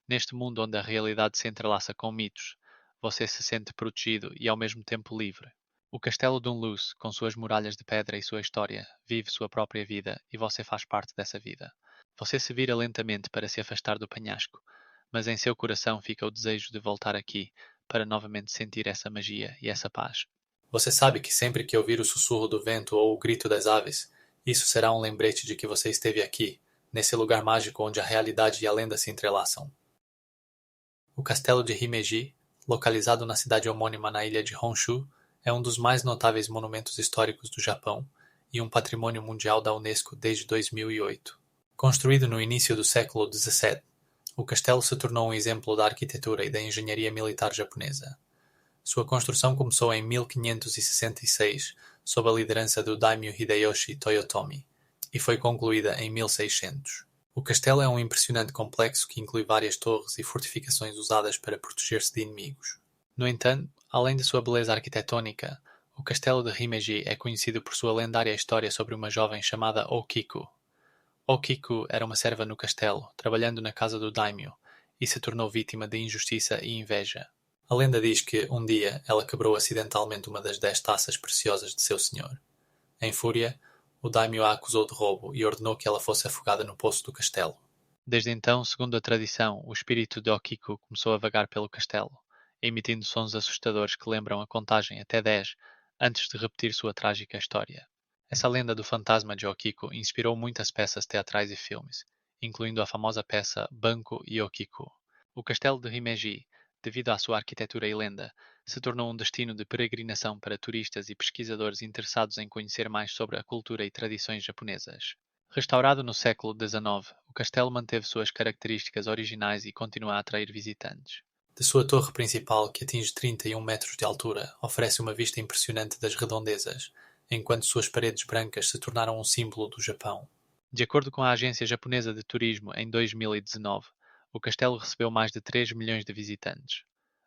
Neste mundo onde a realidade se entrelaça com mitos, você se sente protegido e ao mesmo tempo livre. O castelo de Dunluce, com suas muralhas de pedra e sua história, vive sua própria vida e você faz parte dessa vida. Você se vira lentamente para se afastar do penhasco, mas em seu coração fica o desejo de voltar aqui, para novamente sentir essa magia e essa paz. Você sabe que sempre que ouvir o sussurro do vento ou o grito das aves, isso será um lembrete de que você esteve aqui, nesse lugar mágico onde a realidade e a lenda se entrelaçam. O castelo de Himeji, localizado na cidade homônima na ilha de Honshu, é um dos mais notáveis monumentos históricos do Japão e um patrimônio mundial da Unesco desde 2008. Construído no início do século XVII, o castelo se tornou um exemplo da arquitetura e da engenharia militar japonesa. Sua construção começou em 1566, sob a liderança do daimyo Hideyoshi Toyotomi, e foi concluída em 1600. O castelo é um impressionante complexo que inclui várias torres e fortificações usadas para proteger-se de inimigos. No entanto, além de sua beleza arquitetónica, o castelo de Himeji é conhecido por sua lendária história sobre uma jovem chamada Okiko. Okiko era uma serva no castelo, trabalhando na casa do daimyo, e se tornou vítima de injustiça e inveja. A lenda diz que, um dia, ela quebrou acidentalmente uma das 10 taças preciosas de seu senhor. Em fúria, o daimyo a acusou de roubo e ordenou que ela fosse afogada no poço do castelo. Desde então, segundo a tradição, o espírito de Okiko começou a vagar pelo castelo, emitindo sons assustadores que lembram a contagem até 10 antes de repetir sua trágica história. Essa lenda do fantasma de Okiko inspirou muitas peças teatrais e filmes, incluindo a famosa peça Banco e Okiko. O castelo de Himeji, devido à sua arquitetura e lenda, se tornou um destino de peregrinação para turistas e pesquisadores interessados em conhecer mais sobre a cultura e tradições japonesas. Restaurado no século XIX, o castelo manteve suas características originais e continua a atrair visitantes. De sua torre principal, que atinge 31 metros de altura, oferece uma vista impressionante das redondezas, enquanto suas paredes brancas se tornaram um símbolo do Japão. De acordo com a Agência Japonesa de Turismo, em 2019, o castelo recebeu mais de 3 milhões de visitantes.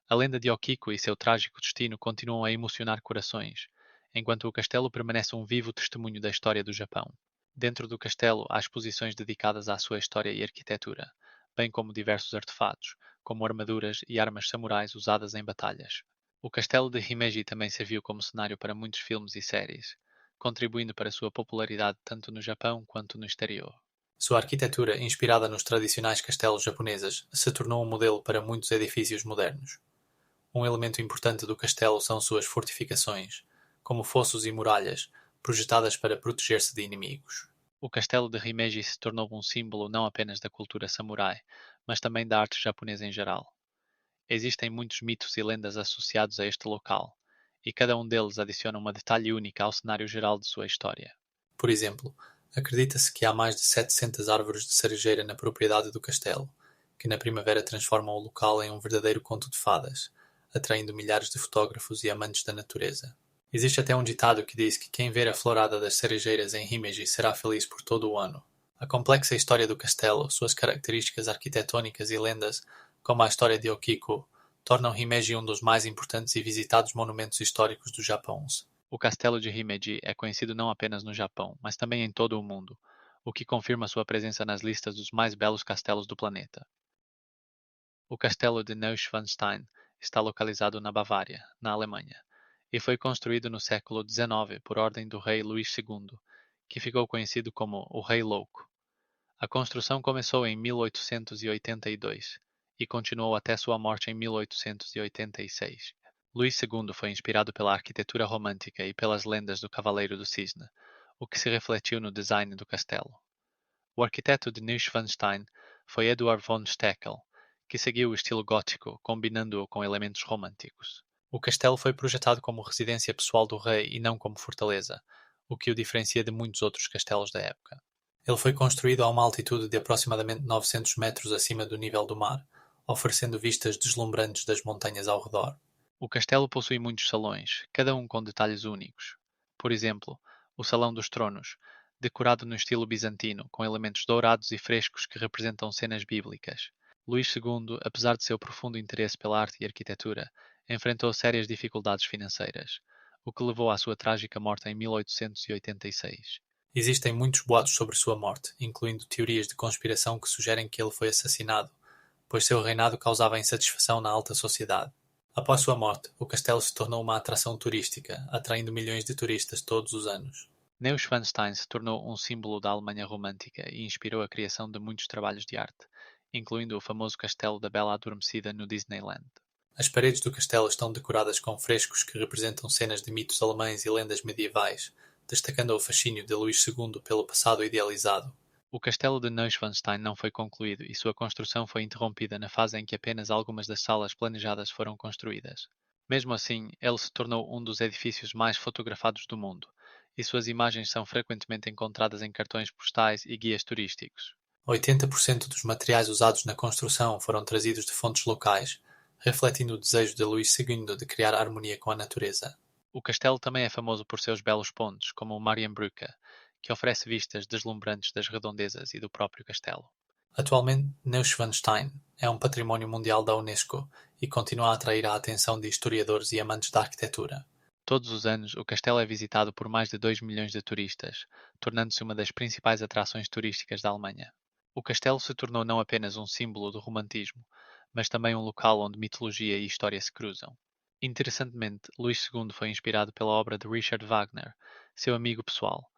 A lenda de Okiko e seu trágico destino continuam a emocionar corações, enquanto o castelo permanece um vivo testemunho da história do Japão. Dentro do castelo há exposições dedicadas à sua história e arquitetura, bem como diversos artefatos, como armaduras e armas samurais usadas em batalhas. O castelo de Himeji também serviu como cenário para muitos filmes e séries, contribuindo para sua popularidade tanto no Japão quanto no exterior. Sua arquitetura, inspirada nos tradicionais castelos japoneses, se tornou um modelo para muitos edifícios modernos. Um elemento importante do castelo são suas fortificações, como fossos e muralhas, projetadas para proteger-se de inimigos. O castelo de Himeji se tornou um símbolo não apenas da cultura samurai, mas também da arte japonesa em geral. Existem muitos mitos e lendas associados a este local, e cada um deles adiciona uma detalhe única ao cenário geral de sua história. Por exemplo, acredita-se que há mais de 700 árvores de cerejeira na propriedade do castelo, que na primavera transformam o local em um verdadeiro conto de fadas, atraindo milhares de fotógrafos e amantes da natureza. Existe até um ditado que diz que quem ver a florada das cerejeiras em Himeji será feliz por todo o ano. A complexa história do castelo, suas características arquitetônicas e lendas, como a história de Okiko, tornam Himeji um dos mais importantes e visitados monumentos históricos do Japão. O castelo de Himeji é conhecido não apenas no Japão, mas também em todo o mundo, o que confirma sua presença nas listas dos mais belos castelos do planeta. O castelo de Neuschwanstein está localizado na Bavária, na Alemanha, e foi construído no século XIX por ordem do rei Luís II, que ficou conhecido como o Rei Louco. A construção começou em 1882 e continuou até sua morte em 1886. Luís II foi inspirado pela arquitetura romântica e pelas lendas do Cavaleiro do Cisne, o que se refletiu no design do castelo. O arquiteto de Neuschwanstein foi Eduard von Steckel, que seguiu o estilo gótico, combinando-o com elementos românticos. O castelo foi projetado como residência pessoal do rei e não como fortaleza, o que o diferencia de muitos outros castelos da época. Ele foi construído a uma altitude de aproximadamente 900 metros acima do nível do mar, oferecendo vistas deslumbrantes das montanhas ao redor. O castelo possui muitos salões, cada um com detalhes únicos. Por exemplo, o Salão dos Tronos, decorado no estilo bizantino, com elementos dourados e frescos que representam cenas bíblicas. Luís II, apesar de seu profundo interesse pela arte e arquitetura, enfrentou sérias dificuldades financeiras, o que levou à sua trágica morte em 1886. Existem muitos boatos sobre sua morte, incluindo teorias de conspiração que sugerem que ele foi assassinado, pois seu reinado causava insatisfação na alta sociedade. Após sua morte, o castelo se tornou uma atração turística, atraindo milhões de turistas todos os anos. Neuschwanstein se tornou um símbolo da Alemanha romântica e inspirou a criação de muitos trabalhos de arte, incluindo o famoso Castelo da Bela Adormecida no Disneyland. As paredes do castelo estão decoradas com frescos que representam cenas de mitos alemães e lendas medievais, destacando o fascínio de Luís II pelo passado idealizado. O castelo de Neuschwanstein não foi concluído e sua construção foi interrompida na fase em que apenas algumas das salas planejadas foram construídas. Mesmo assim, ele se tornou um dos edifícios mais fotografados do mundo, e suas imagens são frequentemente encontradas em cartões postais e guias turísticos. 80% dos materiais usados na construção foram trazidos de fontes locais, refletindo o desejo de Luís II de criar harmonia com a natureza. O castelo também é famoso por seus belos pontos, como o Marienbrücke, que oferece vistas deslumbrantes das redondezas e do próprio castelo. Atualmente, Neuschwanstein é um património mundial da Unesco e continua a atrair a atenção de historiadores e amantes da arquitetura. Todos os anos, o castelo é visitado por mais de 2 milhões de turistas, tornando-se uma das principais atrações turísticas da Alemanha. O castelo se tornou não apenas um símbolo do romantismo, mas também um local onde mitologia e história se cruzam. Interessantemente, Luís II foi inspirado pela obra de Richard Wagner, seu amigo pessoal,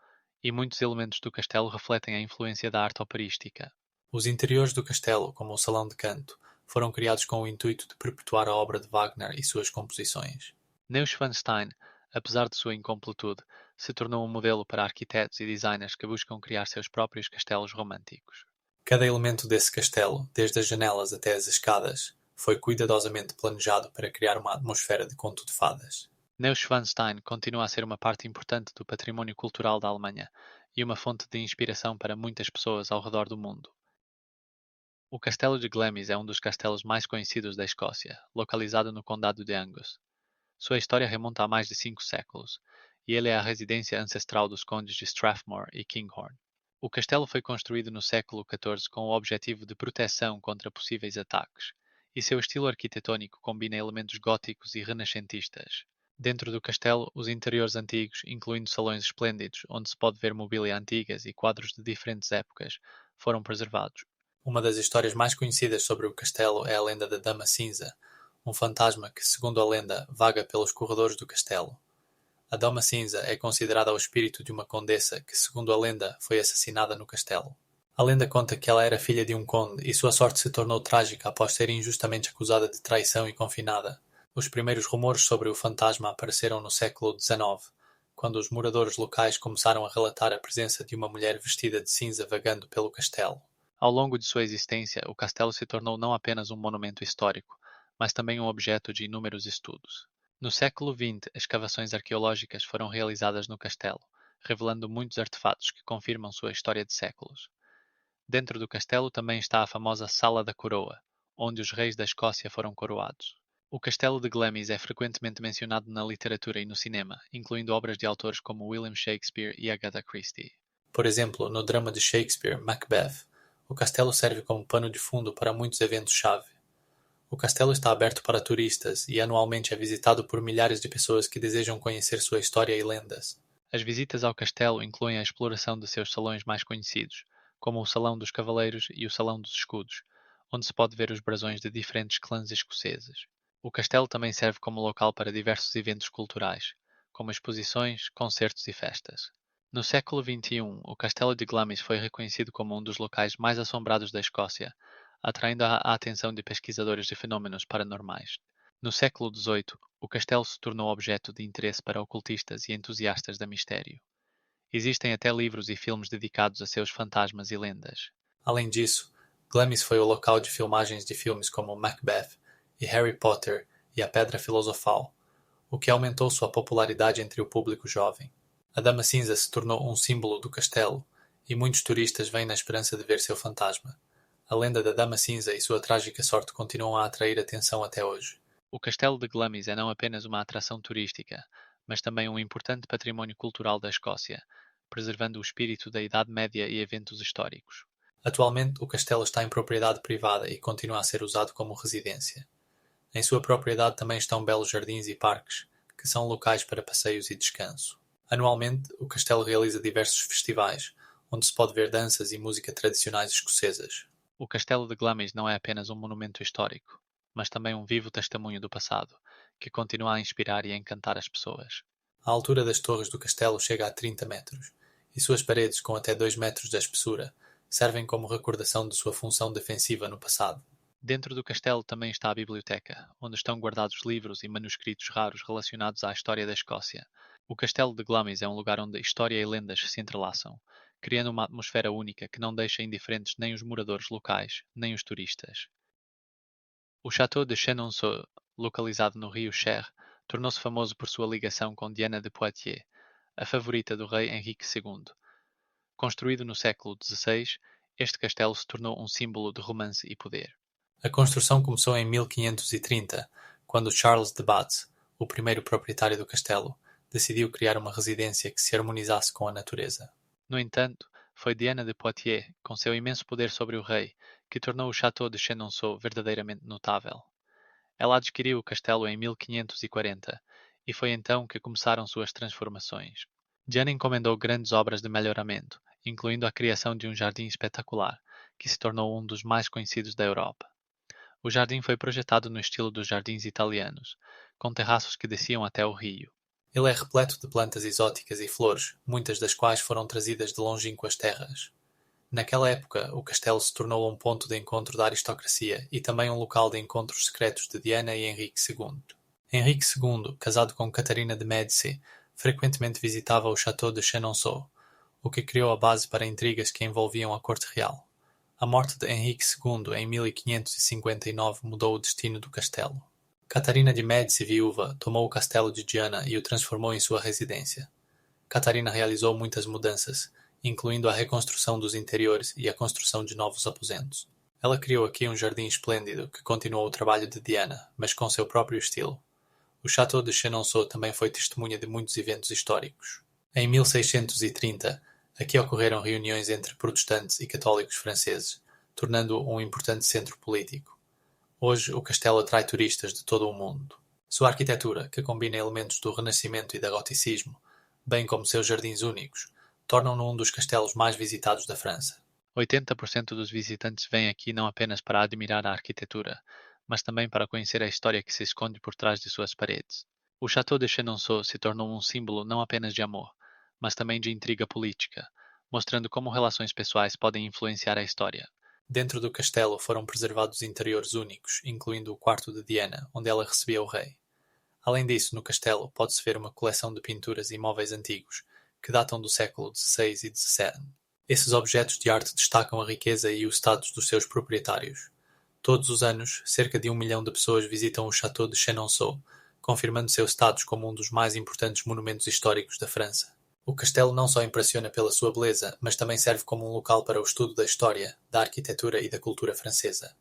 e muitos elementos do castelo refletem a influência da arte operística. Os interiores do castelo, como o salão de canto, foram criados com o intuito de perpetuar a obra de Wagner e suas composições. Neuschwanstein, apesar de sua incompletude, se tornou um modelo para arquitetos e designers que buscam criar seus próprios castelos românticos. Cada elemento desse castelo, desde as janelas até as escadas, foi cuidadosamente planejado para criar uma atmosfera de conto de fadas. Neuschwanstein continua a ser uma parte importante do património cultural da Alemanha e uma fonte de inspiração para muitas pessoas ao redor do mundo. O Castelo de Glamis é um dos castelos mais conhecidos da Escócia, localizado no Condado de Angus. Sua história remonta a mais de 5 séculos, e ele é a residência ancestral dos condes de Strathmore e Kinghorn. O castelo foi construído no século XIV com o objetivo de proteção contra possíveis ataques, e seu estilo arquitetônico combina elementos góticos e renascentistas. Dentro do castelo, os interiores antigos, incluindo salões esplêndidos, onde se pode ver mobília antigas e quadros de diferentes épocas, foram preservados. Uma das histórias mais conhecidas sobre o castelo é a lenda da Dama Cinza, um fantasma que, segundo a lenda, vaga pelos corredores do castelo. A Dama Cinza é considerada o espírito de uma condessa que, segundo a lenda, foi assassinada no castelo. A lenda conta que ela era filha de um conde e sua sorte se tornou trágica após ser injustamente acusada de traição e confinada. Os primeiros rumores sobre o fantasma apareceram no século XIX, quando os moradores locais começaram a relatar a presença de uma mulher vestida de cinza vagando pelo castelo. Ao longo de sua existência, o castelo se tornou não apenas um monumento histórico, mas também um objeto de inúmeros estudos. No século XX, escavações arqueológicas foram realizadas no castelo, revelando muitos artefatos que confirmam sua história de séculos. Dentro do castelo também está a famosa Sala da Coroa, onde os reis da Escócia foram coroados. O castelo de Glamis é frequentemente mencionado na literatura e no cinema, incluindo obras de autores como William Shakespeare e Agatha Christie. Por exemplo, no drama de Shakespeare, Macbeth, o castelo serve como pano de fundo para muitos eventos-chave. O castelo está aberto para turistas e anualmente é visitado por milhares de pessoas que desejam conhecer sua história e lendas. As visitas ao castelo incluem a exploração de seus salões mais conhecidos, como o Salão dos Cavaleiros e o Salão dos Escudos, onde se pode ver os brasões de diferentes clãs escoceses. O castelo também serve como local para diversos eventos culturais, como exposições, concertos e festas. No século XXI, o Castelo de Glamis foi reconhecido como um dos locais mais assombrados da Escócia, atraindo a atenção de pesquisadores de fenômenos paranormais. No século XVIII, o castelo se tornou objeto de interesse para ocultistas e entusiastas da mistério. Existem até livros e filmes dedicados a seus fantasmas e lendas. Além disso, Glamis foi o local de filmagens de filmes como Macbeth e Harry Potter e a Pedra Filosofal, o que aumentou sua popularidade entre o público jovem. A Dama Cinza se tornou um símbolo do castelo e muitos turistas vêm na esperança de ver seu fantasma. A lenda da Dama Cinza e sua trágica sorte continuam a atrair atenção até hoje. O Castelo de Glamis é não apenas uma atração turística, mas também um importante património cultural da Escócia, preservando o espírito da Idade Média e eventos históricos. Atualmente, o castelo está em propriedade privada e continua a ser usado como residência. Em sua propriedade também estão belos jardins e parques, que são locais para passeios e descanso. Anualmente, o castelo realiza diversos festivais, onde se pode ver danças e música tradicionais escocesas. O Castelo de Glamis não é apenas um monumento histórico, mas também um vivo testemunho do passado, que continua a inspirar e a encantar as pessoas. A altura das torres do castelo chega a 30 metros, e suas paredes, com até 2 metros de espessura, servem como recordação de sua função defensiva no passado. Dentro do castelo também está a biblioteca, onde estão guardados livros e manuscritos raros relacionados à história da Escócia. O castelo de Glamis é um lugar onde história e lendas se entrelaçam, criando uma atmosfera única que não deixa indiferentes nem os moradores locais, nem os turistas. O Château de Chenonceau, localizado no rio Cher, tornou-se famoso por sua ligação com Diana de Poitiers, a favorita do rei Henrique II. Construído no século XVI, este castelo se tornou um símbolo de romance e poder. A construção começou em 1530, quando Charles de Batz, o primeiro proprietário do castelo, decidiu criar uma residência que se harmonizasse com a natureza. No entanto, foi Diana de Poitiers, com seu imenso poder sobre o rei, que tornou o Château de Chenonceau verdadeiramente notável. Ela adquiriu o castelo em 1540 e foi então que começaram suas transformações. Diana encomendou grandes obras de melhoramento, incluindo a criação de um jardim espetacular, que se tornou um dos mais conhecidos da Europa. O jardim foi projetado no estilo dos jardins italianos, com terraços que desciam até o rio. Ele é repleto de plantas exóticas e flores, muitas das quais foram trazidas de longínquas terras. Naquela época, o castelo se tornou um ponto de encontro da aristocracia e também um local de encontros secretos de Diana e Henrique II. Henrique II, casado com Catarina de Médici, frequentemente visitava o Château de Chenonceau, o que criou a base para intrigas que envolviam a corte real. A morte de Henrique II em 1559 mudou o destino do castelo. Catarina de Médici, viúva, tomou o castelo de Diana e o transformou em sua residência. Catarina realizou muitas mudanças, incluindo a reconstrução dos interiores e a construção de novos aposentos. Ela criou aqui um jardim esplêndido que continuou o trabalho de Diana, mas com seu próprio estilo. O Château de Chenonceau também foi testemunha de muitos eventos históricos. Em 1630, aqui ocorreram reuniões entre protestantes e católicos franceses, tornando-o um importante centro político. Hoje, o castelo atrai turistas de todo o mundo. Sua arquitetura, que combina elementos do Renascimento e do Goticismo, bem como seus jardins únicos, tornam-no um dos castelos mais visitados da França. 80% dos visitantes vêm aqui não apenas para admirar a arquitetura, mas também para conhecer a história que se esconde por trás de suas paredes. O Château de Chenonceau se tornou um símbolo não apenas de amor, mas também de intriga política, mostrando como relações pessoais podem influenciar a história. Dentro do castelo foram preservados interiores únicos, incluindo o quarto de Diana, onde ela recebia o rei. Além disso, no castelo pode-se ver uma coleção de pinturas e móveis antigos, que datam do século XVI e XVII. Esses objetos de arte destacam a riqueza e o status dos seus proprietários. Todos os anos, cerca de 1 milhão de pessoas visitam o Château de Chenonceau, confirmando seu status como um dos mais importantes monumentos históricos da França. O castelo não só impressiona pela sua beleza, mas também serve como um local para o estudo da história, da arquitetura e da cultura francesa.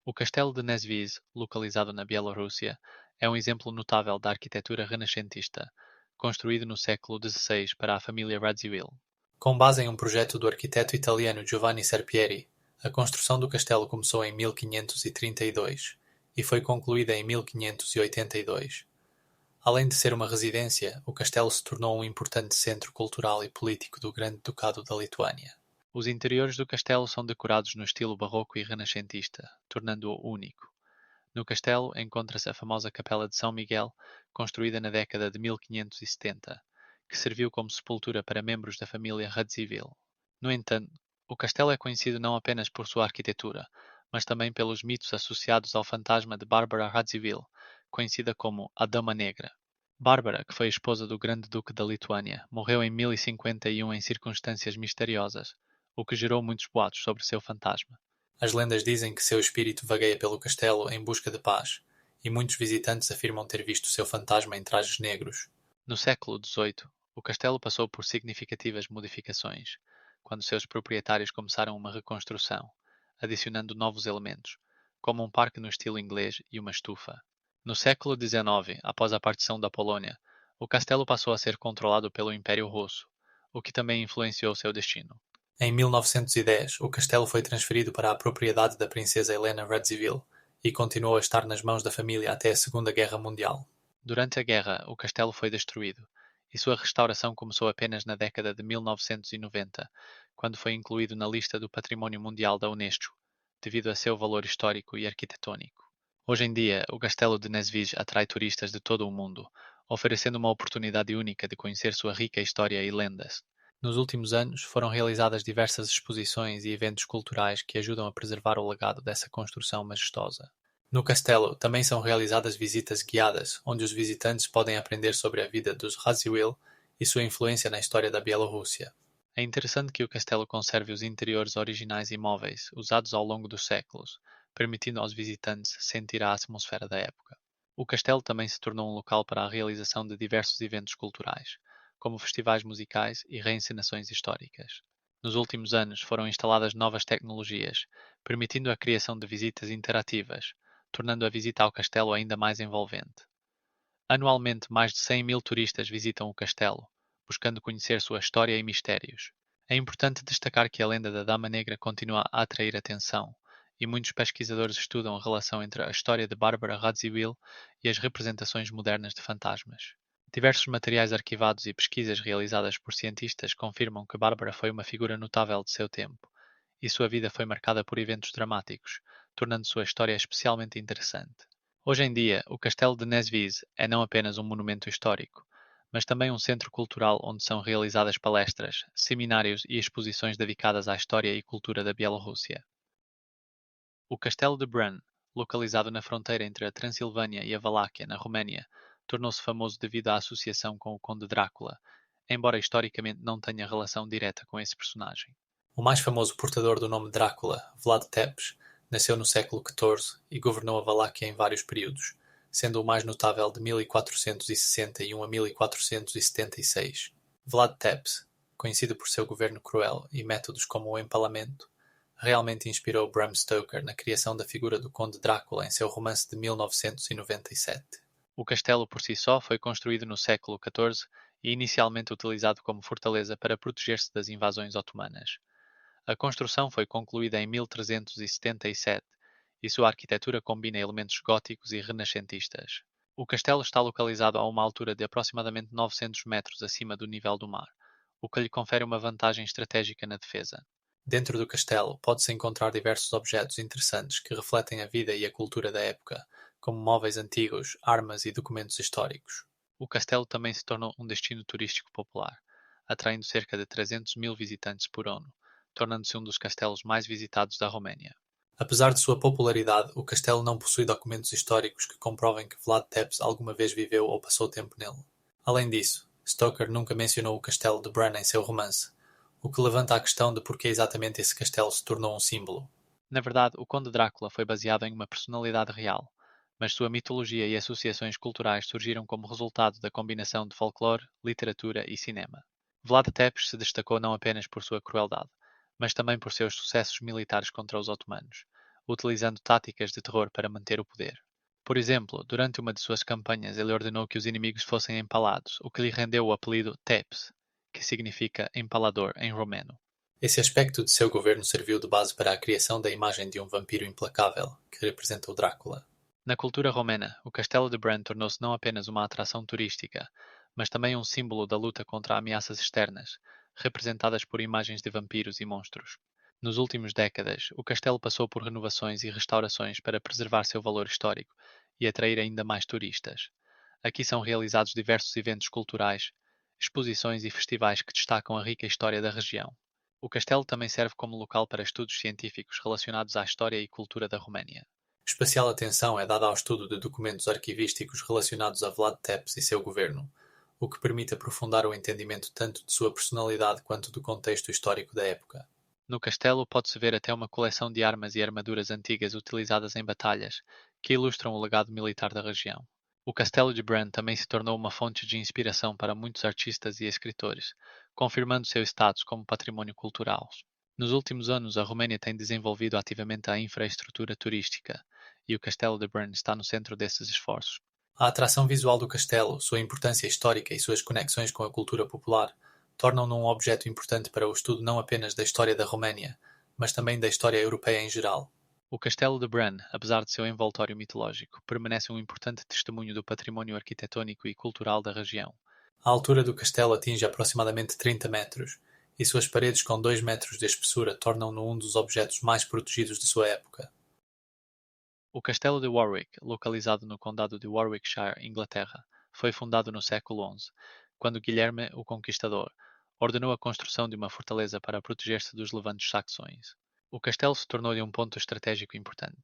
O castelo de Nesvizh, localizado na Bielorrússia, é um exemplo notável da arquitetura renascentista, construído no século XVI para a família Radziwiłł. Com base em um projeto do arquiteto italiano Giovanni Serpieri, a construção do castelo começou em 1532 e foi concluída em 1582. Além de ser uma residência, o castelo se tornou um importante centro cultural e político do Grande Ducado da Lituânia. Os interiores do castelo são decorados no estilo barroco e renascentista, tornando-o único. No castelo encontra-se a famosa Capela de São Miguel, construída na década de 1570, que serviu como sepultura para membros da família Radziwiłł. No entanto, o castelo é conhecido não apenas por sua arquitetura, mas também pelos mitos associados ao fantasma de Bárbara Radziwiłł, conhecida como a Dama Negra. Bárbara, que foi esposa do Grande Duque da Lituânia, morreu em 1051 em circunstâncias misteriosas, o que gerou muitos boatos sobre seu fantasma. As lendas dizem que seu espírito vagueia pelo castelo em busca de paz, e muitos visitantes afirmam ter visto seu fantasma em trajes negros. No século XVIII, o castelo passou por significativas modificações, quando seus proprietários começaram uma reconstrução, adicionando novos elementos, como um parque no estilo inglês e uma estufa. No século XIX, após a partição da Polônia, o castelo passou a ser controlado pelo Império Russo, o que também influenciou seu destino. Em 1910, o castelo foi transferido para a propriedade da princesa Helena Radziwiłł e continuou a estar nas mãos da família até a Segunda Guerra Mundial. Durante a guerra, o castelo foi destruído, e sua restauração começou apenas na década de 1990, quando foi incluído na lista do Património Mundial da Unesco, devido a seu valor histórico e arquitetônico. Hoje em dia, o castelo de Nesvizh atrai turistas de todo o mundo, oferecendo uma oportunidade única de conhecer sua rica história e lendas. Nos últimos anos, foram realizadas diversas exposições e eventos culturais que ajudam a preservar o legado dessa construção majestosa. No castelo também são realizadas visitas guiadas, onde os visitantes podem aprender sobre a vida dos Radziwiłł e sua influência na história da Bielorrússia. É interessante que o castelo conserve os interiores originais e móveis, usados ao longo dos séculos, permitindo aos visitantes sentir a atmosfera da época. O castelo também se tornou um local para a realização de diversos eventos culturais, como festivais musicais e reencenações históricas. Nos últimos anos foram instaladas novas tecnologias, permitindo a criação de visitas interativas, tornando a visita ao castelo ainda mais envolvente. Anualmente, mais de 100.000 turistas visitam o castelo, buscando conhecer sua história e mistérios. É importante destacar que a lenda da Dama Negra continua a atrair atenção, e muitos pesquisadores estudam a relação entre a história de Bárbara Radziwiłł e as representações modernas de fantasmas. Diversos materiais arquivados e pesquisas realizadas por cientistas confirmam que Bárbara foi uma figura notável de seu tempo, e sua vida foi marcada por eventos dramáticos, tornando sua história especialmente interessante. Hoje em dia, o Castelo de Nesvizh é não apenas um monumento histórico, mas também um centro cultural onde são realizadas palestras, seminários e exposições dedicadas à história e cultura da Bielorrússia. O Castelo de Brno, localizado na fronteira entre a Transilvânia e a Valáquia, na Roménia, tornou-se famoso devido à associação com o Conde Drácula, embora historicamente não tenha relação direta com esse personagem. O mais famoso portador do nome Drácula, Vlad Tepes, nasceu no século XIV e governou a Valáquia em vários períodos, sendo o mais notável de 1461 a 1476. Vlad Tepes, conhecido por seu governo cruel e métodos como o empalamento, realmente inspirou Bram Stoker na criação da figura do Conde Drácula em seu romance de 1997. O castelo por si só foi construído no século XIV e inicialmente utilizado como fortaleza para proteger-se das invasões otomanas. A construção foi concluída em 1377 e sua arquitetura combina elementos góticos e renascentistas. O castelo está localizado a uma altura de aproximadamente 900 metros acima do nível do mar, o que lhe confere uma vantagem estratégica na defesa. Dentro do castelo pode-se encontrar diversos objetos interessantes que refletem a vida e a cultura da época, como móveis antigos, armas e documentos históricos. O castelo também se tornou um destino turístico popular, atraindo cerca de 300.000 visitantes por ano, tornando-se um dos castelos mais visitados da Roménia. Apesar de sua popularidade, o castelo não possui documentos históricos que comprovem que Vlad Tepes alguma vez viveu ou passou tempo nele. Além disso, Stoker nunca mencionou o castelo de Bran em seu romance, o que levanta a questão de por que exatamente esse castelo se tornou um símbolo. Na verdade, o Conde Drácula foi baseado em uma personalidade real, mas sua mitologia e associações culturais surgiram como resultado da combinação de folclore, literatura e cinema. Vlad Tepes se destacou não apenas por sua crueldade, mas também por seus sucessos militares contra os otomanos, utilizando táticas de terror para manter o poder. Por exemplo, durante uma de suas campanhas ele ordenou que os inimigos fossem empalados, o que lhe rendeu o apelido Tepes, que significa empalador em romeno. Esse aspecto de seu governo serviu de base para a criação da imagem de um vampiro implacável, que representa o Drácula. Na cultura romena, o Castelo de Bran tornou-se não apenas uma atração turística, mas também um símbolo da luta contra ameaças externas, representadas por imagens de vampiros e monstros. Nos últimos décadas, o castelo passou por renovações e restaurações para preservar seu valor histórico e atrair ainda mais turistas. Aqui são realizados diversos eventos culturais, exposições e festivais que destacam a rica história da região. O castelo também serve como local para estudos científicos relacionados à história e cultura da Roménia. Especial atenção é dada ao estudo de documentos arquivísticos relacionados a Vlad Tepes e seu governo, o que permite aprofundar o entendimento tanto de sua personalidade quanto do contexto histórico da época. No castelo pode-se ver até uma coleção de armas e armaduras antigas utilizadas em batalhas, que ilustram o legado militar da região. O Castelo de Bran também se tornou uma fonte de inspiração para muitos artistas e escritores, confirmando seu status como patrimônio cultural. Nos últimos anos, a Roménia tem desenvolvido ativamente a infraestrutura turística, e o Castelo de Bran está no centro desses esforços. A atração visual do castelo, sua importância histórica e suas conexões com a cultura popular tornam-no um objeto importante para o estudo não apenas da história da Roménia, mas também da história europeia em geral. O Castelo de Bran, apesar de seu envoltório mitológico, permanece um importante testemunho do patrimônio arquitetónico e cultural da região. A altura do castelo atinge aproximadamente 30 metros, e suas paredes com 2 metros de espessura tornam-no um dos objetos mais protegidos de sua época. O Castelo de Warwick, localizado no condado de Warwickshire, Inglaterra, foi fundado no século XI, quando Guilherme o Conquistador, ordenou a construção de uma fortaleza para proteger-se dos levantes saxões. O castelo se tornou-lhe um ponto estratégico importante,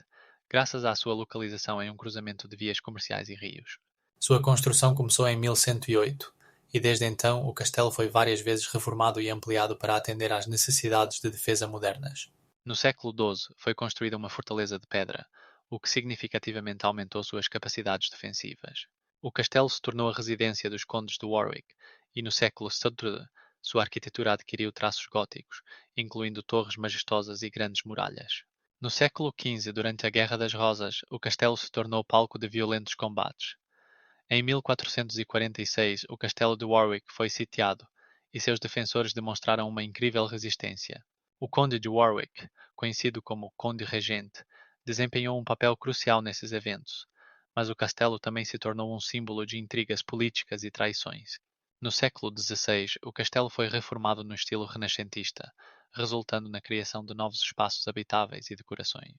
graças à sua localização em um cruzamento de vias comerciais e rios. Sua construção começou em 1108, e desde então o castelo foi várias vezes reformado e ampliado para atender às necessidades de defesa modernas. No século XII foi construída uma fortaleza de pedra, o que significativamente aumentou suas capacidades defensivas. O castelo se tornou a residência dos condes de Warwick, e no século XIII sua arquitetura adquiriu traços góticos, incluindo torres majestosas e grandes muralhas. No século XV, durante a Guerra das Rosas, o castelo se tornou palco de violentos combates. Em 1446, o castelo de Warwick foi sitiado, e seus defensores demonstraram uma incrível resistência. O Conde de Warwick, conhecido como Conde Regente, desempenhou um papel crucial nesses eventos, mas o castelo também se tornou um símbolo de intrigas políticas e traições. No século XVI, o castelo foi reformado no estilo renascentista, resultando na criação de novos espaços habitáveis e decorações.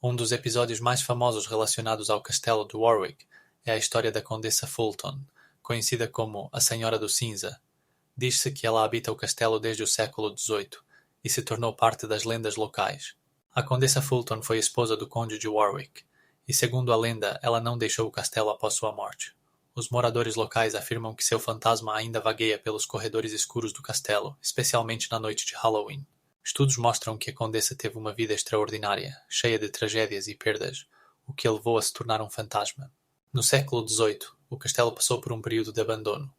Um dos episódios mais famosos relacionados ao castelo de Warwick é a história da Condessa Fulton, conhecida como a Senhora do Cinza. Diz-se que ela habita o castelo desde o século XVIII e se tornou parte das lendas locais. A Condessa Fulton foi esposa do Conde de Warwick, e segundo a lenda, ela não deixou o castelo após sua morte. Os moradores locais afirmam que seu fantasma ainda vagueia pelos corredores escuros do castelo, especialmente na noite de Halloween. Estudos mostram que a Condessa teve uma vida extraordinária, cheia de tragédias e perdas, o que a levou a se tornar um fantasma. No século XVIII, o castelo passou por um período de abandono,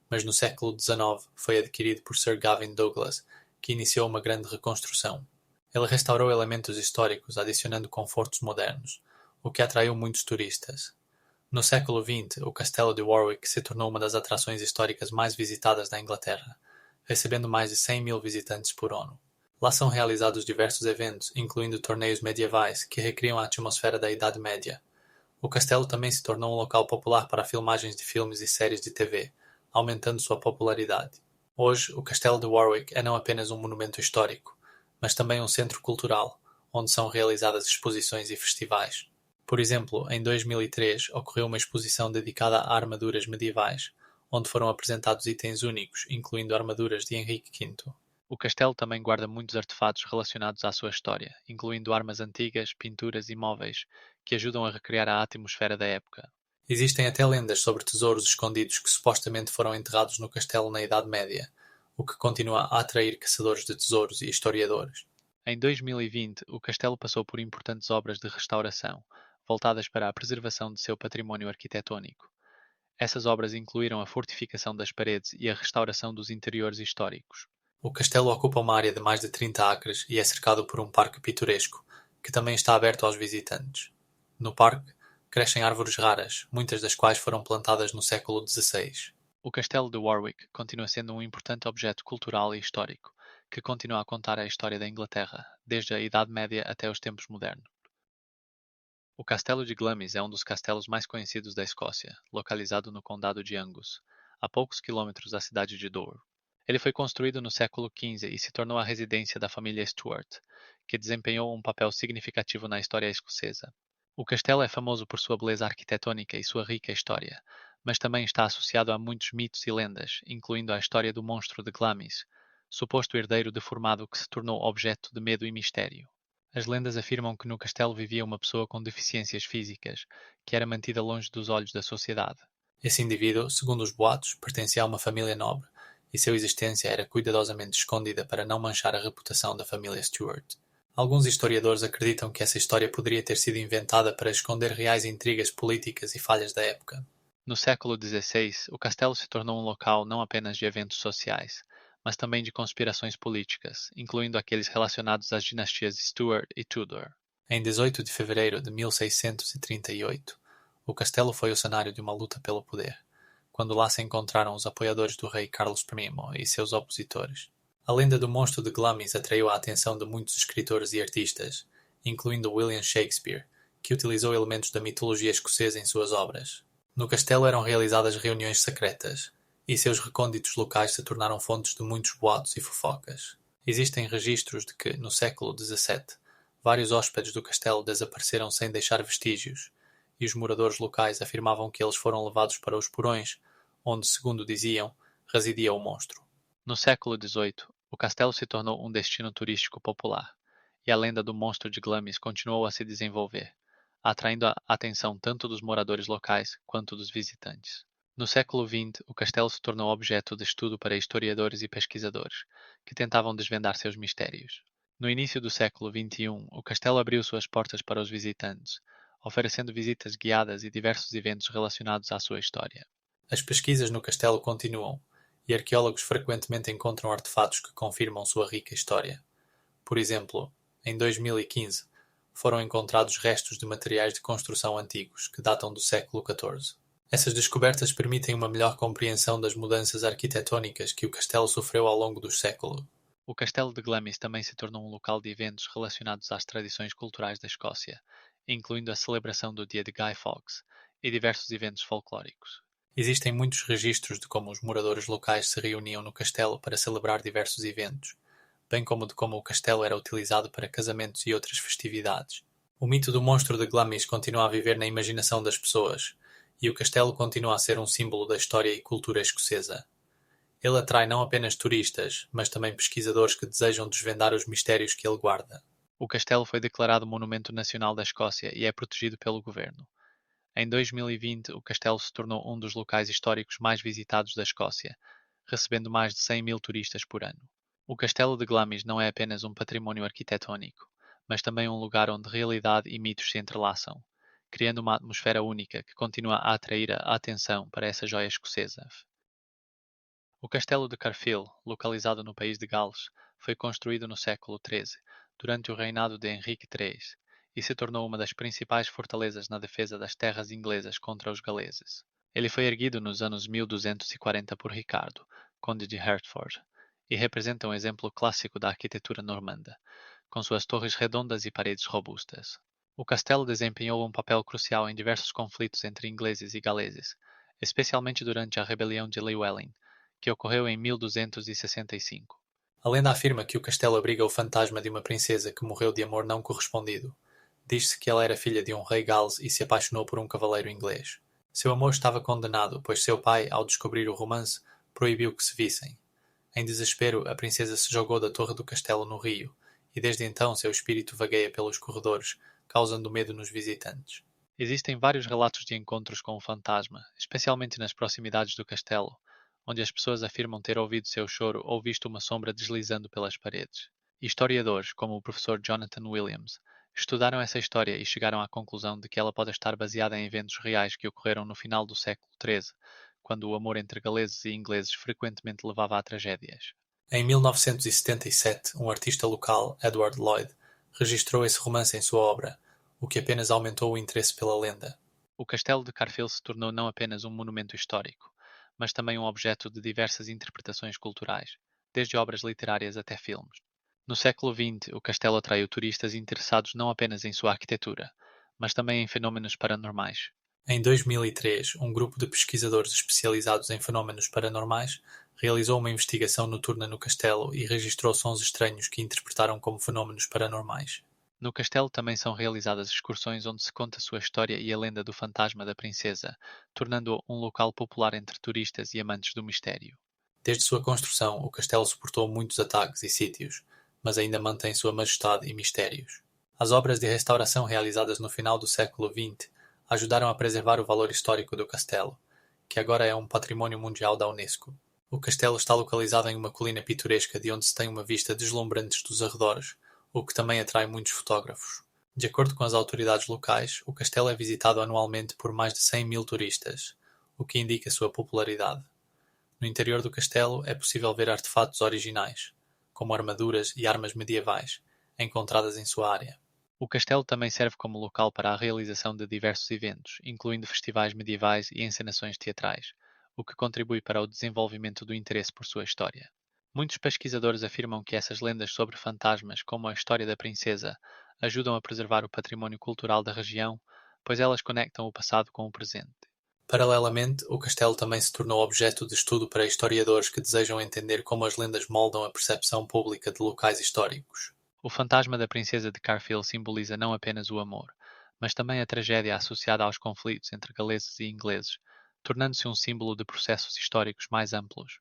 mas no século XIX foi adquirido por Sir Gavin Douglas, que iniciou uma grande reconstrução. Ele restaurou elementos históricos, adicionando confortos modernos, o que atraiu muitos turistas. No século XX, o castelo de Warwick se tornou uma das atrações históricas mais visitadas da Inglaterra, recebendo mais de 100.000 visitantes por ano. Lá são realizados diversos eventos, incluindo torneios medievais, que recriam a atmosfera da Idade Média. O castelo também se tornou um local popular para filmagens de filmes e séries de TV, aumentando sua popularidade. Hoje, o castelo de Warwick é não apenas um monumento histórico, mas também um centro cultural, onde são realizadas exposições e festivais. Por exemplo, em 2003 ocorreu uma exposição dedicada a armaduras medievais, onde foram apresentados itens únicos, incluindo armaduras de Henrique V. O castelo também guarda muitos artefatos relacionados à sua história, incluindo armas antigas, pinturas e móveis, que ajudam a recriar a atmosfera da época. Existem até lendas sobre tesouros escondidos que supostamente foram enterrados no castelo na Idade Média, o que continua a atrair caçadores de tesouros e historiadores. Em 2020, o castelo passou por importantes obras de restauração, voltadas para a preservação de seu património arquitetónico. Essas obras incluíram a fortificação das paredes e a restauração dos interiores históricos. O castelo ocupa uma área de mais de 30 acres e é cercado por um parque pitoresco, que também está aberto aos visitantes. No parque, crescem árvores raras, muitas das quais foram plantadas no século XVI. O castelo de Warwick continua sendo um importante objeto cultural e histórico, que continua a contar a história da Inglaterra, desde a Idade Média até os tempos modernos. O Castelo de Glamis é um dos castelos mais conhecidos da Escócia, localizado no Condado de Angus, a poucos quilômetros da cidade de Dover. Ele foi construído no século XV e se tornou a residência da família Stuart, que desempenhou um papel significativo na história escocesa. O castelo é famoso por sua beleza arquitetônica e sua rica história, mas também está associado a muitos mitos e lendas, incluindo a história do monstro de Glamis, suposto herdeiro deformado que se tornou objeto de medo e mistério. As lendas afirmam que no castelo vivia uma pessoa com deficiências físicas, que era mantida longe dos olhos da sociedade. Esse indivíduo, segundo os boatos, pertencia a uma família nobre, e sua existência era cuidadosamente escondida para não manchar a reputação da família Stuart. Alguns historiadores acreditam que essa história poderia ter sido inventada para esconder reais intrigas políticas e falhas da época. No século XVI, o castelo se tornou um local não apenas de eventos sociais, mas também de conspirações políticas, incluindo aqueles relacionados às dinastias Stuart e Tudor. Em 18 de fevereiro de 1638, o castelo foi o cenário de uma luta pelo poder, quando lá se encontraram os apoiadores do rei Carlos I e seus opositores. A lenda do monstro de Glamis atraiu a atenção de muitos escritores e artistas, incluindo William Shakespeare, que utilizou elementos da mitologia escocesa em suas obras. No castelo eram realizadas reuniões secretas, e seus recônditos locais se tornaram fontes de muitos boatos e fofocas. Existem registros de que, no século XVII, vários hóspedes do castelo desapareceram sem deixar vestígios, e os moradores locais afirmavam que eles foram levados para os porões, onde, segundo diziam, residia o monstro. No século XVIII, o castelo se tornou um destino turístico popular, e a lenda do monstro de Glamis continuou a se desenvolver, atraindo a atenção tanto dos moradores locais quanto dos visitantes. No século XX, o castelo se tornou objeto de estudo para historiadores e pesquisadores, que tentavam desvendar seus mistérios. No início do século XXI, o castelo abriu suas portas para os visitantes, oferecendo visitas guiadas e diversos eventos relacionados à sua história. As pesquisas no castelo continuam, e arqueólogos frequentemente encontram artefatos que confirmam sua rica história. Por exemplo, em 2015, foram encontrados restos de materiais de construção antigos, que datam do século XIV. Essas descobertas permitem uma melhor compreensão das mudanças arquitetónicas que o castelo sofreu ao longo dos séculos. O Castelo de Glamis também se tornou um local de eventos relacionados às tradições culturais da Escócia, incluindo a celebração do dia de Guy Fawkes e diversos eventos folclóricos. Existem muitos registros de como os moradores locais se reuniam no castelo para celebrar diversos eventos, bem como de como o castelo era utilizado para casamentos e outras festividades. O mito do monstro de Glamis continua a viver na imaginação das pessoas, e o castelo continua a ser um símbolo da história e cultura escocesa. Ele atrai não apenas turistas, mas também pesquisadores que desejam desvendar os mistérios que ele guarda. O castelo foi declarado Monumento Nacional da Escócia e é protegido pelo governo. Em 2020, o castelo se tornou um dos locais históricos mais visitados da Escócia, recebendo mais de 100.000 turistas por ano. O Castelo de Glamis não é apenas um património arquitetónico, mas também um lugar onde realidade e mitos se entrelaçam, criando uma atmosfera única que continua a atrair a atenção para essa joia escocesa. O Castelo de Carfield, localizado no país de Gales, foi construído no século XIII, durante o reinado de Henrique III, e se tornou uma das principais fortalezas na defesa das terras inglesas contra os galeses. Ele foi erguido nos anos 1240 por Ricardo, conde de Hertford, e representa um exemplo clássico da arquitetura normanda, com suas torres redondas e paredes robustas. O castelo desempenhou um papel crucial em diversos conflitos entre ingleses e galeses, especialmente durante a rebelião de Llywelyn, que ocorreu em 1265. A lenda afirma que o castelo abriga o fantasma de uma princesa que morreu de amor não correspondido. Diz-se que ela era filha de um rei gales e se apaixonou por um cavaleiro inglês. Seu amor estava condenado, pois seu pai, ao descobrir o romance, proibiu que se vissem. Em desespero, a princesa se jogou da torre do castelo no rio, e desde então seu espírito vagueia pelos corredores, causando medo nos visitantes. Existem vários relatos de encontros com o fantasma, especialmente nas proximidades do castelo, onde as pessoas afirmam ter ouvido seu choro ou visto uma sombra deslizando pelas paredes. Historiadores, como o professor Jonathan Williams, estudaram essa história e chegaram à conclusão de que ela pode estar baseada em eventos reais que ocorreram no final do século XIII, quando o amor entre galeses e ingleses frequentemente levava a tragédias. Em 1977, um artista local, Edward Lloyd, registrou esse romance em sua obra, o que apenas aumentou o interesse pela lenda. O castelo de Carfield se tornou não apenas um monumento histórico, mas também um objeto de diversas interpretações culturais, desde obras literárias até filmes. No século XX, o castelo atraiu turistas interessados não apenas em sua arquitetura, mas também em fenômenos paranormais. Em 2003, um grupo de pesquisadores especializados em fenómenos paranormais realizou uma investigação noturna no castelo e registrou sons estranhos que interpretaram como fenómenos paranormais. No castelo também são realizadas excursões onde se conta sua história e a lenda do fantasma da princesa, tornando-o um local popular entre turistas e amantes do mistério. Desde sua construção, o castelo suportou muitos ataques e sítios, mas ainda mantém sua majestade e mistérios. As obras de restauração realizadas no final do século XX ajudaram a preservar o valor histórico do castelo, que agora é um património mundial da Unesco. O castelo está localizado em uma colina pitoresca de onde se tem uma vista deslumbrante dos arredores, o que também atrai muitos fotógrafos. De acordo com as autoridades locais, o castelo é visitado anualmente por mais de 100.000 turistas, o que indica sua popularidade. No interior do castelo é possível ver artefatos originais, como armaduras e armas medievais, encontradas em sua área. O castelo também serve como local para a realização de diversos eventos, incluindo festivais medievais e encenações teatrais, o que contribui para o desenvolvimento do interesse por sua história. Muitos pesquisadores afirmam que essas lendas sobre fantasmas, como a história da princesa, ajudam a preservar o património cultural da região, pois elas conectam o passado com o presente. Paralelamente, o castelo também se tornou objeto de estudo para historiadores que desejam entender como as lendas moldam a percepção pública de locais históricos. O fantasma da princesa de Carfield simboliza não apenas o amor, mas também a tragédia associada aos conflitos entre galeses e ingleses, tornando-se um símbolo de processos históricos mais amplos.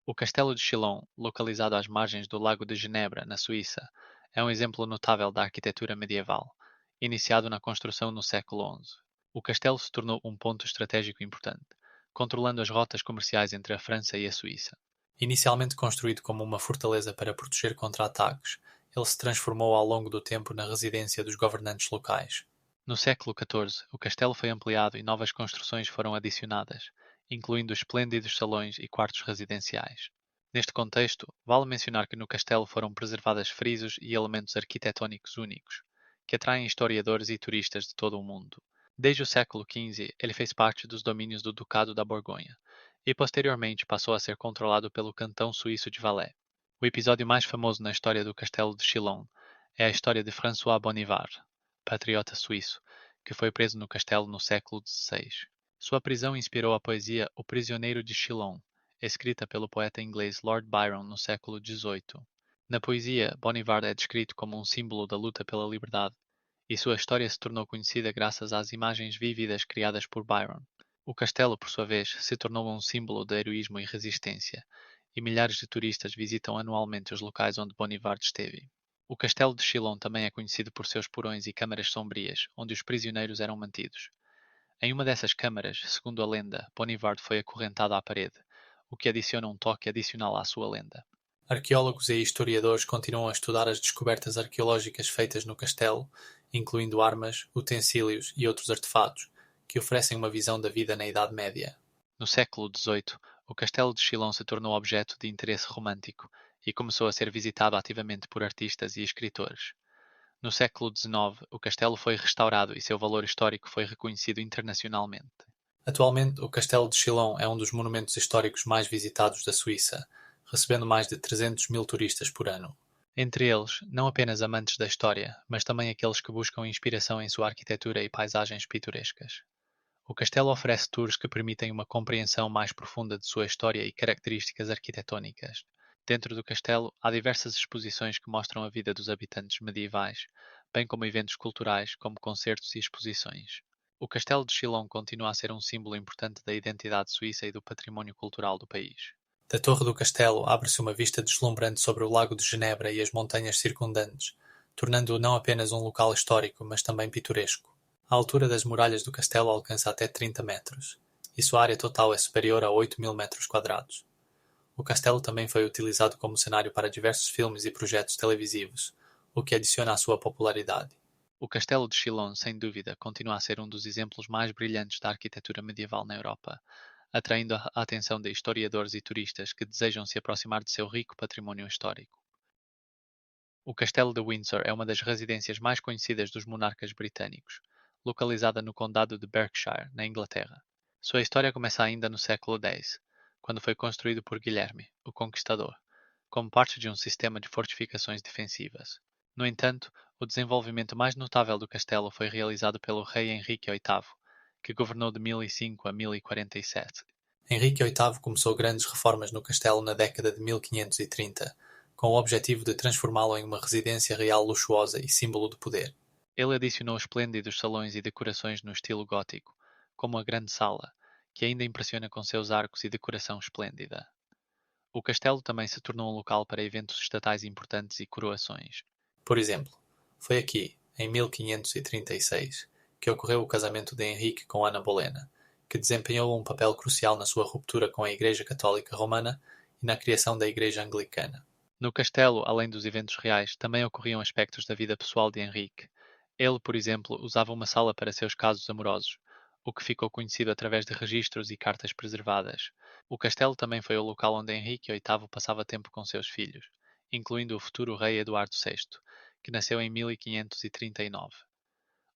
O Castelo de Chillon, localizado às margens do Lago de Genebra, na Suíça, é um exemplo notável da arquitetura medieval, iniciado na construção no século XI. O castelo se tornou um ponto estratégico importante, controlando as rotas comerciais entre a França e a Suíça. Inicialmente construído como uma fortaleza para proteger contra ataques, ele se transformou ao longo do tempo na residência dos governantes locais. No século XIV, o castelo foi ampliado e novas construções foram adicionadas, incluindo esplêndidos salões e quartos residenciais. Neste contexto, vale mencionar que no castelo foram preservadas frisos e elementos arquitetónicos únicos, que atraem historiadores e turistas de todo o mundo. Desde o século XV, ele fez parte dos domínios do Ducado da Borgonha, e posteriormente passou a ser controlado pelo cantão suíço de Valais. O episódio mais famoso na história do Castelo de Chillon é a história de François Bonivard, patriota suíço, que foi preso no castelo no século XVI. Sua prisão inspirou a poesia O Prisioneiro de Chillon, escrita pelo poeta inglês Lord Byron no século XVIII. Na poesia, Bonivard é descrito como um símbolo da luta pela liberdade, e sua história se tornou conhecida graças às imagens vívidas criadas por Byron. O castelo, por sua vez, se tornou um símbolo de heroísmo e resistência, e milhares de turistas visitam anualmente os locais onde Bonivard esteve. O castelo de Chillon também é conhecido por seus porões e câmaras sombrias, onde os prisioneiros eram mantidos. Em uma dessas câmaras, segundo a lenda, Bonivard foi acorrentado à parede, o que adiciona um toque adicional à sua lenda. Arqueólogos e historiadores continuam a estudar as descobertas arqueológicas feitas no castelo, incluindo armas, utensílios e outros artefatos, que oferecem uma visão da vida na Idade Média. No século XVIII, o castelo de Chillon se tornou objeto de interesse romântico e começou a ser visitado ativamente por artistas e escritores. No século XIX, o castelo foi restaurado e seu valor histórico foi reconhecido internacionalmente. Atualmente, o Castelo de Chillon é um dos monumentos históricos mais visitados da Suíça, recebendo mais de 300.000 turistas por ano. Entre eles, não apenas amantes da história, mas também aqueles que buscam inspiração em sua arquitetura e paisagens pitorescas. O castelo oferece tours que permitem uma compreensão mais profunda de sua história e características arquitetónicas. Dentro do castelo, há diversas exposições que mostram a vida dos habitantes medievais, bem como eventos culturais, como concertos e exposições. O Castelo de Chillon continua a ser um símbolo importante da identidade suíça e do património cultural do país. Da torre do castelo abre-se uma vista deslumbrante sobre o Lago de Genebra e as montanhas circundantes, tornando-o não apenas um local histórico, mas também pitoresco. A altura das muralhas do castelo alcança até 30 metros, e sua área total é superior a 8.000 metros quadrados. O castelo também foi utilizado como cenário para diversos filmes e projetos televisivos, o que adiciona à sua popularidade. O Castelo de Chillon, sem dúvida, continua a ser um dos exemplos mais brilhantes da arquitetura medieval na Europa, atraindo a atenção de historiadores e turistas que desejam se aproximar de seu rico património histórico. O Castelo de Windsor é uma das residências mais conhecidas dos monarcas britânicos, localizada no condado de Berkshire, na Inglaterra. Sua história começa ainda no século X, quando foi construído por Guilherme, o Conquistador, como parte de um sistema de fortificações defensivas. No entanto, o desenvolvimento mais notável do castelo foi realizado pelo rei Henrique VIII, que governou de 1005 a 1047. Henrique VIII começou grandes reformas no castelo na década de 1530, com o objetivo de transformá-lo em uma residência real luxuosa e símbolo de poder. Ele adicionou esplêndidos salões e decorações no estilo gótico, como a Grande Sala, que ainda impressiona com seus arcos e decoração esplêndida. O castelo também se tornou um local para eventos estatais importantes e coroações. Por exemplo, foi aqui, em 1536, que ocorreu o casamento de Henrique com Ana Bolena, que desempenhou um papel crucial na sua ruptura com a Igreja Católica Romana e na criação da Igreja Anglicana. No castelo, além dos eventos reais, também ocorriam aspectos da vida pessoal de Henrique. Ele, por exemplo, usava uma sala para seus casos amorosos, o que ficou conhecido através de registros e cartas preservadas. O castelo também foi o local onde Henrique VIII passava tempo com seus filhos, incluindo o futuro rei Eduardo VI, que nasceu em 1539.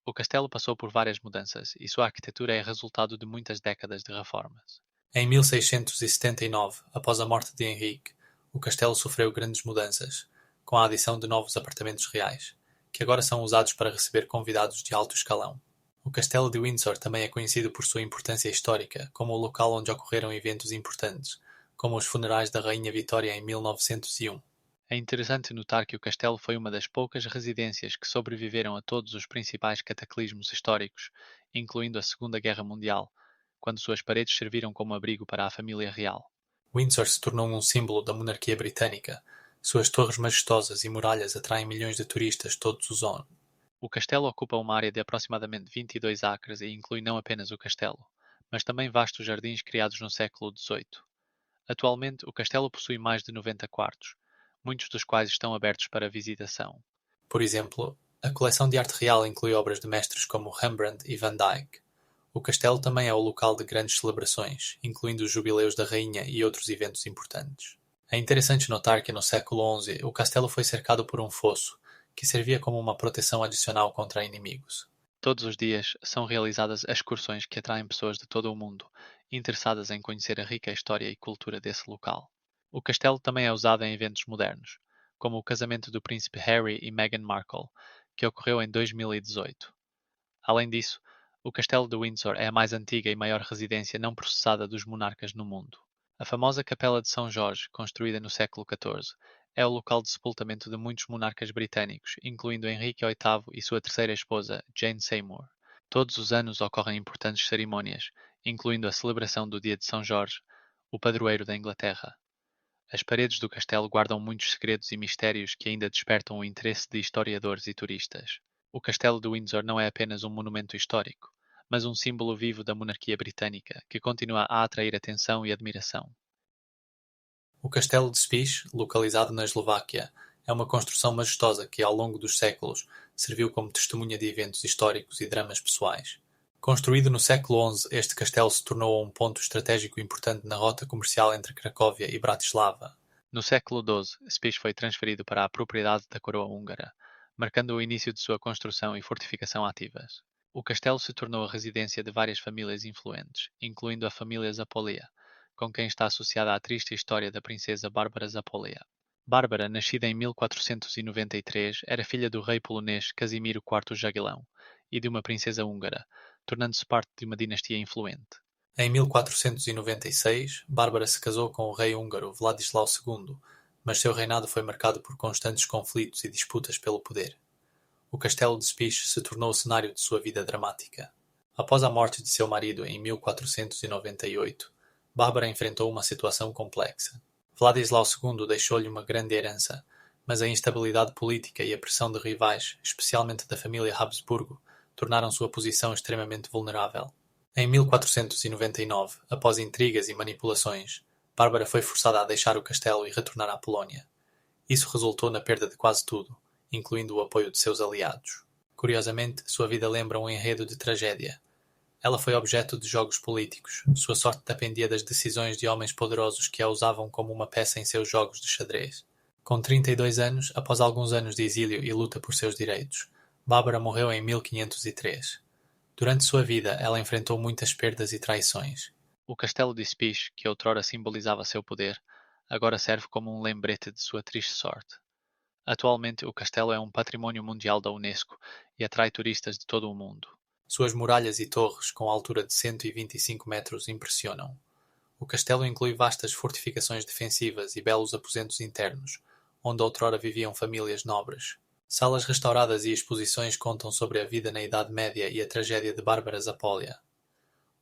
O castelo passou por várias mudanças e sua arquitetura é resultado de muitas décadas de reformas. Em 1679, após a morte de Henrique, o castelo sofreu grandes mudanças, com a adição de novos apartamentos reais, que agora são usados para receber convidados de alto escalão. O Castelo de Windsor também é conhecido por sua importância histórica, como o local onde ocorreram eventos importantes, como os funerais da Rainha Vitória em 1901. É interessante notar que o castelo foi uma das poucas residências que sobreviveram a todos os principais cataclismos históricos, incluindo a Segunda Guerra Mundial, quando suas paredes serviram como abrigo para a família real. Windsor se tornou um símbolo da monarquia britânica. Suas torres majestosas e muralhas atraem milhões de turistas todos os anos. O castelo ocupa uma área de aproximadamente 22 acres e inclui não apenas o castelo, mas também vastos jardins criados no século XVIII. Atualmente, o castelo possui mais de 90 quartos, muitos dos quais estão abertos para visitação. Por exemplo, a coleção de arte real inclui obras de mestres como Rembrandt e Van Dyck. O castelo também é o local de grandes celebrações, incluindo os jubileus da rainha e outros eventos importantes. É interessante notar que no século XI o castelo foi cercado por um fosso, que servia como uma proteção adicional contra inimigos. Todos os dias são realizadas excursões que atraem pessoas de todo o mundo, interessadas em conhecer a rica história e cultura desse local. O castelo também é usado em eventos modernos, como o casamento do príncipe Harry e Meghan Markle, que ocorreu em 2018. Além disso, o Castelo de Windsor é a mais antiga e maior residência não processada dos monarcas no mundo. A famosa Capela de São Jorge, construída no século XIV, é o local de sepultamento de muitos monarcas britânicos, incluindo Henrique VIII e sua terceira esposa, Jane Seymour. Todos os anos ocorrem importantes cerimônias, incluindo a celebração do Dia de São Jorge, o padroeiro da Inglaterra. As paredes do castelo guardam muitos segredos e mistérios que ainda despertam o interesse de historiadores e turistas. O Castelo de Windsor não é apenas um monumento histórico, mas um símbolo vivo da monarquia britânica, que continua a atrair atenção e admiração. O Castelo de Spiš, localizado na Eslováquia, é uma construção majestosa que, ao longo dos séculos, serviu como testemunha de eventos históricos e dramas pessoais. Construído no século XI, este castelo se tornou um ponto estratégico importante na rota comercial entre Cracóvia e Bratislava. No século XII, Spiš foi transferido para a propriedade da coroa húngara, marcando o início de sua construção e fortificação ativas. O castelo se tornou a residência de várias famílias influentes, incluindo a família Zapolia, com quem está associada a triste história da princesa Bárbara Zapolia. Bárbara, nascida em 1493, era filha do rei polonês Casimiro IV Jagiellão e de uma princesa húngara, tornando-se parte de uma dinastia influente. Em 1496, Bárbara se casou com o rei húngaro Vladislau II, mas seu reinado foi marcado por constantes conflitos e disputas pelo poder. O castelo de Spiš se tornou o cenário de sua vida dramática. Após a morte de seu marido em 1498, Bárbara enfrentou uma situação complexa. Vladislau II deixou-lhe uma grande herança, mas a instabilidade política e a pressão de rivais, especialmente da família Habsburgo, tornaram sua posição extremamente vulnerável. Em 1499, após intrigas e manipulações, Bárbara foi forçada a deixar o castelo e retornar à Polónia. Isso resultou na perda de quase tudo, incluindo o apoio de seus aliados. Curiosamente, sua vida lembra um enredo de tragédia. Ela foi objeto de jogos políticos. Sua sorte dependia das decisões de homens poderosos que a usavam como uma peça em seus jogos de xadrez. Com 32 anos, após alguns anos de exílio e luta por seus direitos, Bárbara morreu em 1503. Durante sua vida, ela enfrentou muitas perdas e traições. O castelo de Spiš, que outrora simbolizava seu poder, agora serve como um lembrete de sua triste sorte. Atualmente, o castelo é um patrimônio mundial da Unesco e atrai turistas de todo o mundo. Suas muralhas e torres, com altura de 125 metros, impressionam. O castelo inclui vastas fortificações defensivas e belos aposentos internos, onde outrora viviam famílias nobres. Salas restauradas e exposições contam sobre a vida na Idade Média e a tragédia de Bárbara Zapolia.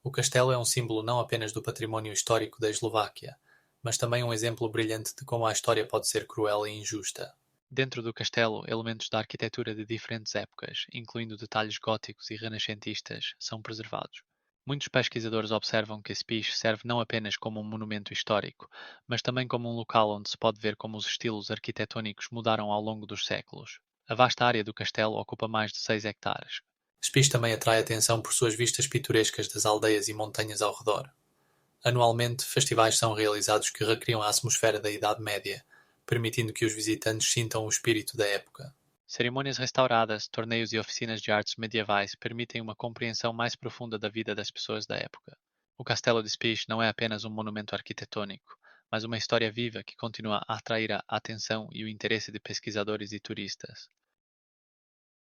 O castelo é um símbolo não apenas do património histórico da Eslováquia, mas também um exemplo brilhante de como a história pode ser cruel e injusta. Dentro do castelo, elementos da arquitetura de diferentes épocas, incluindo detalhes góticos e renascentistas, são preservados. Muitos pesquisadores observam que Spiš serve não apenas como um monumento histórico, mas também como um local onde se pode ver como os estilos arquitetônicos mudaram ao longo dos séculos. A vasta área do castelo ocupa mais de 6 hectares. Spiš também atrai atenção por suas vistas pitorescas das aldeias e montanhas ao redor. Anualmente, festivais são realizados que recriam a atmosfera da Idade Média, permitindo que os visitantes sintam o espírito da época. Cerimônias restauradas, torneios e oficinas de artes medievais permitem uma compreensão mais profunda da vida das pessoas da época. O Castelo de Spiš não é apenas um monumento arquitetônico, mas uma história viva que continua a atrair a atenção e o interesse de pesquisadores e turistas.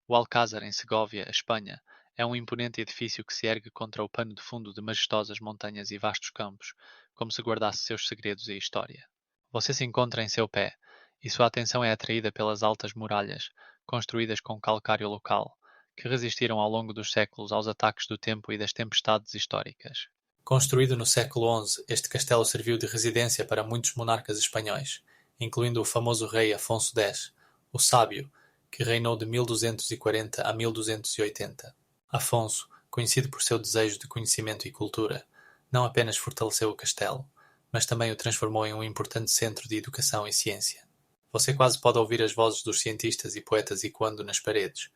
O Alcázar, em Segóvia, Espanha, é um imponente edifício que se ergue contra o pano de fundo de majestosas montanhas e vastos campos, como se guardasse seus segredos e história. Você se encontra em seu pé, e sua atenção é atraída pelas altas muralhas, construídas com calcário local, que resistiram ao longo dos séculos aos ataques do tempo e das tempestades históricas. Construído no século XI, este castelo serviu de residência para muitos monarcas espanhóis, incluindo o famoso rei Afonso X, o Sábio, que reinou de 1240 a 1280. Afonso, conhecido por seu desejo de conhecimento e cultura, não apenas fortaleceu o castelo, mas também o transformou em um importante centro de educação e ciência. Você quase pode ouvir as vozes dos cientistas e poetas ecoando nas paredes,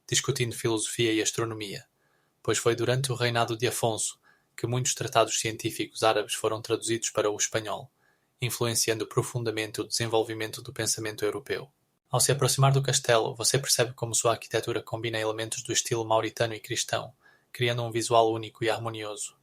discutindo filosofia e astronomia, pois foi durante o reinado de Afonso que muitos tratados científicos árabes foram traduzidos para o espanhol, influenciando profundamente o desenvolvimento do pensamento europeu. Ao se aproximar do castelo, você percebe como sua arquitetura combina elementos do estilo mauritano e cristão, criando um visual único e harmonioso.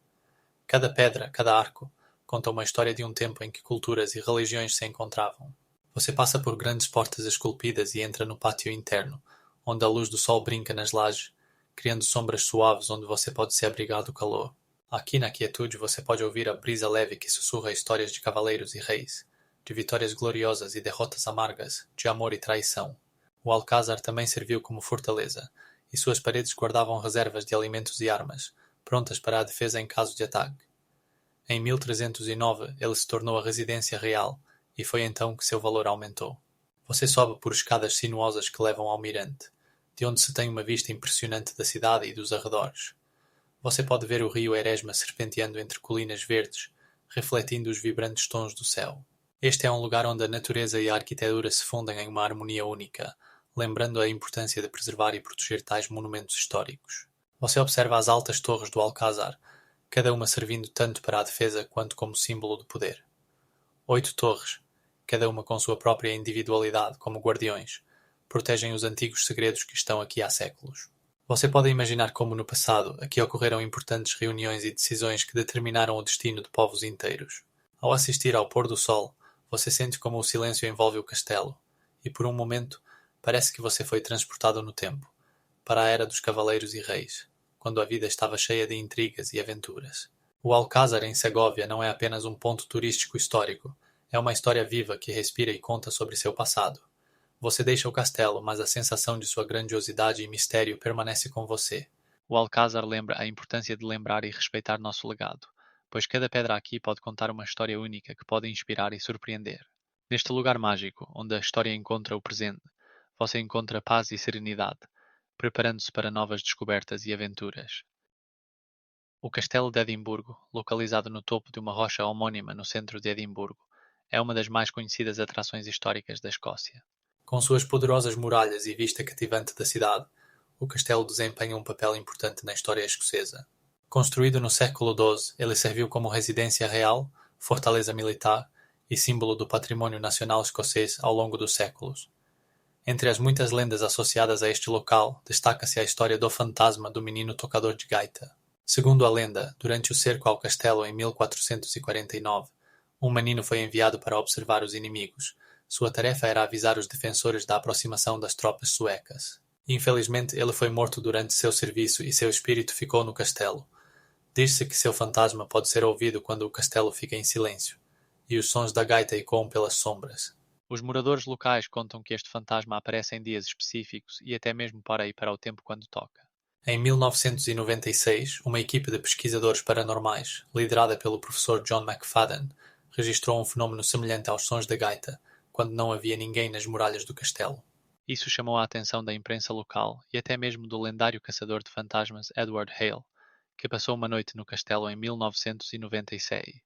Cada pedra, cada arco, conta uma história de um tempo em que culturas e religiões se encontravam. Você passa por grandes portas esculpidas e entra no pátio interno, onde a luz do sol brinca nas lajes, criando sombras suaves onde você pode se abrigar do calor. Aqui na quietude você pode ouvir a brisa leve que sussurra histórias de cavaleiros e reis, de vitórias gloriosas e derrotas amargas, de amor e traição. O alcázar também serviu como fortaleza, e suas paredes guardavam reservas de alimentos e armas, prontas para a defesa em caso de ataque. Em 1309 ele se tornou a residência real, e foi então que seu valor aumentou. Você sobe por escadas sinuosas que levam ao mirante, de onde se tem uma vista impressionante da cidade e dos arredores. Você pode ver o rio Eresma serpenteando entre colinas verdes, refletindo os vibrantes tons do céu. Este é um lugar onde a natureza e a arquitetura se fundem em uma harmonia única, lembrando a importância de preservar e proteger tais monumentos históricos. Você observa as altas torres do Alcázar, cada uma servindo tanto para a defesa quanto como símbolo de poder. 8 torres, cada uma com sua própria individualidade como guardiões, protegem os antigos segredos que estão aqui há séculos. Você pode imaginar como no passado aqui ocorreram importantes reuniões e decisões que determinaram o destino de povos inteiros. Ao assistir ao pôr do sol, você sente como o silêncio envolve o castelo, e por um momento parece que você foi transportado no tempo, para a era dos cavaleiros e reis, quando a vida estava cheia de intrigas e aventuras. O Alcázar em Segóvia não é apenas um ponto turístico histórico, é uma história viva que respira e conta sobre seu passado. Você deixa o castelo, mas a sensação de sua grandiosidade e mistério permanece com você. O Alcázar lembra a importância de lembrar e respeitar nosso legado, pois cada pedra aqui pode contar uma história única que pode inspirar e surpreender. Neste lugar mágico, onde a história encontra o presente, você encontra paz e serenidade, preparando-se para novas descobertas e aventuras. O Castelo de Edimburgo, localizado no topo de uma rocha homónima no centro de Edimburgo, é uma das mais conhecidas atrações históricas da Escócia. Com suas poderosas muralhas e vista cativante da cidade, o castelo desempenha um papel importante na história escocesa. Construído no século XII, ele serviu como residência real, fortaleza militar e símbolo do património nacional escocês ao longo dos séculos. Entre as muitas lendas associadas a este local, destaca-se a história do fantasma do menino tocador de gaita. Segundo a lenda, durante o cerco ao castelo em 1449, um menino foi enviado para observar os inimigos. Sua tarefa era avisar os defensores da aproximação das tropas suecas. Infelizmente, ele foi morto durante seu serviço e seu espírito ficou no castelo. Diz-se que seu fantasma pode ser ouvido quando o castelo fica em silêncio, e os sons da gaita ecoam pelas sombras. Os moradores locais contam que este fantasma aparece em dias específicos e até mesmo para ir para o tempo quando toca. Em 1996, uma equipe de pesquisadores paranormais, liderada pelo professor John McFadden, registrou um fenómeno semelhante aos sons da gaita, quando não havia ninguém nas muralhas do castelo. Isso chamou a atenção da imprensa local e até mesmo do lendário caçador de fantasmas Edward Hale, que passou uma noite no castelo em 1996.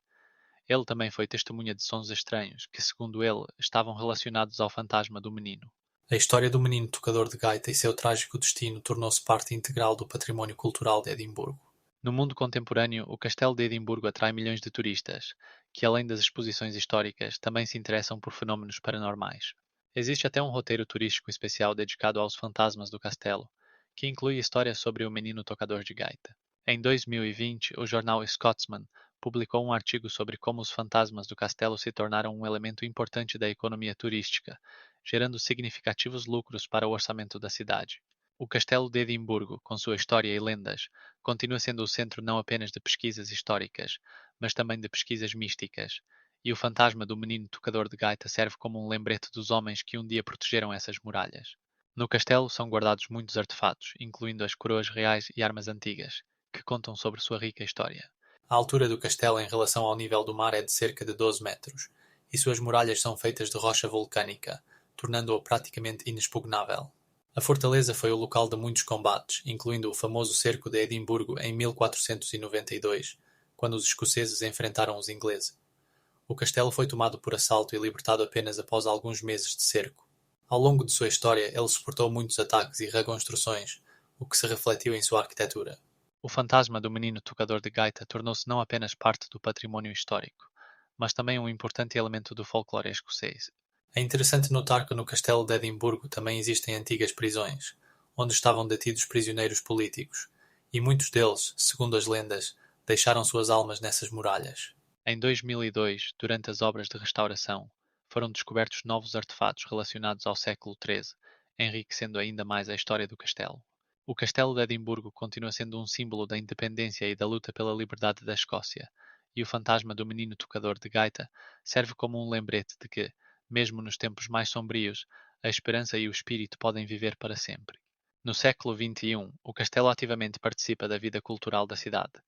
Ele também foi testemunha de sons estranhos que, segundo ele, estavam relacionados ao fantasma do menino. A história do menino tocador de gaita e seu trágico destino tornou-se parte integral do património cultural de Edimburgo. No mundo contemporâneo, o Castelo de Edimburgo atrai milhões de turistas, que além das exposições históricas, também se interessam por fenómenos paranormais. Existe até um roteiro turístico especial dedicado aos fantasmas do castelo, que inclui histórias sobre o menino tocador de gaita. Em 2020, o jornal Scotsman publicou um artigo sobre como os fantasmas do castelo se tornaram um elemento importante da economia turística, gerando significativos lucros para o orçamento da cidade. O Castelo de Edimburgo, com sua história e lendas, continua sendo o centro não apenas de pesquisas históricas, mas também de pesquisas místicas, e o fantasma do menino tocador de gaita serve como um lembrete dos homens que um dia protegeram essas muralhas. No castelo são guardados muitos artefatos, incluindo as coroas reais e armas antigas, que contam sobre sua rica história. A altura do castelo em relação ao nível do mar é de cerca de 12 metros, e suas muralhas são feitas de rocha vulcânica, tornando-o praticamente inexpugnável. A fortaleza foi o local de muitos combates, incluindo o famoso cerco de Edimburgo em 1492, quando os escoceses enfrentaram os ingleses. O castelo foi tomado por assalto e libertado apenas após alguns meses de cerco. Ao longo de sua história, ele suportou muitos ataques e reconstruções, o que se refletiu em sua arquitetura. O fantasma do menino tocador de gaita tornou-se não apenas parte do património histórico, mas também um importante elemento do folclore escocês. É interessante notar que no castelo de Edimburgo também existem antigas prisões, onde estavam detidos prisioneiros políticos, e muitos deles, segundo as lendas, deixaram suas almas nessas muralhas. Em 2002, durante as obras de restauração, foram descobertos novos artefatos relacionados ao século XIII, enriquecendo ainda mais a história do castelo. O Castelo de Edimburgo continua sendo um símbolo da independência e da luta pela liberdade da Escócia, e o fantasma do menino tocador de gaita serve como um lembrete de que, mesmo nos tempos mais sombrios, a esperança e o espírito podem viver para sempre. No século XXI, o castelo ativamente participa da vida cultural da cidade,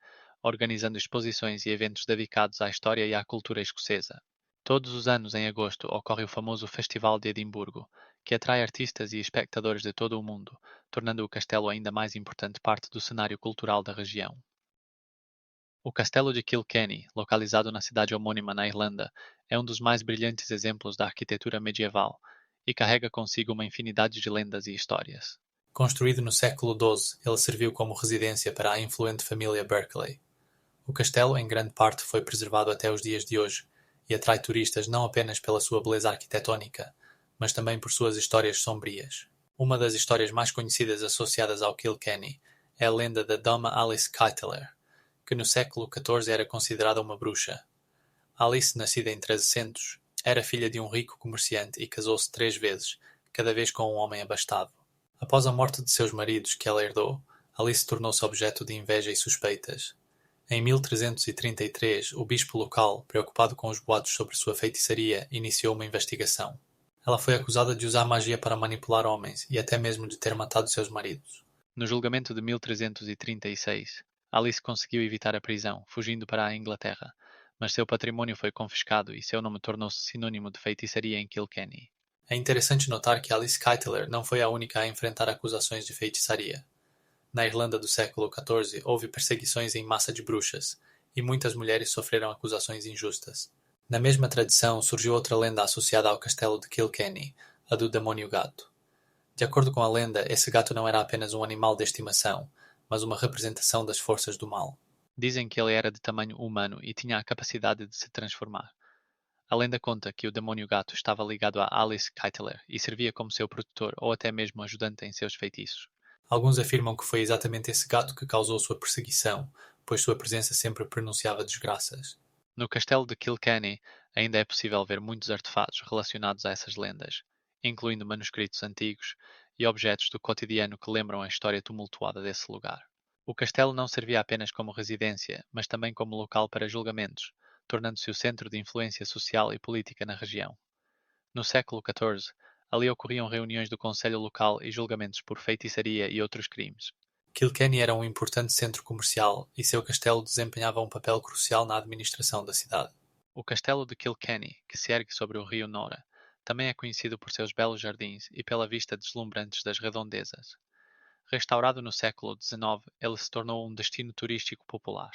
organizando exposições e eventos dedicados à história e à cultura escocesa. Todos os anos, em agosto, ocorre o famoso Festival de Edimburgo, que atrai artistas e espectadores de todo o mundo, tornando o castelo ainda mais importante parte do cenário cultural da região. O Castelo de Kilkenny, localizado na cidade homônima na Irlanda, é um dos mais brilhantes exemplos da arquitetura medieval e carrega consigo uma infinidade de lendas e histórias. Construído no século XII, ele serviu como residência para a influente família Berkeley. O castelo, em grande parte, foi preservado até os dias de hoje e atrai turistas não apenas pela sua beleza arquitetónica, mas também por suas histórias sombrias. Uma das histórias mais conhecidas associadas ao Kilkenny é a lenda da Dama Alice Kyteler, que no século XIV era considerada uma bruxa. Alice, nascida em 1300, era filha de um rico comerciante e casou-se 3 vezes, cada vez com um homem abastado. Após a morte de seus maridos que ela herdou, Alice tornou-se objeto de inveja e suspeitas. Em 1333, o bispo local, preocupado com os boatos sobre sua feitiçaria, iniciou uma investigação. Ela foi acusada de usar magia para manipular homens e até mesmo de ter matado seus maridos. No julgamento de 1336, Alice conseguiu evitar a prisão, fugindo para a Inglaterra, mas seu patrimônio foi confiscado e seu nome tornou-se sinônimo de feitiçaria em Kilkenny. É interessante notar que Alice Kyteler não foi a única a enfrentar acusações de feitiçaria. Na Irlanda do século XIV houve perseguições em massa de bruxas, e muitas mulheres sofreram acusações injustas. Na mesma tradição surgiu outra lenda associada ao castelo de Kilkenny, a do demónio gato. De acordo com a lenda, esse gato não era apenas um animal de estimação, mas uma representação das forças do mal. Dizem que ele era de tamanho humano e tinha a capacidade de se transformar. A lenda conta que o demónio gato estava ligado a Alice Kyteler e servia como seu protetor ou até mesmo ajudante em seus feitiços. Alguns afirmam que foi exatamente esse gato que causou sua perseguição, pois sua presença sempre pronunciava desgraças. No castelo de Kilkenny ainda é possível ver muitos artefatos relacionados a essas lendas, incluindo manuscritos antigos e objetos do cotidiano que lembram a história tumultuada desse lugar. O castelo não servia apenas como residência, mas também como local para julgamentos, tornando-se o centro de influência social e política na região. No século XIV, ali ocorriam reuniões do conselho local e julgamentos por feitiçaria e outros crimes. Kilkenny era um importante centro comercial e seu castelo desempenhava um papel crucial na administração da cidade. O castelo de Kilkenny, que se ergue sobre o rio Nora, também é conhecido por seus belos jardins e pela vista deslumbrante das redondezas. Restaurado no século XIX, ele se tornou um destino turístico popular.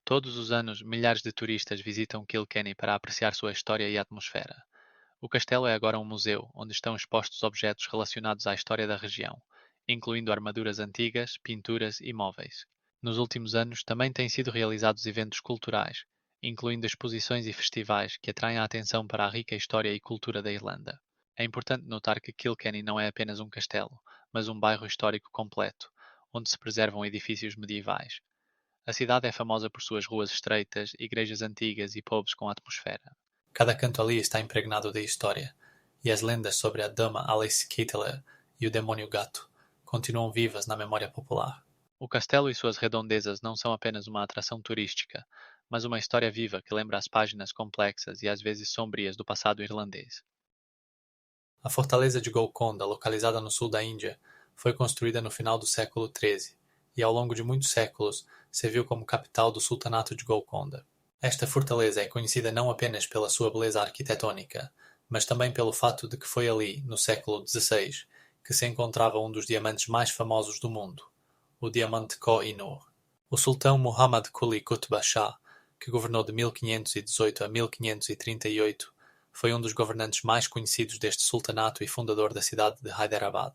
Todos os anos, milhares de turistas visitam Kilkenny para apreciar sua história e atmosfera. O castelo é agora um museu, onde estão expostos objetos relacionados à história da região, incluindo armaduras antigas, pinturas e móveis. Nos últimos anos, também têm sido realizados eventos culturais, incluindo exposições e festivais que atraem a atenção para a rica história e cultura da Irlanda. É importante notar que Kilkenny não é apenas um castelo, mas um bairro histórico completo, onde se preservam edifícios medievais. A cidade é famosa por suas ruas estreitas, igrejas antigas e pubs com atmosfera. Cada canto ali está impregnado de história, e as lendas sobre a Dama Alice Kyteler e o demónio gato continuam vivas na memória popular. O castelo e suas redondezas não são apenas uma atração turística, mas uma história viva que lembra as páginas complexas e às vezes sombrias do passado irlandês. A fortaleza de Golconda, localizada no sul da Índia, foi construída no final do século XIII e ao longo de muitos séculos serviu como capital do Sultanato de Golconda. Esta fortaleza é conhecida não apenas pela sua beleza arquitetónica, mas também pelo fato de que foi ali, no século XVI, que se encontrava um dos diamantes mais famosos do mundo, o diamante Koh-i-Noor. O sultão Muhammad Quli Qutb Shah, que governou de 1518 a 1538, foi um dos governantes mais conhecidos deste sultanato e fundador da cidade de Hyderabad.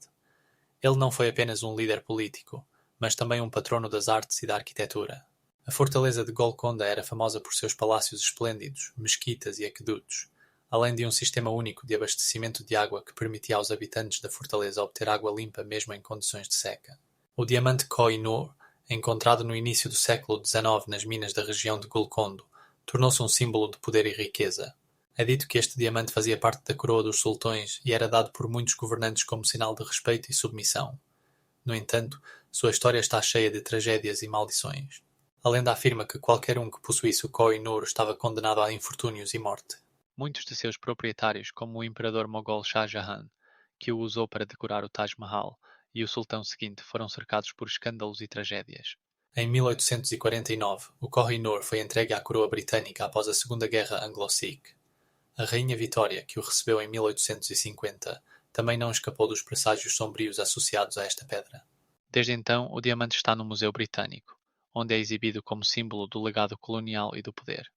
Ele não foi apenas um líder político, mas também um patrono das artes e da arquitetura. A fortaleza de Golconda era famosa por seus palácios esplêndidos, mesquitas e aquedutos, além de um sistema único de abastecimento de água que permitia aos habitantes da fortaleza obter água limpa mesmo em condições de seca. O diamante Koh-i-Noor, encontrado no início do século XIX nas minas da região de Golconda, tornou-se um símbolo de poder e riqueza. É dito que este diamante fazia parte da coroa dos sultões e era dado por muitos governantes como sinal de respeito e submissão. No entanto, sua história está cheia de tragédias e maldições. A lenda afirma que qualquer um que possuísse o Koh-i-Noor estava condenado a infortúnios e morte. Muitos de seus proprietários, como o imperador mogol Shah Jahan, que o usou para decorar o Taj Mahal, e o sultão seguinte foram cercados por escândalos e tragédias. Em 1849, o Koh-i-Noor foi entregue à coroa britânica após a Segunda Guerra Anglo-Sikh. A rainha Vitória, que o recebeu em 1850, também não escapou dos presságios sombrios associados a esta pedra. Desde então, o diamante está no Museu Britânico, onde é exibido como símbolo do legado colonial e do poder.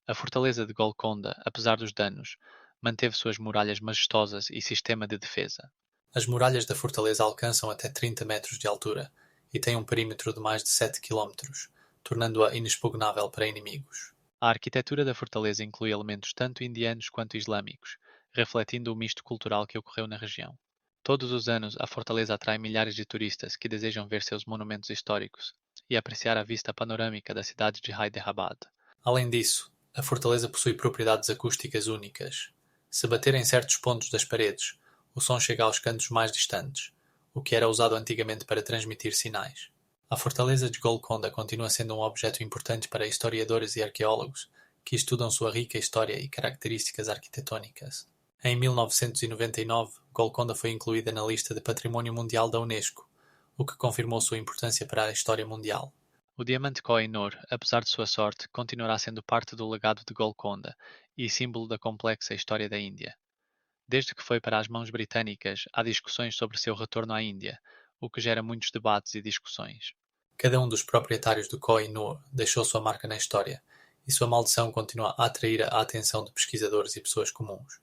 A fortaleza de Golconda, apesar dos danos, manteve suas muralhas majestosas e sistema de defesa. As muralhas da fortaleza alcançam até 30 metros de altura e têm um perímetro de mais de 7 quilómetros, tornando-a inexpugnável para inimigos. A arquitetura da fortaleza inclui elementos tanto indianos quanto islâmicos, refletindo o misto cultural que ocorreu na região. Todos os anos, a fortaleza atrai milhares de turistas que desejam ver seus monumentos históricos e apreciar a vista panorâmica da cidade de Hyderabad. Além disso, a fortaleza possui propriedades acústicas únicas. Se bater em certos pontos das paredes, o som chega aos cantos mais distantes, o que era usado antigamente para transmitir sinais. A fortaleza de Golconda continua sendo um objeto importante para historiadores e arqueólogos que estudam sua rica história e características arquitetônicas. Em 1999, Golconda foi incluída na lista de Património Mundial da Unesco, o que confirmou sua importância para a história mundial. O diamante Koh-i-Noor, apesar de sua sorte, continuará sendo parte do legado de Golconda e símbolo da complexa história da Índia. Desde que foi para as mãos britânicas, há discussões sobre seu retorno à Índia, o que gera muitos debates e discussões. Cada um dos proprietários do Koh-i-Noor deixou sua marca na história, e sua maldição continua a atrair a atenção de pesquisadores e pessoas comuns.